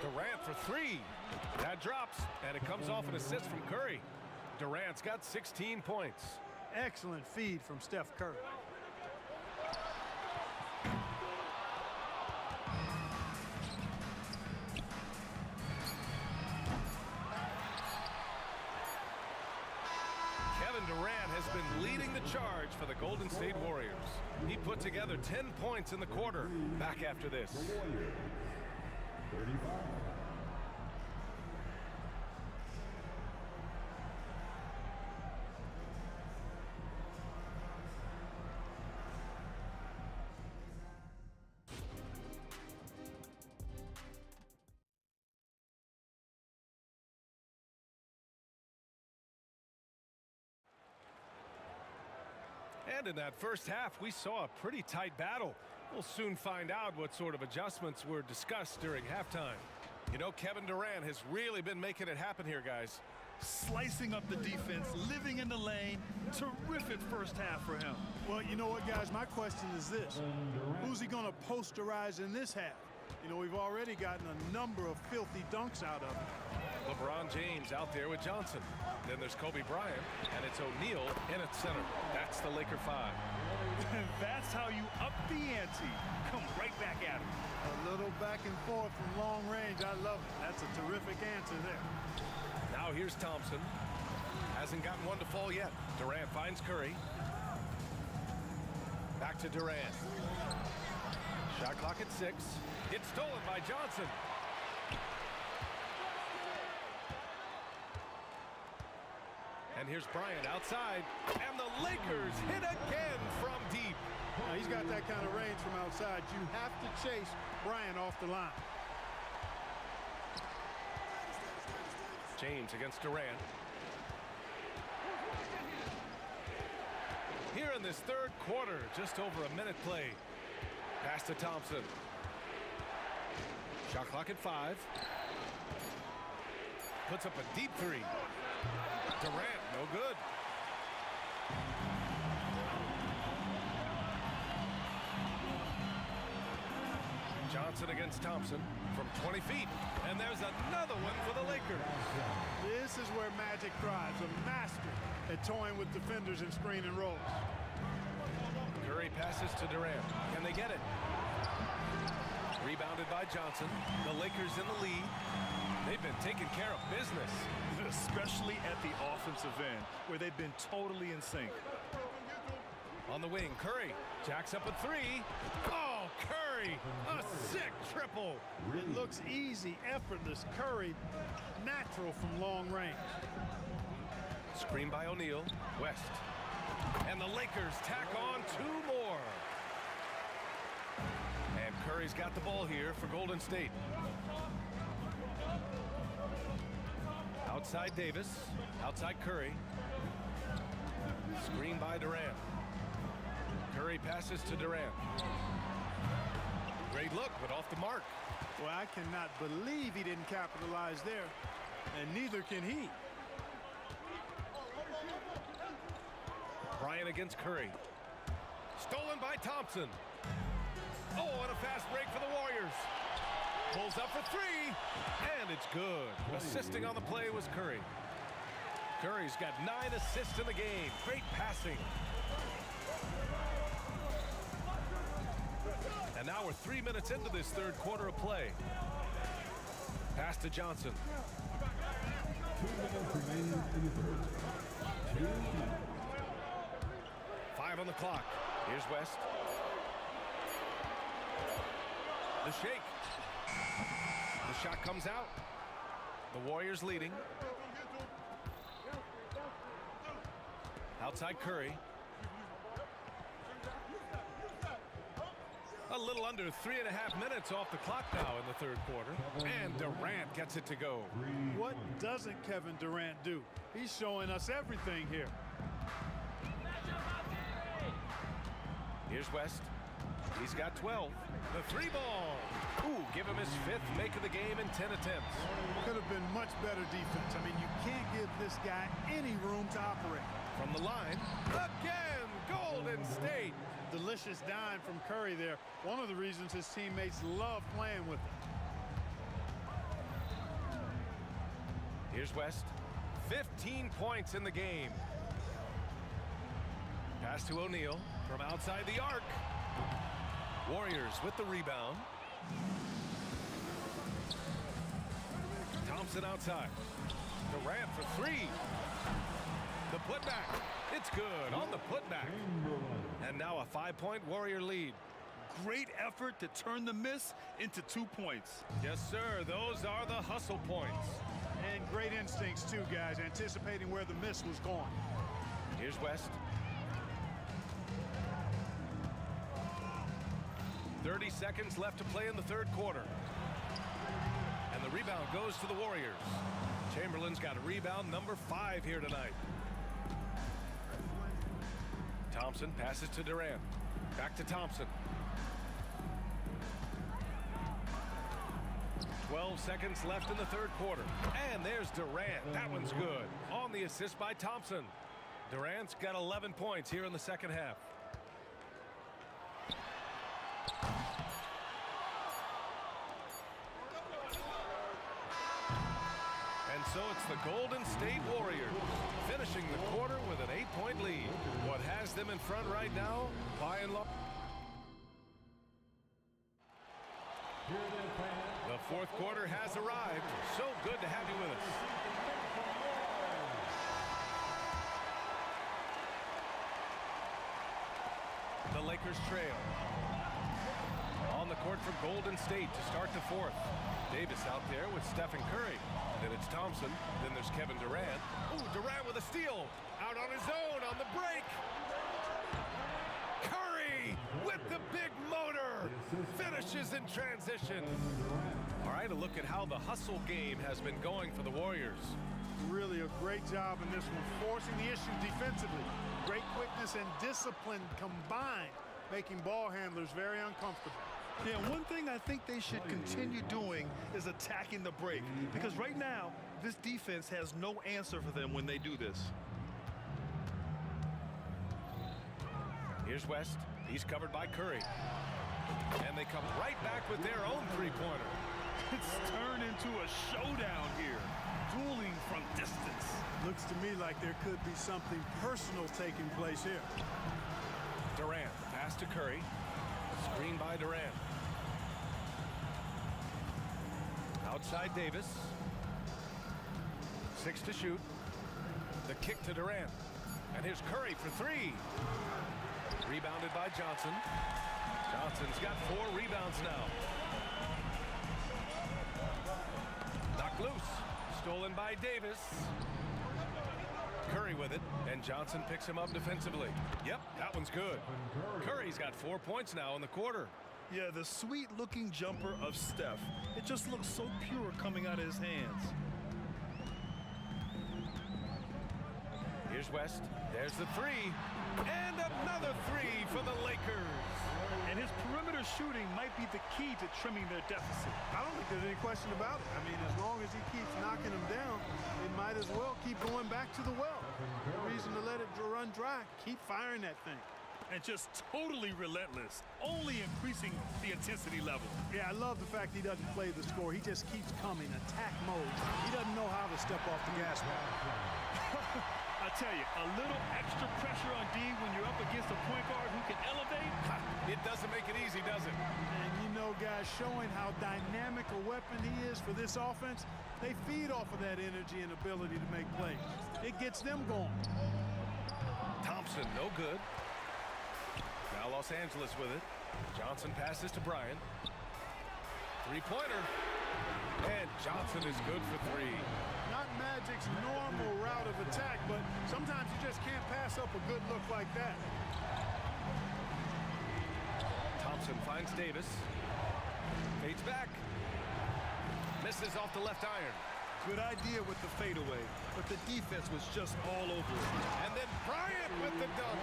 Durant for 3. That drops, and it comes off an assist from Curry. Durant's got 16 points. Excellent feed from Steph Curry. Kevin Durant has been leading the charge for the Golden State Warriors. He put together 10 points in the quarter. Back after this. 35. And in that first half, we saw a pretty tight battle. We'll soon find out what sort of adjustments were discussed during halftime. You know, Kevin Durant has really been making it happen here, guys. Slicing up the defense, living in the lane. Terrific first half for him. Well, you know what, guys? My question is this. Who's he going to posterize in this half? You know, we've already gotten a number of filthy dunks out of him. LeBron James out there with Johnson. Then there's Kobe Bryant, and it's O'Neal in at center. That's the Laker 5. That's how you up the ante. Come right back at him. A little back and forth from long range. I love it. That's a terrific answer there. Now here's Thompson. Hasn't gotten one to fall yet. Durant finds Curry. Back to Durant. Shot clock at 6. It's stolen by Johnson. And here's Bryant outside. And the Lakers hit again from deep. Now, he's got that kind of range from outside. You have to chase Bryant off the line. James against Durant. Here in this third quarter, just over a minute played. Pass to Thompson. Shot clock at 5. Puts up a deep three. Durant, no good. Johnson against Thompson from 20 feet. And there's another one for the Lakers. This is where Magic thrives, a master at toying with defenders and screen and rolls. Curry passes to Durant. Can they get it? Rebounded by Johnson. The Lakers in the lead. They've been taking care of business. Especially at the offensive end, where they've been totally in sync. On the wing, Curry jacks up a 3. Oh, Curry, a sick triple. It looks easy, effortless. Curry, natural from long range. Screen by O'Neal. West. And the Lakers tack on 2 more. And Curry's got the ball here for Golden State. Outside Davis. Outside Curry. Screen by Durant. Curry passes to Durant. Great look, but off the mark. Well, I cannot believe he didn't capitalize there, and neither can he. Bryant against Curry. Stolen by Thompson. Oh, and a fast break for the Warriors. Pulls up for 3, and it's good. Assisting on the play was Curry. Curry's got 9 assists in the game. Great passing. And now we're 3 minutes into this third quarter of play. Pass to Johnson. 2 minutes remaining in the third. 5 on the clock. Here's West. The shake. The shot comes out. The Warriors leading. Outside Curry. A little under 3.5 minutes off the clock now in the third quarter. And Durant gets it to go. What doesn't Kevin Durant do? He's showing us everything here. Here's West. He's got 12. The 3 ball. Ooh, give him his 5th make of the game in 10 attempts. Could have been much better defense. I mean, you can't give this guy any room to operate. From the line, again, Golden State. Delicious dime from Curry there. One of the reasons his teammates love playing with him. Here's West. 15 points in the game. Pass to O'Neal from outside the arc. Warriors with the rebound. Thompson outside. Durant for 3. The putback. It's good on the putback. And now a 5-point Warrior lead. Great effort to turn the miss into 2 points. Yes, sir. Those are the hustle points. And great instincts, too, guys, anticipating where the miss was going. Here's West. 30 seconds left to play in the third quarter. And the rebound goes to the Warriors. Chamberlain's got a rebound number 5 here tonight. Thompson passes to Durant. Back to Thompson. 12 seconds left in the third quarter. And there's Durant. That one's good. On the assist by Thompson. Durant's got 11 points here in the second half. And so it's the Golden State Warriors finishing the quarter with an 8-point lead. What has them in front right now, by and large. The fourth quarter has arrived. So good to have you with us. The Lakers trail. On the court for Golden State to start the fourth. Davis out there with Stephen Curry. Then it's Thompson. Then there's Kevin Durant. Ooh, Durant with a steal. Out on his own on the break. Curry with the big motor. Finishes in transition. All right, a look at how the hustle game has been going for the Warriors. Really a great job in this one, forcing the issue defensively. Great quickness and discipline combined, making ball handlers very uncomfortable. Yeah, one thing I think they should continue doing is attacking the break, because right now, this defense has no answer for them when they do this. Here's West. He's covered by Curry. And they come right back with their own three-pointer. It's turned into a showdown here, dueling from distance. Looks to me like there could be something personal taking place here. Durant, pass to Curry. Screen by Durant. Outside Davis. 6 to shoot. The kick to Durant. And here's Curry for 3. Rebounded by Johnson. Johnson's got 4 rebounds now. Knocked loose. Stolen by Davis. Curry with it, and Johnson picks him up defensively. Yep, that one's good. Curry's got 4 points now in the quarter. Yeah, the sweet-looking jumper of Steph. It just looks so pure coming out of his hands. Here's West. There's the 3. And another 3 for the Lakers. And his perimeter shooting might be the key to trimming their deficit. I don't think there's any question about it. I mean, as long as he keeps knocking them down, they might as well keep going back to the well. No reason to let it run dry. Keep firing that thing. And just totally relentless, only increasing the intensity level. Yeah, I love the fact he doesn't play the score. He just keeps coming, attack mode. He doesn't know how to step off the gas pedal. I tell you, a little extra pressure on D when you're up against a point guard who can elevate. It doesn't make it easy, does it? And you know, guys, showing how dynamic a weapon he is for this offense, they feed off of that energy and ability to make plays. It gets them going. Thompson, no good. Now Los Angeles with it. Johnson passes to Bryant. Three-pointer. And Johnson is good for 3. Not Magic's normal route of attack, but sometimes you just can't pass up a good look like that. Thompson finds Davis. Fades back. Misses off the left iron. Good idea with the fadeaway, but the defense was just all over it. And then Bryant with the dunk.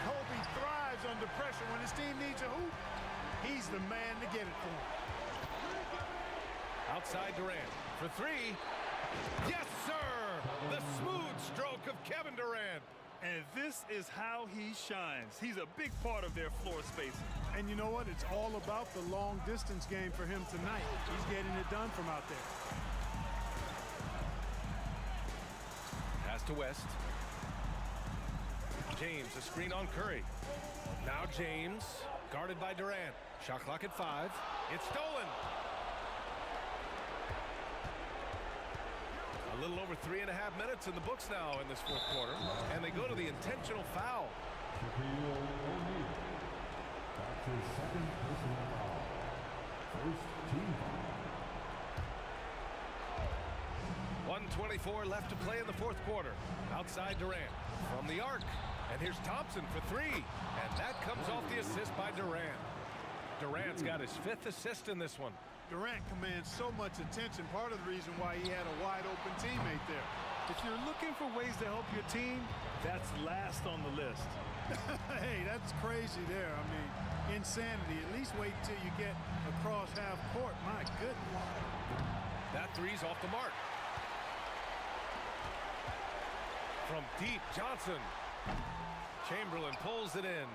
Kobe thrives under pressure when his team needs a hoop. He's the man to get it for him. Outside Durant for 3. Yes, sir! The smooth stroke of Kevin Durant. And this is how he shines. He's a big part of their floor space. And you know what? It's all about the long distance game for him tonight. He's getting it done from out there. Pass to West. James, a screen on Curry. Now James, guarded by Durant. Shot clock at 5. It's stolen. A little over 3.5 minutes in the books now in this fourth quarter. And they go to the intentional foul. Shaquille O'Neal. That's his second personal foul. First team foul. 1:24 left to play in the fourth quarter. Outside Durant from the arc. And here's Thompson for 3. And that comes off the assist by Durant. Durant's got his 5th assist in this one. Durant commands so much attention, part of the reason why he had a wide-open teammate there. If you're looking for ways to help your team, that's last on the list. Hey, that's crazy there. I mean, insanity. At least wait till you get across half court. My goodness. That 3's off the mark. From deep, Johnson. Chamberlain pulls it in.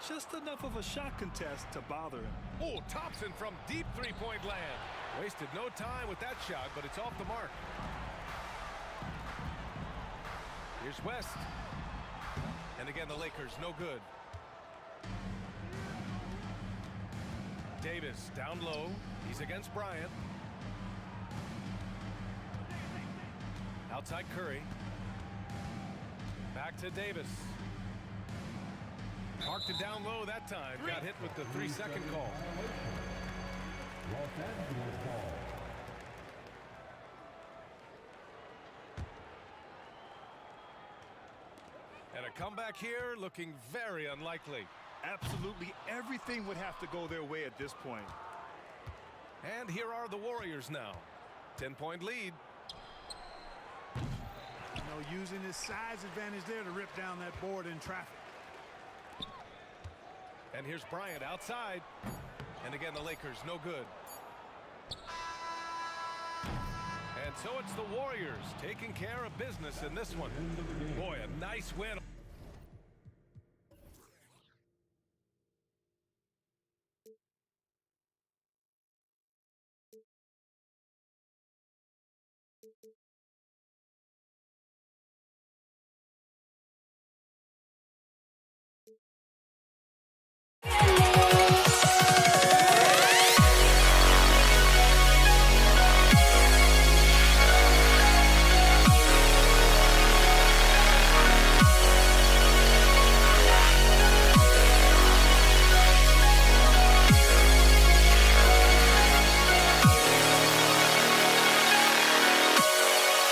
Just enough of a shot contest to bother him. Oh, Thompson from deep three-point land. Wasted no time with that shot, but it's off the mark. Here's West. And again, the Lakers, no good. Davis down low. He's against Bryant. Outside Curry. Back to Davis. Marked it down low that time. Got hit with the 3-second call. Los Angeles ball. And a comeback here looking very unlikely. Absolutely everything would have to go their way at this point. And here are the Warriors now. 10-point lead. You know, using his size advantage there to rip down that board in traffic. And here's Bryant outside. And again, the Lakers no good. And so it's the Warriors taking care of business in this one. Boy, a nice win.